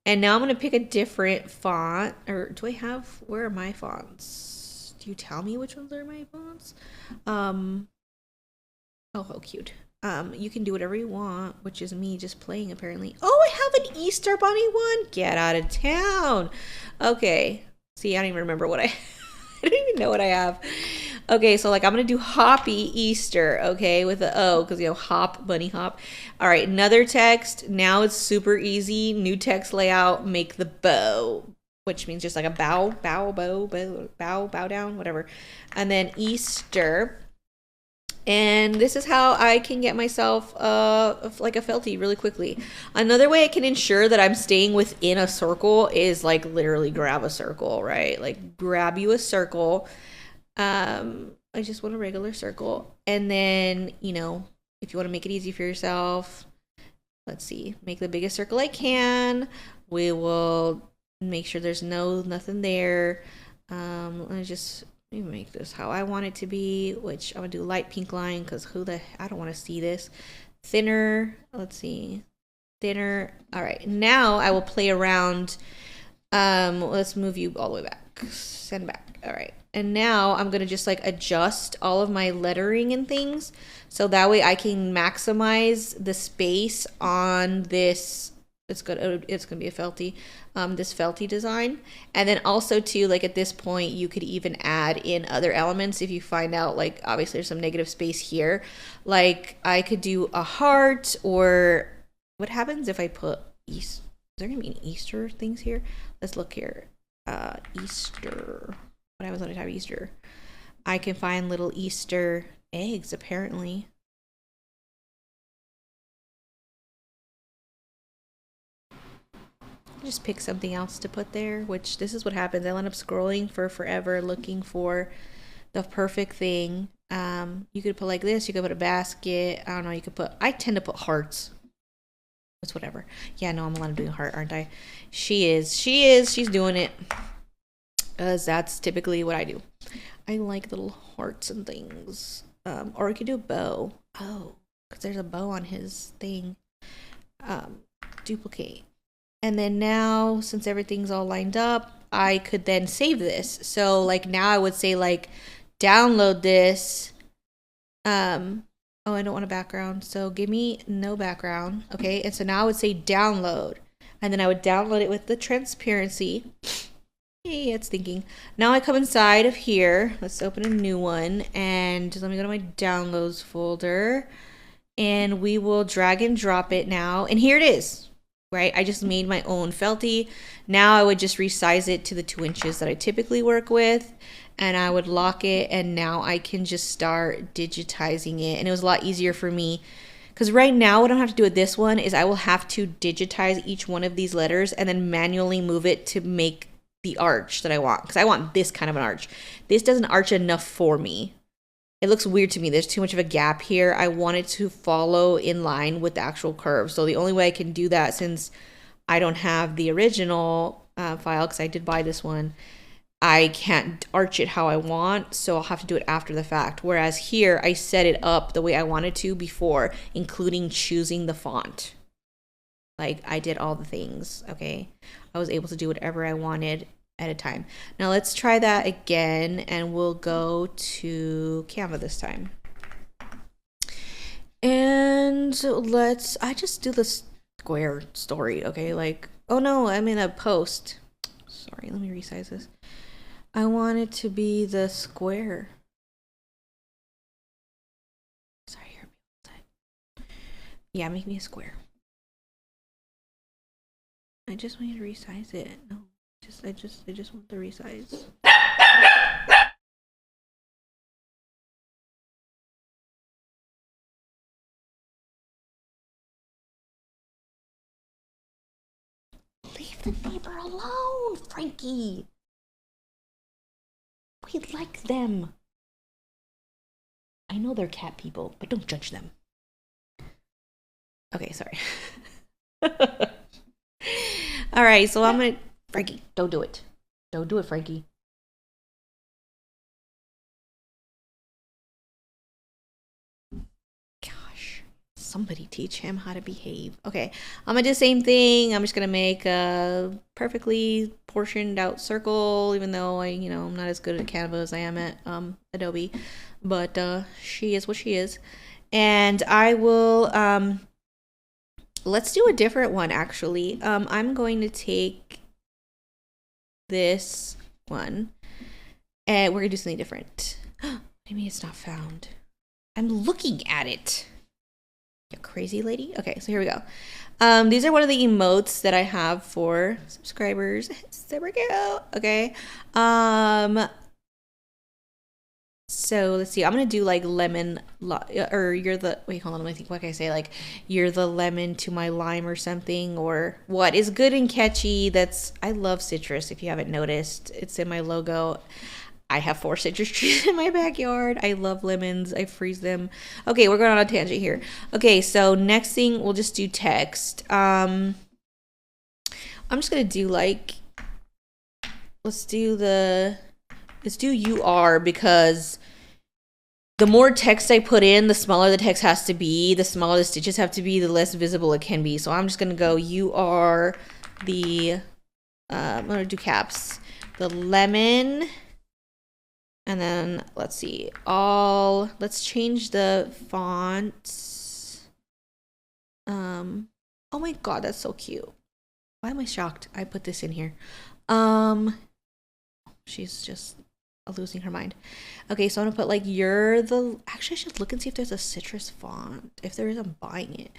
A: And now I'm going to pick a different font, or do I have, where are my fonts? Do you tell me which ones are my fonts? Oh, how cute. You can do whatever you want, which is me just playing apparently. Oh, I have an Easter bunny one. Get out of town. Okay. See, I don't even remember what I don't even know what I have. Okay, so like I'm gonna do Hoppy Easter, okay, with the O, because you know, hop, bunny hop. All right, another text. Now it's super easy. New text layout, make the bow, which means just like a bow down, whatever. And then Easter. And this is how I can get myself like a feltie really quickly. Another way I can ensure that I'm staying within a circle is like literally grab a circle, right? Like grab you a circle. I just want a regular circle. And then, you know, if you want to make it easy for yourself, let's see, make the biggest circle I can. We will make sure there's nothing there. Let me make this how I want it to be, which I'm gonna do light pink line because I don't want to see this. Thinner, let's see, thinner. All right, now I will play around. Let's move you all the way back, send back. All right, and now I'm gonna just like adjust all of my lettering and things so that way I can maximize the space on this. It's gonna be a feltie, this feltie design. And then also too, like at this point, you could even add in other elements if you find out, like obviously there's some negative space here. Like I could do a heart, or what happens if I put East? Is there gonna be any Easter things here? Let's look here. Easter. What happens when I type Easter? I can find little Easter eggs apparently. Just pick something else to put there, which this is what happens. I'll end up scrolling for forever looking for the perfect thing. You could put like this, you could put a basket. I don't know, you could put, I tend to put hearts. It's whatever. Yeah, no, I'm allowed to do a heart, aren't I? She's doing it. Because that's typically what I do. I like little hearts and things. Or I could do a bow. Oh, because there's a bow on his thing. Duplicate. And then now, since everything's all lined up, I could then save this. So like now I would say like download this. Oh, I don't want a background. So give me no background. Okay. And so now I would say download. And then I would download it with the transparency. Hey, it's thinking. Now I come inside of here. Let's open a new one. And let me go to my downloads folder. And we will drag and drop it now. And here it is. Right, I just made my own feltie. Now I would just resize it to the 2 inches that I typically work with, and I would lock it, and now I can just start digitizing it. And it was a lot easier for me because right now what I have to do with this one is I will have to digitize each one of these letters and then manually move it to make the arch that I want, because I want this kind of an arch. This doesn't arch enough for me. It looks weird to me. There's too much of a gap here. I want it to follow in line with the actual curve. So the only way I can do that, since I don't have the original file, because I did buy this one, I can't arch it how I want. So I'll have to do it after the fact. Whereas here, I set it up the way I wanted to before, including choosing the font. Like I did all the things, okay? I was able to do whatever I wanted at a time. Now let's try that again, and we'll go to Canva this time. And I just do the square story, okay? Like, oh no, I'm in a post. Sorry, let me resize this. I want it to be the square. Sorry, yeah, make me a square. I just want you to resize it. No. I just want the resize. Leave the neighbor alone, Frankie. We like them. I know they're cat people, but don't judge them. Okay, sorry. All right, so I'm gonna. Frankie, don't do it. Don't do it, Frankie. Gosh, somebody teach him how to behave. Okay, I'm gonna do the same thing. I'm just gonna make a perfectly portioned out circle, even though I'm not as good at Canva as I am at Adobe. But she is what she is. And I will, let's do a different one actually. I'm going to take this one and we're gonna do something different. Maybe it's not found. I'm looking at it. You crazy lady. Okay, so here we go. These are one of the emotes that I have for subscribers. There we go. Okay. So let's see. I'm gonna do like lemon, or you're the wait. Hold on. Let me think. What can I say? Like you're the lemon to my lime or something, or what is good and catchy. That's I love citrus. If you haven't noticed, it's in my logo. I have 4 citrus trees in my backyard. I love lemons. I freeze them. Okay, we're going on a tangent here. Okay, so next thing we'll just do text. I'm just gonna do like let's do UR because the more text I put in, the smaller the text has to be, the smaller the stitches have to be, the less visible it can be. So I'm just gonna go UR the I'm gonna do caps. The lemon, and then let's see, let's change the fonts. Oh my god, that's so cute. Why am I shocked I put this in here? She's just losing her mind. Okay, so I'm gonna put like actually I should look and see if there's a citrus font. If there is, I'm buying it.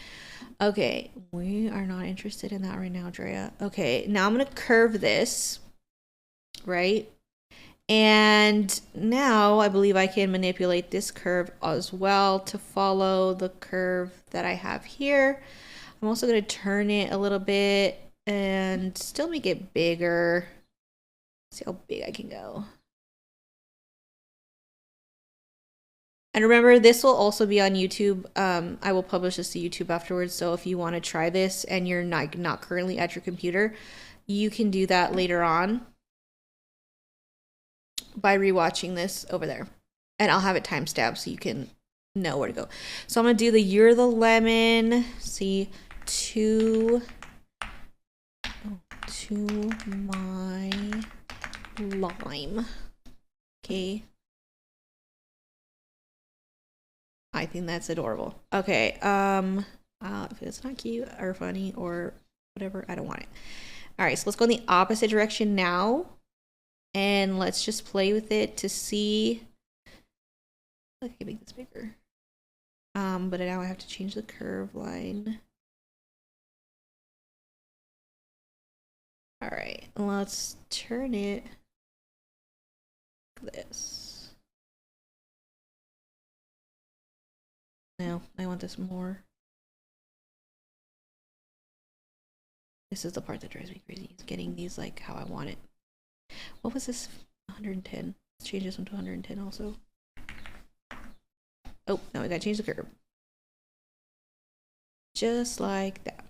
A: Okay, we are not interested in that right now, Drea. Okay, now I'm gonna curve this, right? And now I believe I can manipulate this curve as well to follow the curve that I have here. I'm also gonna turn it a little bit and still make it bigger. See how big I can go. And remember, this will also be on YouTube. I will publish this to YouTube afterwards. So if you want to try this and you're not currently at your computer, you can do that later on by rewatching this over there. And I'll have it timestamped so you can know where to go. So I'm going to do the You're the Lemon. See, to my lime. Okay. I think that's adorable. Okay, if it's not cute or funny or whatever, I don't want it. All right, so let's go in the opposite direction now. And let's just play with it to see. I can make this bigger. But now I have to change the curve line. All right, let's turn it like this. No, I want this more. This is the part that drives me crazy. It's getting these like how I want it. What was this? 110. Let's change this one to 110 also. Oh, now I gotta change the curve. Just like that.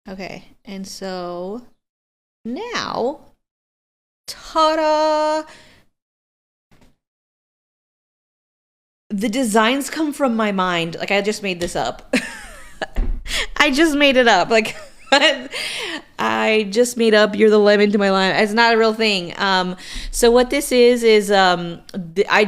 A: Okay, and so now, ta-da! The designs come from my mind. Like I just made this up. I just made it up. Like I just made up You're the Lemon to my lime. It's not a real thing. So what this is I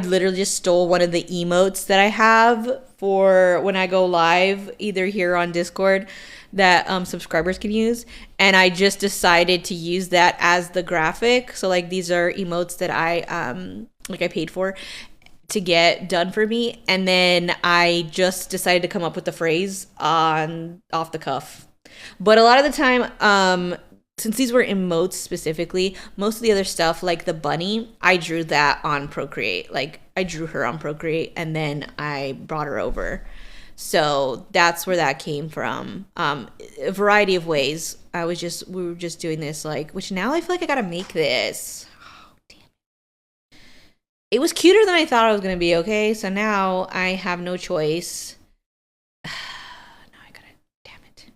A: literally just stole one of the emotes that I have for when I go live, either here on Discord that subscribers can use, and I just decided to use that as the graphic. So like these are emotes that I paid for to get done for me, and then I just decided to come up with the phrase off the cuff. But a lot of the time, since these were emotes specifically, most of the other stuff like the bunny, I drew that on Procreate. Like I drew her on Procreate and then I brought her over. So that's where that came from. A variety of ways. We were just doing this, like, which now I feel like I gotta make this. It was cuter than I thought it was going to be, okay? So now I have no choice. Now I gotta, damn it.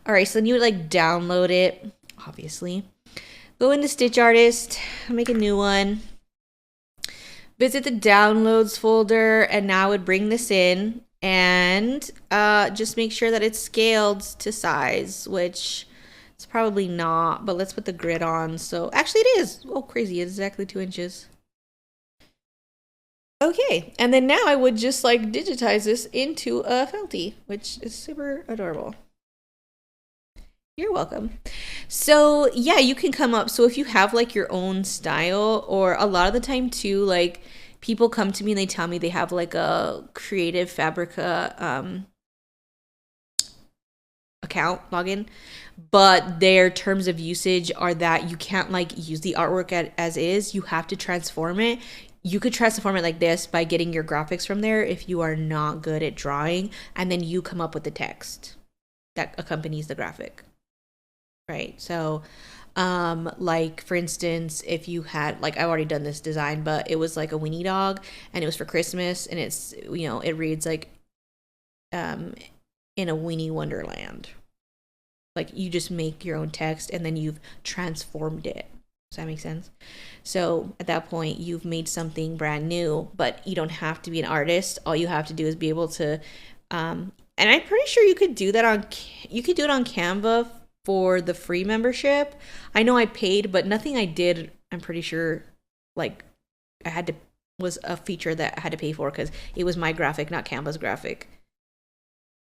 A: All right, so then you would like download it, obviously. Go into Stitch Artist, make a new one. Visit the downloads folder, and now I would bring this in and just make sure that it's scaled to size, which it's probably not, but let's put the grid on. So actually it is. Oh, crazy, it's exactly 2 inches. Okay, and then now I would just like digitize this into a feltie, which is super adorable. You're welcome. So yeah, you can come up. So if you have like your own style, or a lot of the time too, like people come to me and they tell me they have like a creative fabrica account login, but their terms of usage are that you can't like use the artwork as is. You have to transform it. You could transform it like this by getting your graphics from there if you are not good at drawing, and then you come up with the text that accompanies the graphic, right? So like for instance, if you had, like, I've already done this design, but it was like a weenie dog and it was for Christmas, and it's, you know, it reads like in a weenie wonderland. Like, you just make your own text and then you've transformed it. Does that make sense? So at that point, you've made something brand new, but you don't have to be an artist. All you have to do is be able to, and I'm pretty sure you could do that on, you could do it on Canva for the free membership. I know I paid, but nothing I did, I'm pretty sure, like, I had to, was a feature that I had to pay for because it was my graphic, not Canva's graphic.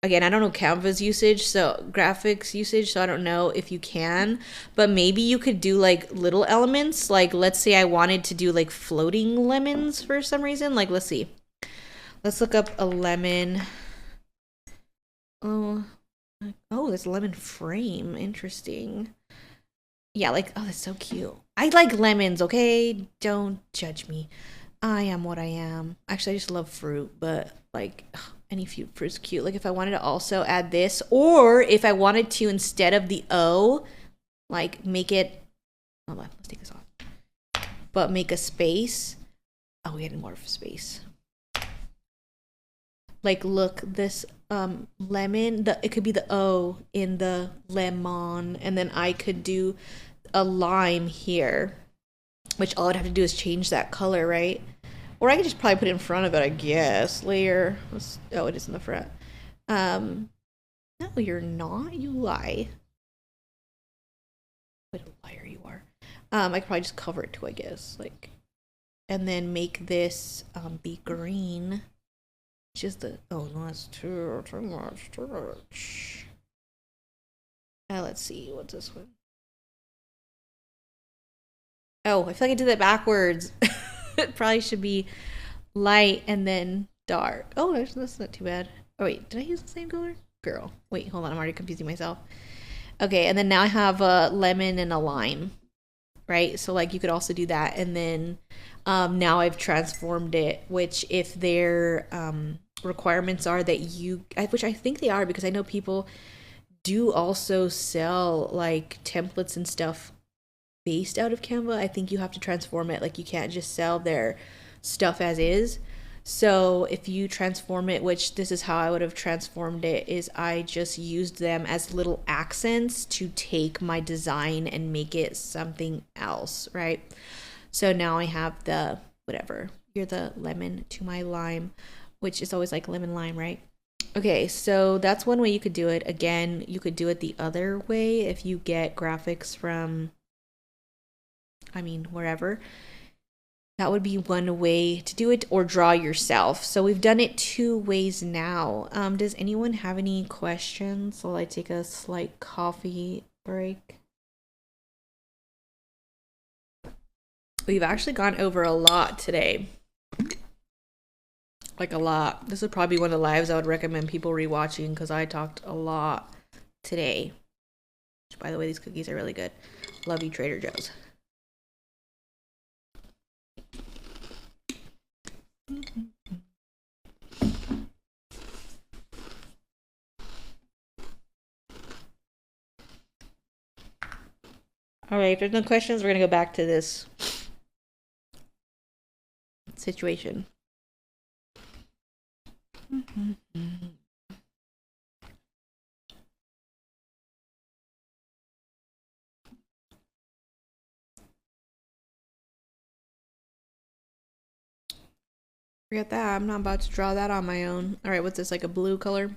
A: Again, I don't know Canva's usage, so graphics usage, so I don't know if you can, but maybe you could do like little elements. Like, let's say I wanted to do like floating lemons for some reason. Like, let's see. Let's look up a lemon. Oh, this lemon frame. Interesting. Yeah, like, oh, that's so cute. I like lemons, okay? Don't judge me. I am what I am. Actually, I just love fruit, but like, any fruit's cute. Like, if I wanted to also add this, or if I wanted to, instead of the O, like, make it, hold on, let's take this off, but make a space. Oh, we had more of a space. Like, look, this lemon, it could be the O in the lemon, and then I could do a lime here, which all I'd have to do is change that color, right? Or I could just probably put it in front of it, I guess. Layer. Oh, it is in the front. No, you're not. You lie. What a liar you are. I could probably just cover it too, I guess. Like, and then make this be green. Just the, oh no, that's too much. Let's see, what's this one? Oh, I feel like I did that backwards. It probably should be light and then dark. Oh, that's not too bad. Oh wait, did I use the same color? Girl, wait, hold on, I'm already confusing myself. Okay, and then now I have a lemon and a lime, right? So like, you could also do that, and then now I've transformed it, which if their requirements are that you, which I think they are, because I know people do also sell like templates and stuff based out of Canva. I think you have to transform it. Like, you can't just sell their stuff as is. So if you transform it, which this is how I would have transformed it, is I just used them as little accents to take my design and make it something else, right? So now I have the, whatever, you're the lemon to my lime, which is always like lemon lime, right? Okay, so that's one way you could do it. Again, you could do it the other way if you get graphics from, I mean, wherever. That would be one way to do it, or draw yourself. So we've done it two ways now. Does anyone have any questions while I take a slight coffee break? We've actually gone over a lot today. Like, a lot. This would probably be one of the lives I would recommend people rewatching, because I talked a lot today. Which, by the way, these cookies are really good. Love you, Trader Joe's. All right, if there's no questions, we're gonna go back to this situation. Forget that. I'm not about to draw that on my own. All right, what's this, like a blue color?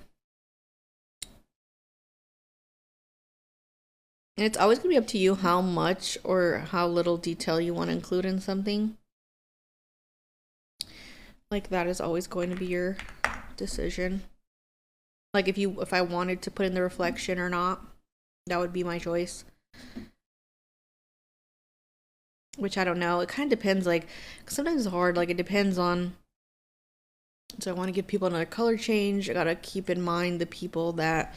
A: And it's always gonna be up to you how much or how little detail you want to include in something. Like, that is always going to be your decision. Like, if I wanted to put in the reflection or not, that would be my choice. Which I don't know. It kind of depends. Like, sometimes it's hard. Like, it depends on. So I want to give people another color change. I gotta keep in mind the people that,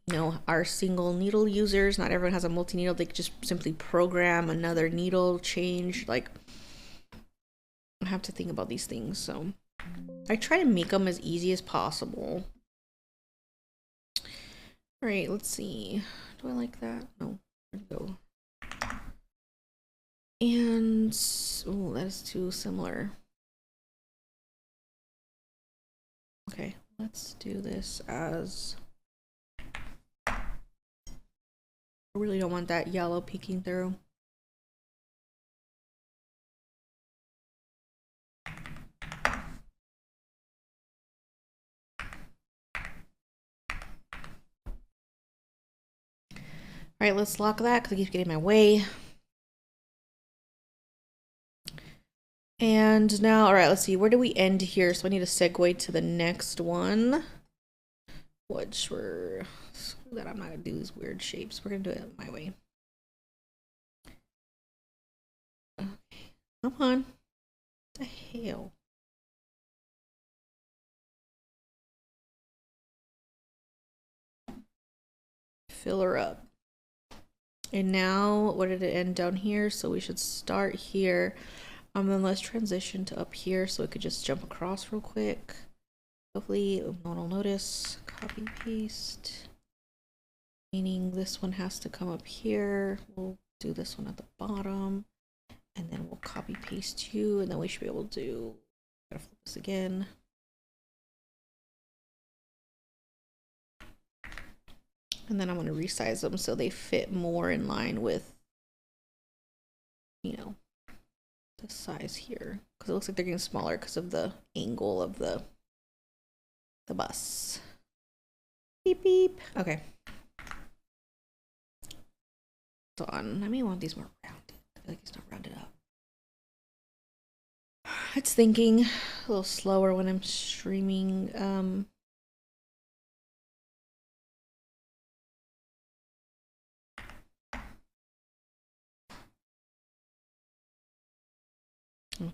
A: you know, our single needle users. Not everyone has a multi-needle. They could just simply program another needle change. Like, I have to think about these things. So I try to make them as easy as possible. All right, let's see. Do I like that? No, where'd it go? And, oh, that is too similar. Okay, let's do this as, I really don't want that yellow peeking through. All right, let's lock that because it keeps getting in my way. And now, all right, let's see, where do we end here? So I need to segue to the next one, which we're, screw that, I'm not gonna do these weird shapes. We're gonna do it my way. Okay, come on. What the hell? Fill her up. And now, what did it end down here? So we should start here. Then let's transition to up here so we could just jump across real quick. Hopefully no one will notice. Copy paste. Meaning this one has to come up here. We'll do this one at the bottom. And then we'll copy paste you. And then we should be able to do, gotta flip this again. And then I'm going to resize them so they fit more in line with, you know, the size here, because it looks like they're getting smaller because of the angle of the bus. Beep beep. Okay. So on. I may want these more rounded. I feel like it's not rounded up. It's thinking a little slower when I'm streaming.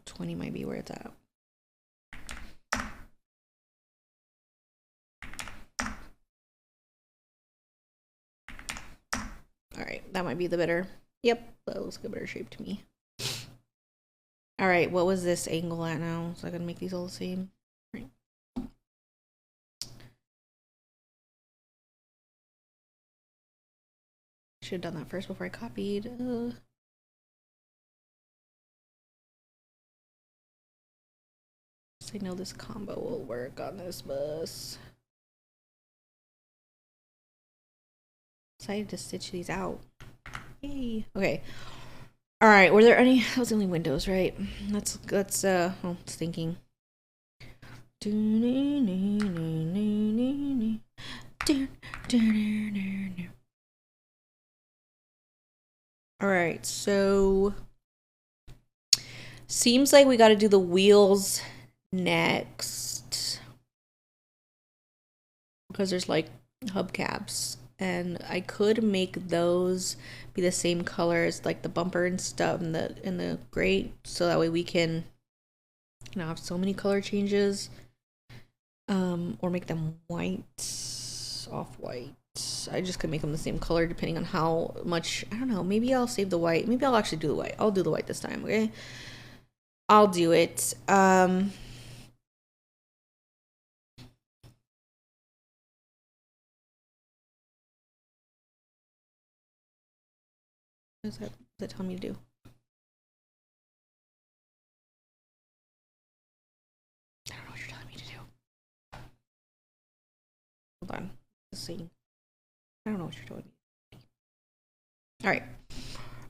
A: 20 might be where it's at. All right, that might be the better. Yep, that looks like a better shape to me. All right, what was this angle at now? So I can make these all the same. Right. Should have done that first before I copied. So I know this combo will work on this bus. Decided to stitch these out. Yay. Okay. All right. Were there any? That was the only windows, right? That's oh, it's thinking. All right. So seems like we got to do the wheels next because there's like hubcaps. And I could make those be the same color as like the bumper and stuff and the grate, so that way we can not have so many color changes. Or make them white, off-white. I just could make them the same color depending on how much, I don't know, maybe I'll save the white. Maybe I'll actually do the white. I'll do the white this time, okay? I'll do it. What does that tell me to do? I don't know what you're telling me to do. Hold on. Let's see. I don't know what you're doing. All right.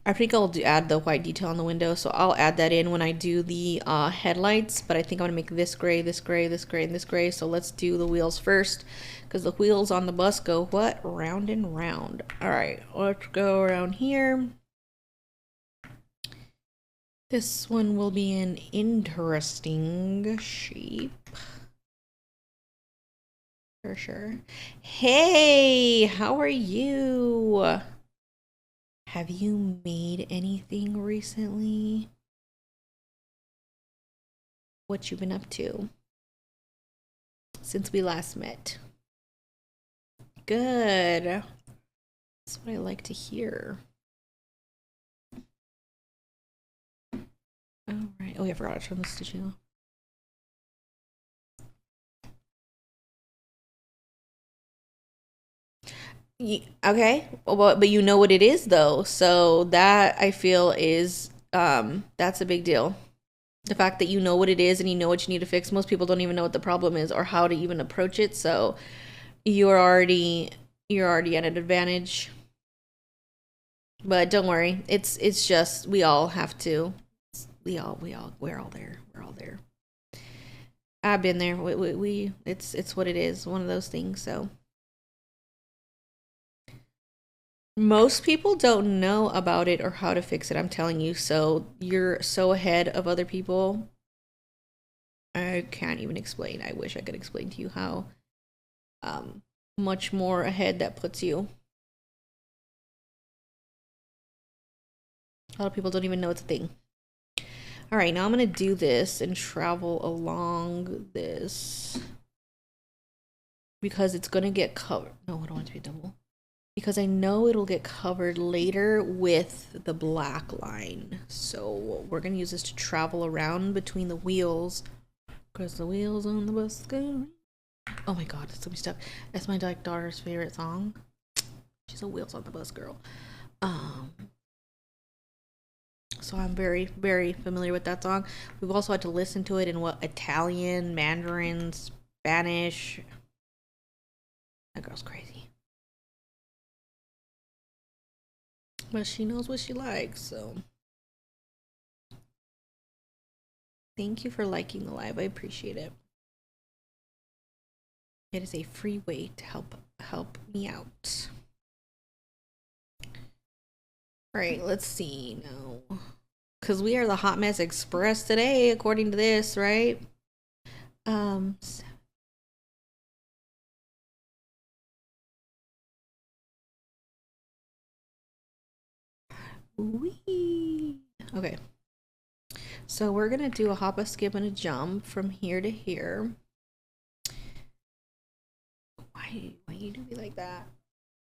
A: I think I'll add the white detail on the window, so I'll add that in when I do the headlights, but I think I'm gonna make this gray, this gray, this gray, and this gray. So let's do the wheels first, because the wheels on the bus go what? Round and round. All right, let's go around here. This one will be an interesting shape. For sure. Hey, how are you? Have you made anything recently? What you been up to since we last met? Good. That's what I like to hear. All right. Oh, yeah, I forgot to turn the stitching off. Okay, well, but you know what it is though, so that I feel is that's a big deal. The fact that you know what it is and you know what you need to fix. Most people don't even know what the problem is or how to even approach it, so you're already at an advantage. But don't worry, it's just we all have to. We're all there. We're all there. I've been there. It's what it is. One of those things. So. Most people don't know about it or how to fix it, I'm telling you. So you're so ahead of other people. I can't even explain. I wish I could explain to you how much more ahead that puts you. A lot of people don't even know it's a thing. All right, now I'm going to do this and travel along this because it's going to get covered. No, I don't want it to be double. Because I know it'll get covered later with the black line. So we're going to use this to travel around between the wheels. Because the wheels on the bus go. Oh my god, it's going to be stuck. That's my daughter's favorite song. She's a wheels on the bus girl. So I'm very, very familiar with that song. We've also had to listen to it in Italian, Mandarin, Spanish. That girl's crazy. But she knows what she likes, so. Thank you for liking the live. I appreciate it. It is a free way to help me out. All right, let's see now. Because we are the Hot Mess Express today, according to this, right? Wee. Okay. So we're gonna do a hop, a skip, and a jump from here to here. Why you do me like that?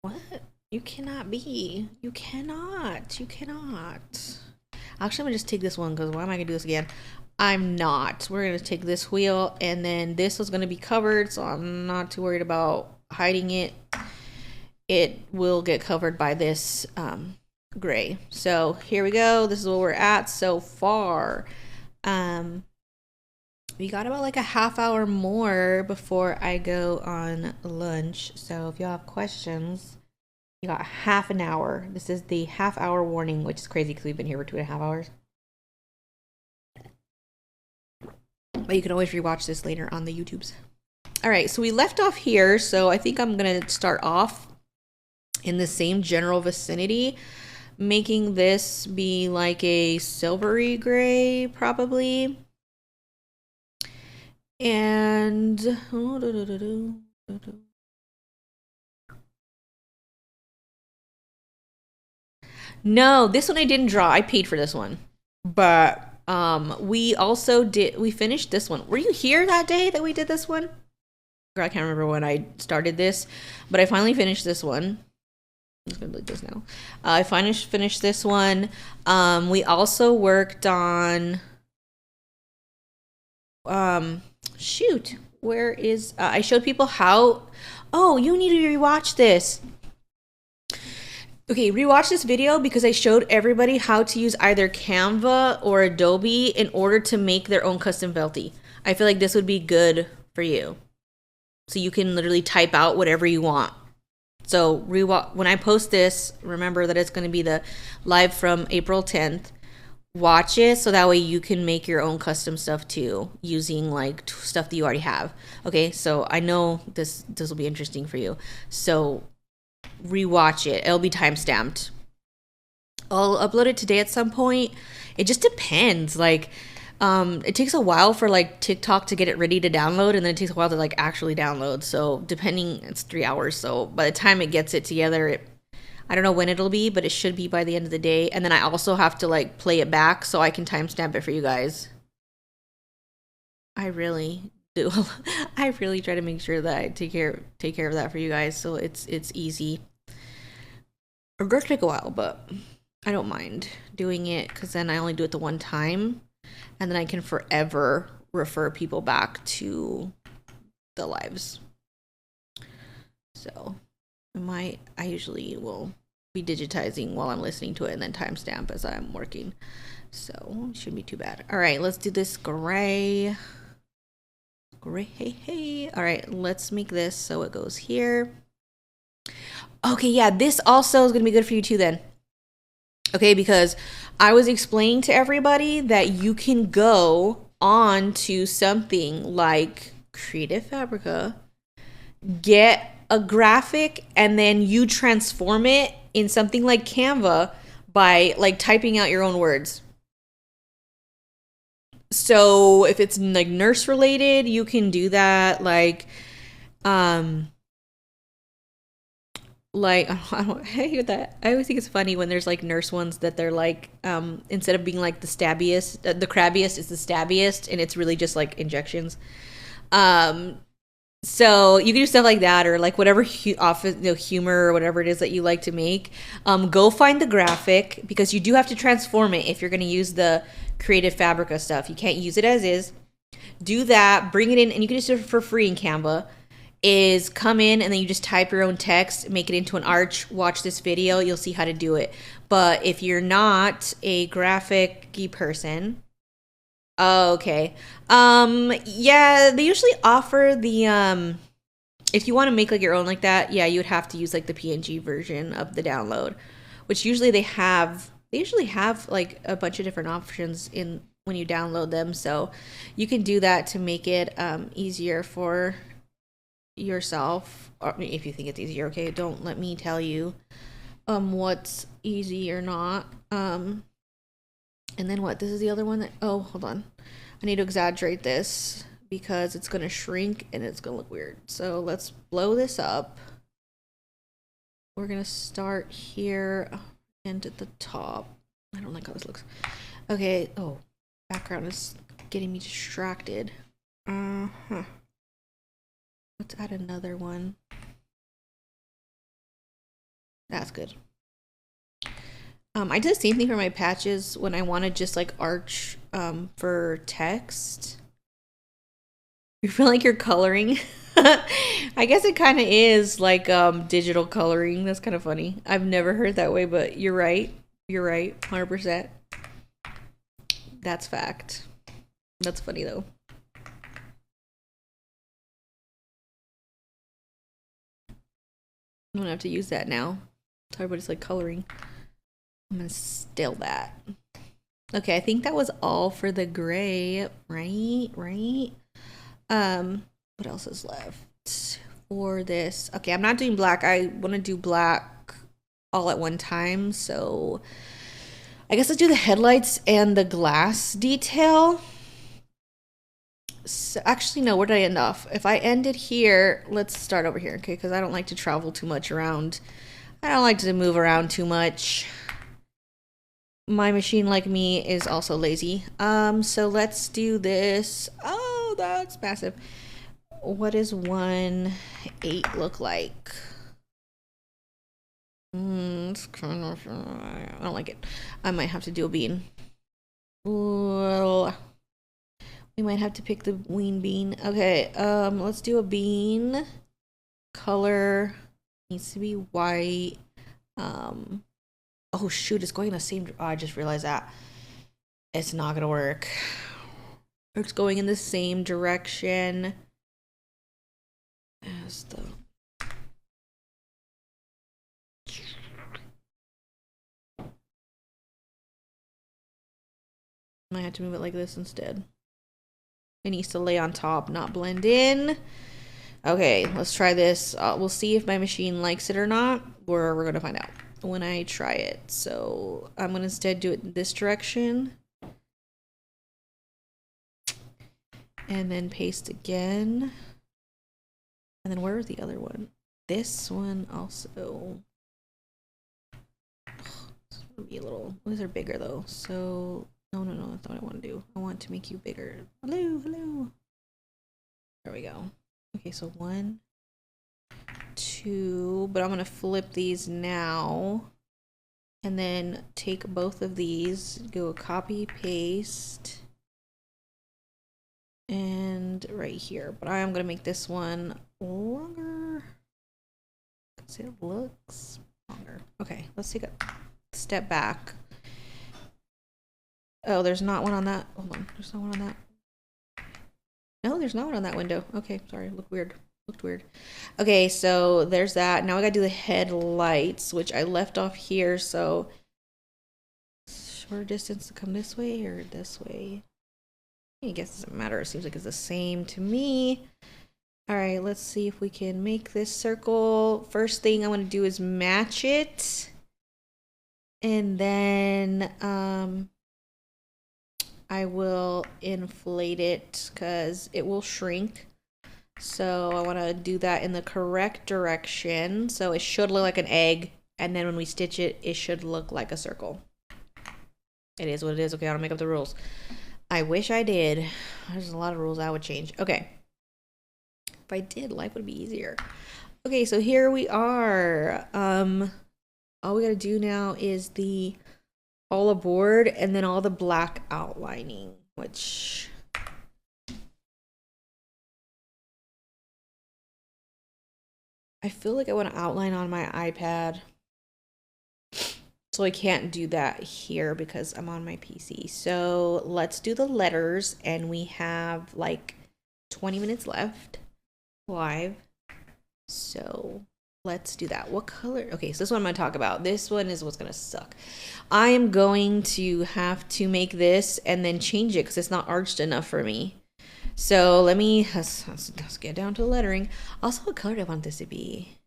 A: What? You cannot be. You cannot. You cannot. Actually, I'm gonna just take this one because why am I gonna do this again? I'm not. We're gonna take this wheel and then this is gonna be covered, so I'm not too worried about hiding it. It will get covered by this gray. So here we go. This is where we're at so far. We got about like a half hour more before I go on lunch. So if y'all have questions, you got half an hour. This is the half-hour warning, which is crazy because we've been here for 2.5 hours. But you can always rewatch this later on the YouTubes. All right, so we left off here. So I think I'm going to start off in the same general vicinity, making this be like a silvery gray, probably. And... No, this one I didn't draw. I paid for this one. But we finished this one. Were you here that day that we did this one? Girl, I can't remember when I started this, but I finally finished this one. I'm just gonna delete this now. I finished this one. We also worked on shoot, where is I showed people how. Oh, you need to rewatch this. Okay, rewatch this video because I showed everybody how to use either Canva or Adobe in order to make their own custom feltie. I feel like this would be good for you. So you can literally type out whatever you want. So when I post this, remember that it's going to be the live from April 10th. Watch it so that way you can make your own custom stuff too, using like stuff that you already have. Okay, so I know this will be interesting for you. So rewatch it. It'll be time-stamped. I'll upload it today at some point. It just depends. Like it takes a while for like TikTok to get it ready to download, and then it takes a while to like actually download. So depending, it's 3 hours. So by the time it gets it together, I don't know when it'll be, but it should be by the end of the day. And then I also have to like play it back so I can timestamp it for you guys. I really do. I really try to make sure that I take care of that for you guys, so it's easy. It does take a while, but I don't mind doing it because then I only do it the one time, and then I can forever refer people back to the lives. So I usually will be digitizing while I'm listening to it and then timestamp as I'm working. So it shouldn't be too bad. All right, let's do this gray. Hey. All right, let's make this so it goes here. Okay, yeah, this also is gonna be good for you too then. Okay, because I was explaining to everybody that you can go on to something like Creative Fabrica, get a graphic, and then you transform it in something like Canva by like typing out your own words. So if it's like nurse related, you can do that. Like I hear that. I always think it's funny when there's like nurse ones that they're like instead of being like the stabbiest, the crabbiest is the stabbiest, and it's really just like injections. So you can do stuff like that, or like whatever humor or whatever it is that you like to make. Go find the graphic, because you do have to transform it if you're going to use the Creative Fabrica stuff. You can't use it as is. Do that, bring it in, and you can just do it for free in Canva. Is come in and then you just type your own text, make it into an arch, watch this video, you'll see how to do it. But if you're not a graphic-y person, okay. Yeah, they usually offer the if you want to make like your own like that, yeah, you would have to use like the PNG version of the download, which usually they usually have like a bunch of different options in when you download them. So you can do that to make it easier for yourself, or if you think it's easier. Okay, don't let me tell you what's easy or not. And then what, this is the other one that, oh, hold on, I need to exaggerate this because it's gonna shrink and it's gonna look weird. So let's blow this up. We're gonna start here and at the top. I don't like how this looks. Okay, oh, background is getting me distracted. Let's add another one. That's good. I did the same thing for my patches when I wanted just like arch for text. You feel like you're coloring. I guess it kind of is like digital coloring. That's kind of funny. I've never heard that way, but you're right. You're right. 100%. That's fact. That's funny though. I'm gonna have to use that now. So everybody's like coloring. I'm gonna still that. Okay, I think that was all for the gray, right? What else is left for this? Okay, I'm not doing black. I want to do black all at one time. So I guess let's do the headlights and the glass detail. So actually, no, where did I end off? If I ended here, let's start over here, okay? Because I don't like to travel too much around. I don't like to move around too much. My machine, like me, is also lazy. So let's do this. Oh, that's massive. What does 1/8 look like? It's kind of, I don't like it. I might have to do a bean. Well, we might have to pick the ween bean. Okay, let's do a bean. Color needs to be white. Oh shoot, it's going the same. Oh, I just realized that. It's not gonna work. It's going in the same direction as the. Might have to move it like this instead. It needs to lay on top, not blend in. Okay, let's try this. We'll see if my machine likes it or not. We're gonna find out when I try it. So I'm gonna instead do it in this direction. And then paste again. And then where's the other one? This one also. It's gonna be a little, these are bigger though. So no, that's not what I want to do. I want to make you bigger. Hello. There we go. Okay, so 1, 2, but I'm gonna flip these now. And then take both of these, go copy, paste, and right here. But I am gonna make this one longer because it looks longer. Okay, let's take a step back. Oh, there's not one on that. Hold on, there's not one on that. No, there's not one on that window. Okay, sorry, looked weird. Okay, so there's that. Now I gotta do the headlights, which I left off here. So shorter distance to come this way or this way? I guess it doesn't matter. It seems like it's the same to me. All right, let's see if we can make this circle. First thing I want to do is match it. And then I will inflate it because it will shrink. So I want to do that in the correct direction. So it should look like an egg. And then when we stitch it, it should look like a circle. It is what it is. Okay, I don't make up the rules. I wish I did. There's a lot of rules I would change. Okay. If I did, life would be easier. Okay, so here we are. All we gotta do now is the all aboard and then all the black outlining, which I feel like I want to outline on my iPad. So I can't do that here because I'm on my PC. So let's do the letters, and we have like 20 minutes left live. So let's do that. What color? Okay, so this one I'm going to talk about. This one is what's going to suck. I am going to have to make this and then change it because it's not arched enough for me. So let's get down to the lettering. Also, what color do I want this to be?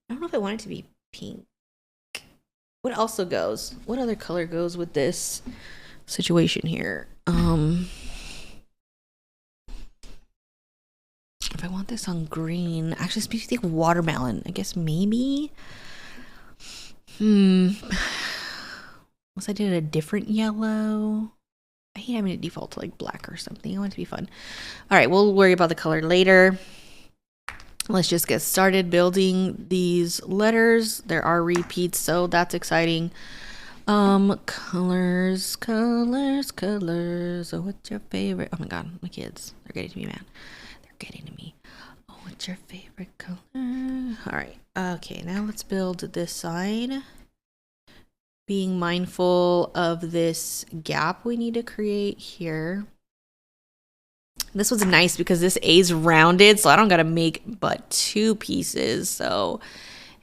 A: I don't know if I want it to be pink. What also goes? What other color goes with this situation here? If I want this on green, actually, speaking of watermelon, I guess maybe. Unless I did a different yellow. I hate having it default to like black or something. I want it to be fun. All right, we'll worry about the color later. Let's just get started building these letters. There are repeats, so that's exciting. Colors. Oh, what's your favorite? Oh my god, my kids. They're getting to me, man. They're getting to me. Oh, what's your favorite color? All right. Okay, now let's build this side. Being mindful of this gap we need to create here. This was nice because this A is rounded, so I don't gotta make but 2 pieces. So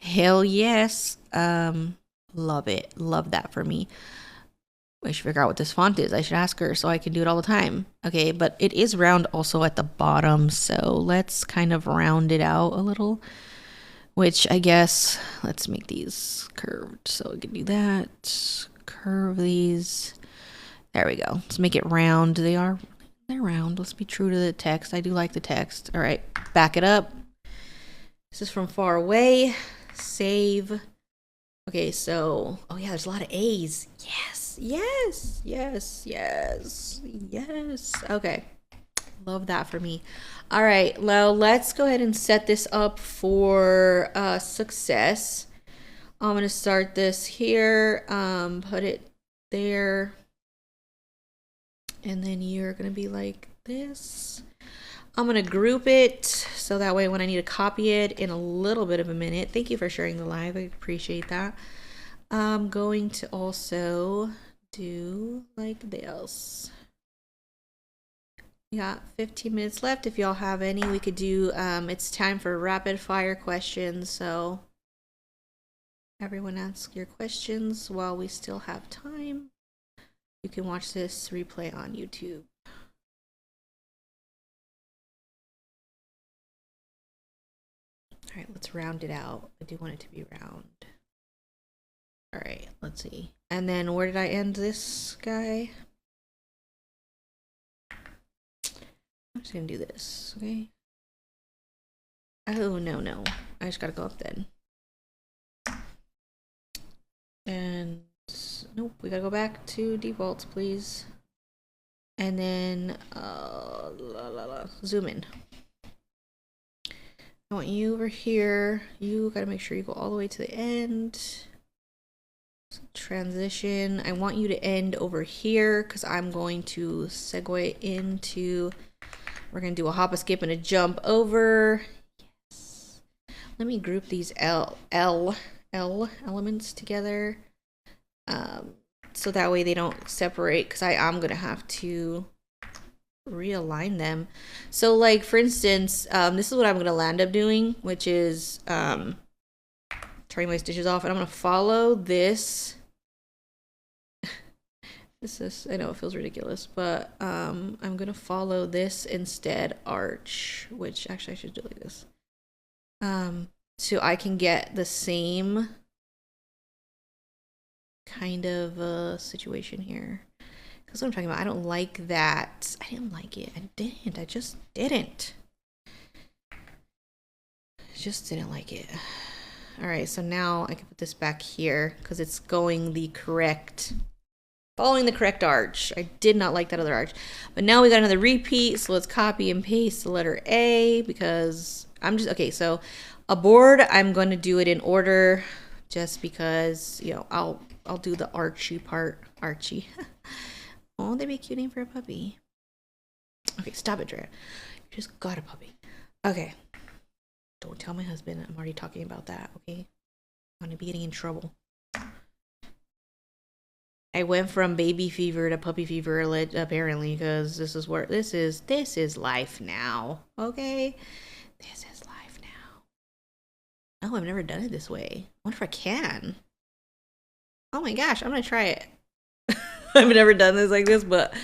A: hell yes. Love it. Love that for me. I should figure out what this font is. I should ask her so I can do it all the time. Okay, but it is round also at the bottom, so let's kind of round it out a little. Which I guess, let's make these curved so we can do that. Curve these. There we go. Let's make it round. They're round. Let's be true to the text. I do like the text. All right, back it up. This is from far away. Save. Okay, so, oh yeah, there's a lot of A's. Yes. Okay, love that for me. All right, well, let's go ahead and set this up for success. I'm gonna start this here, put it there. And then you're going to be like this. I'm going to group it so that way when I need to copy it in a little bit of a minute. Thank you for sharing the live. I appreciate that. I'm going to also do like this. We got 15 minutes left. If y'all have any, we could do, it's time for rapid fire questions. So everyone ask your questions while we still have time. You can watch this replay on YouTube. All right, let's round it out. I do want it to be round. All right, let's see. And then where did I end this guy? I'm just gonna do this, okay? Oh, no. I just gotta go up then. And nope, we gotta go back to defaults, please. And then zoom in. I want you over here. You gotta make sure you go all the way to the end. Transition. I want you to end over here because I'm going to segue into, we're going to do a hop, a skip, and a jump over. Yes. Let me group these L elements together, so that way they don't separate, because I'm going to have to realign them. So like, for instance, this is what I'm going to land up doing, which is turning my stitches off, and I'm going to follow this. This is, I know it feels ridiculous, but I'm gonna follow this instead arch, which actually I should do like this, so I can get the same kind of situation here. Because what I'm talking about, I don't like that. I didn't like it. I just didn't like it. All right, so now I can put this back here because it's going the correct, following the correct arch. I did not like that other arch. But now we got another repeat, so let's copy and paste the letter A, because I'm just, okay, so a board, I'm going to do it in order just because, you know, I'll do the Archie part. Archie. Oh, that'd be a cute name for a puppy. Okay, stop it, Drea. You just got a puppy. Okay. Don't tell my husband I'm already talking about that, okay? I'm gonna be getting in trouble. I went from baby fever to puppy fever, apparently, because this is where this is life now. Okay, this is life now. Oh, I've never done it this way. I wonder if I can. Oh my gosh, I'm gonna try it. I've never done this like this, but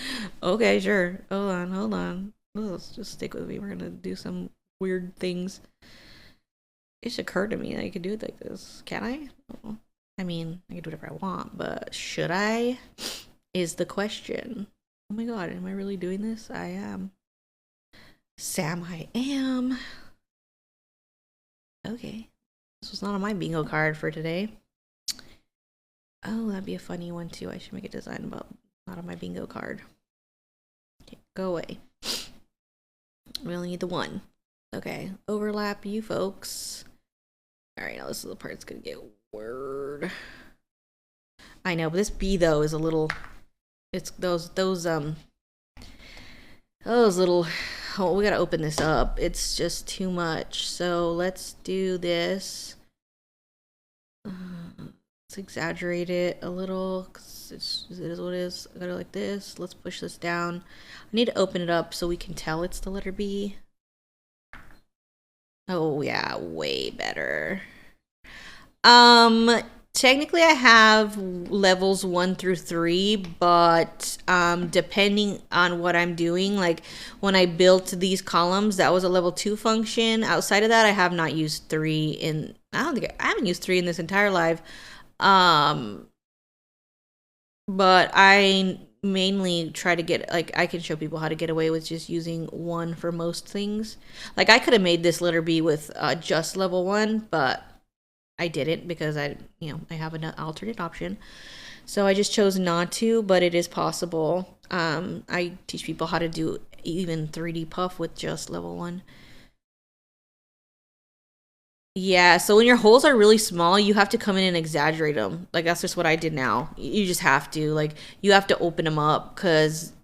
A: okay, sure. Hold on. Let's just stick with me. We're gonna do some weird things. It just occurred to me that I could do it like this. Can I? Oh. I mean, I can do whatever I want, but should I? Is the question. Oh my god, am I really doing this? I am. Sam, I am. Okay. This was not on my bingo card for today. Oh, that'd be a funny one too. I should make a design about not on my bingo card. Okay, go away. We only need the one. Okay, overlap you folks. Alright, now this is the part that's gonna get weird. I know, but this B though is a little, it's those little, oh, we gotta open this up. It's just too much. So let's do this. Let's exaggerate it a little, because it is what it is. I got it like this. Let's push this down. I need to open it up so we can tell it's the letter B. Oh yeah, way better. Technically I have levels 1 through 3, but depending on what I'm doing, like when I built these columns, that was a level 2 function. Outside of that, I have not used 3 in, I haven't used 3 in this entire live. But I mainly try to get, like, I can show people how to get away with just using 1 for most things. Like I could have made this letter B with just level 1, but I didn't because I have an alternate option. So I just chose not to, but it is possible. I teach people how to do even 3D puff with just level 1. Yeah, so when your holes are really small, you have to come in and exaggerate them. Like, that's just what I did now. You just have to. Like, you have to open them up because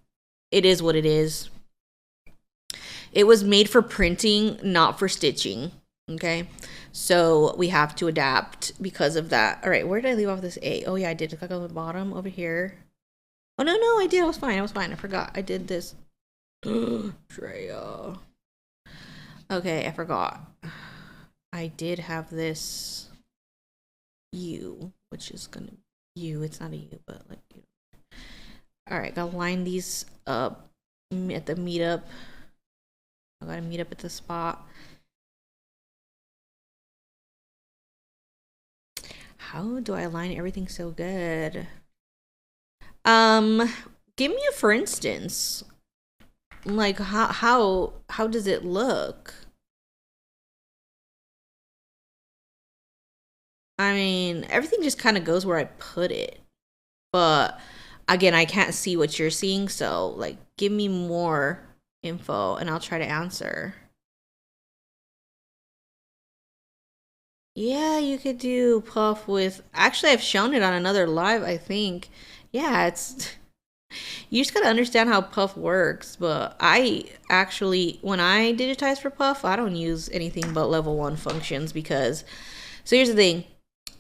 A: it is what it is. It was made for printing, not for stitching. Okay? So we have to adapt because of that. All right, where did I leave off this A? Oh, yeah, I did. Click on the bottom over here. Oh, no, I did. I was fine. I forgot. I did this. Drea. Okay, I forgot. I did have this U, which is gonna be U. It's not a U, but like U. All right, gotta line these up at the meetup. I gotta meet up at the spot. How do I align everything so good? Give me a for instance. Like how does it look? I mean, everything just kind of goes where I put it. But again, I can't see what you're seeing, so like give me more info and I'll try to answer. Yeah, you could do puff with, actually I've shown it on another live, I think. Yeah, it's you just gotta understand how puff works. But I actually, when I digitize for puff, I don't use anything but level 1 functions because, so here's the thing,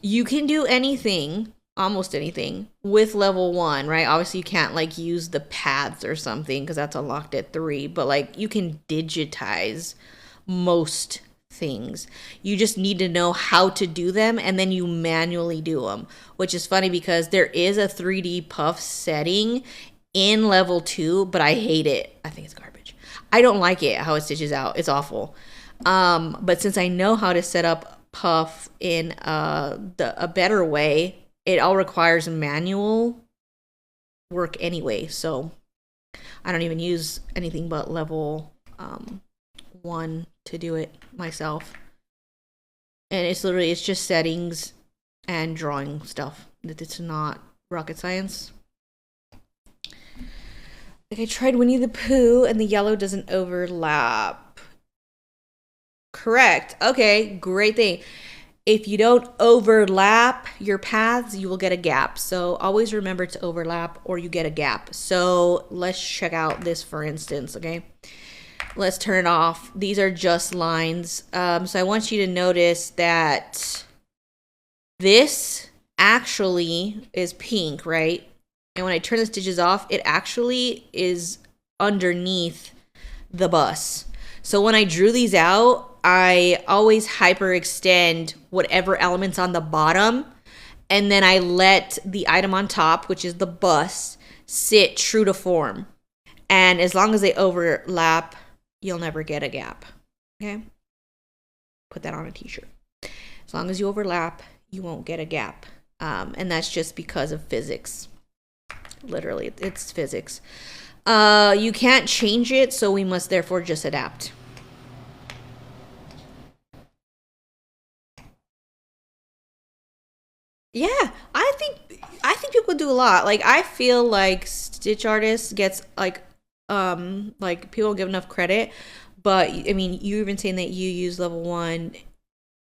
A: you can do anything, almost anything with level 1, right? Obviously you can't like use the paths or something because that's unlocked at 3, but like you can digitize most things. You just need to know how to do them, and then you manually do them, which is funny because there is a 3D puff setting in level 2, but I hate it. I think it's garbage. I don't like it how it stitches out. It's awful. But since I know how to set up puff in a better way, it all requires manual work anyway. So I don't even use anything but level 1 to do it myself. And it's literally, it's just settings and drawing stuff. It's not rocket science. Like I tried Winnie the Pooh and the yellow doesn't overlap. Correct. Okay, great thing. If you don't overlap your paths, you will get a gap. So always remember to overlap or you get a gap. So let's check out this for instance, okay? Let's turn it off. These are just lines. So I want you to notice that this actually is pink, right? And when I turn the stitches off, it actually is underneath the bus. So when I drew these out, I always hyperextend whatever element's on the bottom, and then I let the item on top, which is the bus, sit true to form. And as long as they overlap, you'll never get a gap. Okay? Put that on a t-shirt. As long as you overlap, you won't get a gap. And that's just because of physics. Literally, it's physics. You can't change it, so we must therefore just adapt. Yeah, I think people do a lot. Like I feel like stitch artists gets like people don't give enough credit. But I mean, you even saying that you use level 1,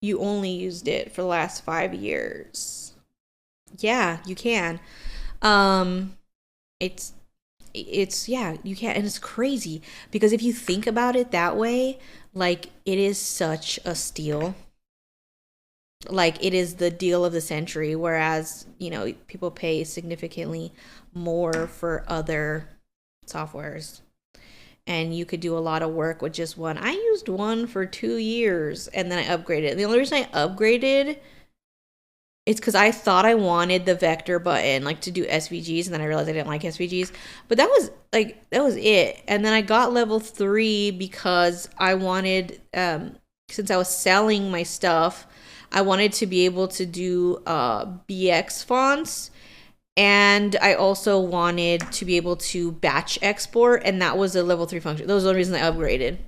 A: you only used it for the last 5 years. Yeah, you can. Um, it's yeah, you can, and it's crazy because if you think about it that way, like it is such a steal. Like it is the deal of the century, whereas people pay significantly more for other softwares, and you could do a lot of work with just one. I used one for 2 years and then I upgraded. The only reason I upgraded, it's because I thought I wanted the vector button, like to do SVGs, and then I realized I didn't like SVGs. But that was it. And then I got level 3 because I wanted, since I was selling my stuff, I wanted to be able to do BX fonts, and I also wanted to be able to batch export, and that was a level 3 function. Those are the reasons I upgraded.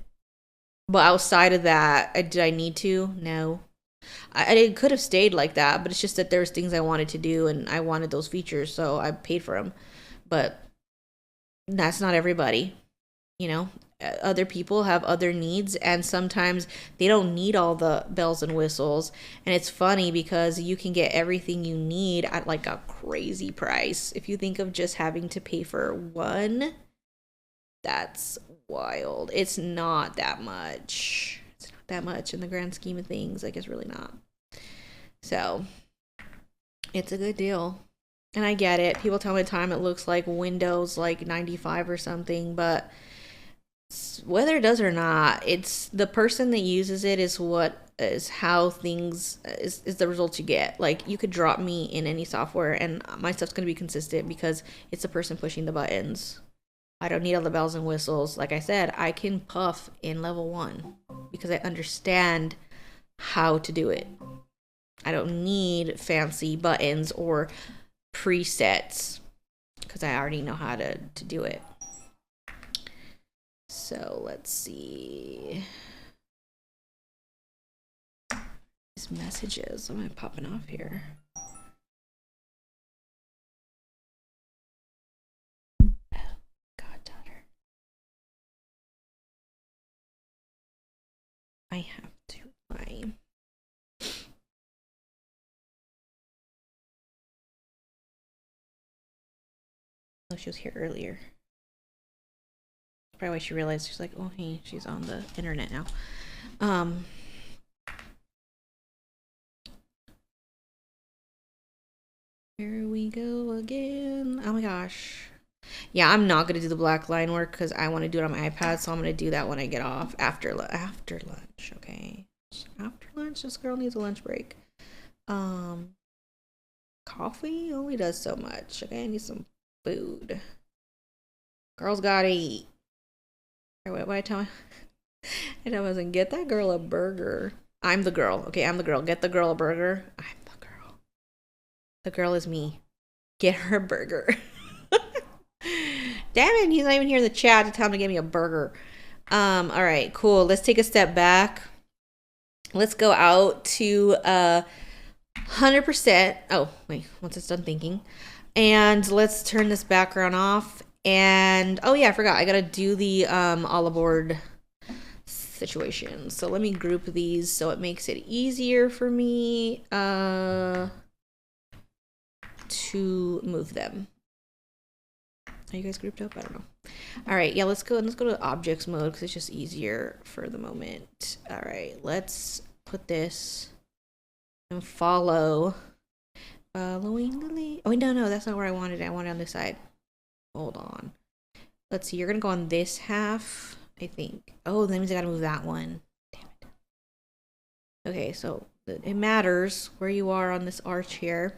A: But outside of that, did I need to? No. I could have stayed like that, but it's just that there's things I wanted to do and I wanted those features, so I paid for them. But that's not everybody, you know. Other people have other needs, and sometimes they don't need all the bells and whistles. And it's funny because you can get everything you need at like a crazy price. If you think of just having to pay for one, that's wild. It's not that much. It's not that much in the grand scheme of things. Like, it's really not. So it's a good deal. And I get it. People tell me the time it looks like Windows like 95 or something, but whether it does or not, it's the person that uses it is how things is the result you get. Like you could drop me in any software and my stuff's going to be consistent because it's the person pushing the buttons. I don't need all the bells and whistles. Like I said, I can puff in level 1 because I understand how to do it. I don't need fancy buttons or presets because I already know how to do it. So let's see. These messages, am I popping off here? Oh, goddaughter. I have to. Oh, she was here earlier. Probably why she realized she's like, oh hey, she's on the internet now. Here we go again. Oh my gosh. Yeah, I'm not gonna do the black line work because I want to do it on my iPad, so I'm gonna do that when I get off after lunch. Okay, after lunch, this girl needs a lunch break. Coffee only does so much. Okay, I need some food. Girls gotta eat. What I tell me? I tell myself, get that girl a burger. I'm the girl. Okay, I'm the girl. Get the girl a burger. I'm the girl. The girl is me. Get her a burger. Damn it, he's not even here in the chat to tell him to get me a burger. All right, cool. Let's take a step back. Let's go out to 100%. Oh, wait, once it's done thinking. And let's turn this background off. And, oh yeah, I forgot. I gotta do the all aboard situation. So let me group these so it makes it easier for me to move them. Are you guys grouped up? I don't know. All right, yeah, let's go to objects mode because it's just easier for the moment. All right, let's put this and following the lead. Oh, no, that's not where I wanted it. I want it on this side. Hold on. Let's see. You're gonna go on this half, I think. Oh, that means I gotta move that one. Damn it. Okay, so it matters where you are on this arch here.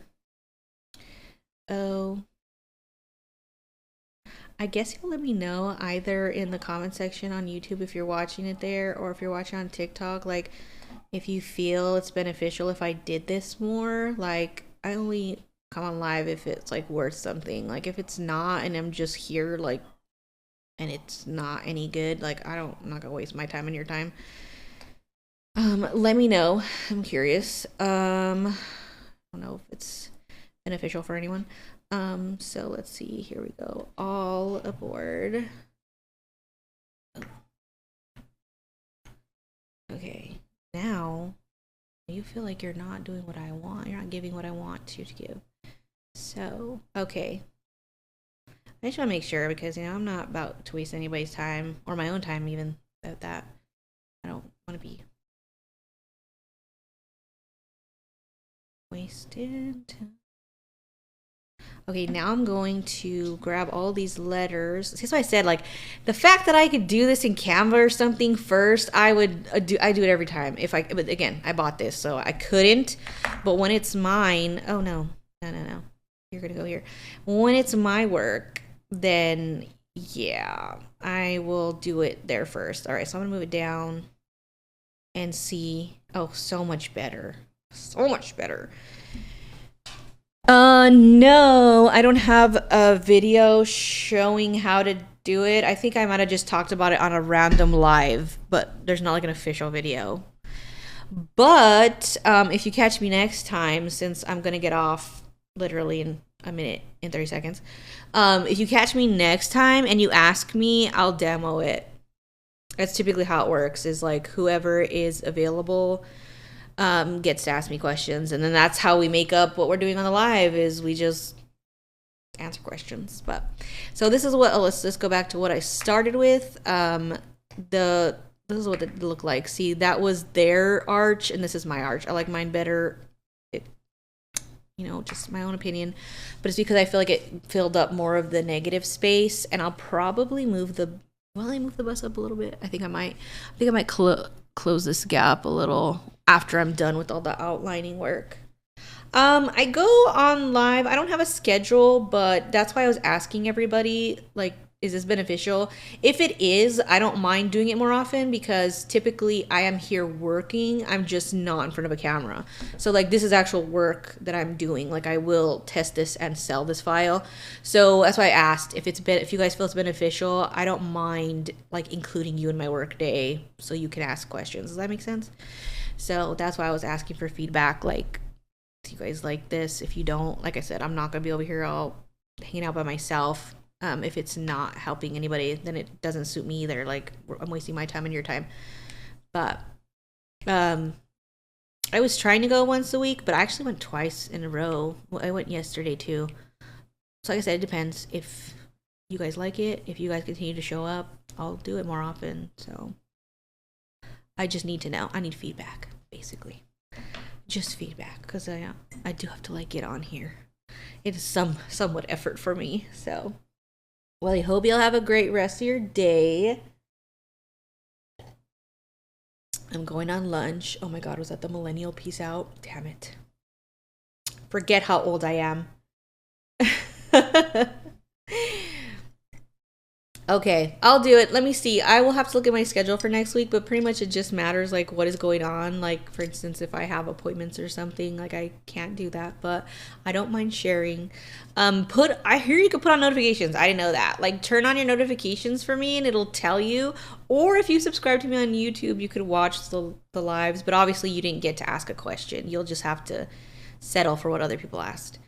A: Oh. I guess you'll let me know either in the comment section on YouTube if you're watching it there, or if you're watching on TikTok, like if you feel it's beneficial if I did this more. Like, I only come on live if it's like worth something. Like if it's not and I'm just here like and it's not any good, like I'm not gonna waste my time and your time. Let me know. I'm curious. I don't know if it's beneficial for anyone. So let's see, here we go. All aboard. Okay, now you feel like you're not doing what I want. You're not giving what I want you to give. So, okay. I just want to make sure because, I'm not about to waste anybody's time or my own time even at that. I don't want to be wasted. Okay, now I'm going to grab all these letters. See, that's why I said, like, the fact that I could do this in Canva or something first, I do it every time. But again, I bought this, so I couldn't. But when it's mine, oh no. You're gonna go here. When it's my work, then yeah, I will do it there first. All right, so I'm gonna move it down and see. Oh, so much better. So much better. No, I don't have a video showing how to do it. I think I might have just talked about it on a random live, but there's not like an official video. But if you catch me next time, since I'm gonna get off literally in a minute and 30 seconds, if you catch me next time and you ask me, I'll demo it. That's typically how it works, is like whoever is available gets to ask me questions, and then that's how we make up what we're doing on the live, is we just answer questions. But so this is what, let's go back to what I started with. This is what it looked like. See, that was their arch and this is my arch. I like mine better. Just my own opinion, but it's because I feel like it filled up more of the negative space, and I'll probably move the bus up a little bit. I think I might close this gap a little after I'm done with all the outlining work. I go on live. I don't have a schedule, but that's why I was asking everybody, like, is this beneficial? If it is, I don't mind doing it more often because typically I am here working. I'm just not in front of a camera. So like this is actual work that I'm doing. Like I will test this and sell this file. So that's why I asked if you guys feel it's beneficial. I don't mind like including you in my work day so you can ask questions. Does that make sense? So that's why I was asking for feedback. Like, do you guys like this? If you don't, like I said, I'm not gonna be over here all hanging out by myself. If it's not helping anybody, then it doesn't suit me either. Like I'm wasting my time and your time. But I was trying to go once a week, but I actually went twice in a row. Well, I went yesterday too. So like I said, it depends. If you guys like it. If you guys continue to show up, I'll do it more often. So I just need to know. I need feedback, basically. Just feedback, because I do have to like get on here. It is somewhat effort for me. So, well, I hope you'll have a great rest of your day. I'm going on lunch. Oh my God, was that the millennial peace out? Damn it. Forget how old I am. Okay, I'll do it. Let me see. I will have to look at my schedule for next week, but pretty much it just matters like what is going on. Like, for instance, if I have appointments or something, like I can't do that, but I don't mind sharing. I hear you can put on notifications. I didn't know that. Like, turn on your notifications for me and it'll tell you. Or if you subscribe to me on YouTube, you could watch the lives, but obviously you didn't get to ask a question. You'll just have to settle for what other people asked.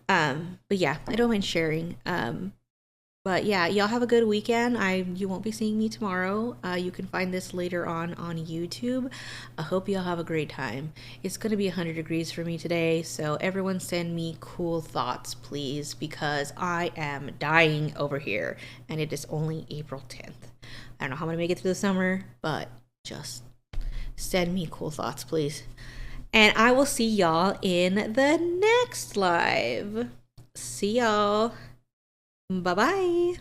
A: But yeah, I don't mind sharing. But yeah, y'all have a good weekend. You won't be seeing me tomorrow. You can find this later on YouTube. I hope y'all have a great time. It's going to be 100 degrees for me today, so everyone send me cool thoughts, please, because I am dying over here, and it is only April 10th. I don't know how I'm going to make it through the summer, but just send me cool thoughts, please. And I will see y'all in the next live. See y'all. Bye-bye.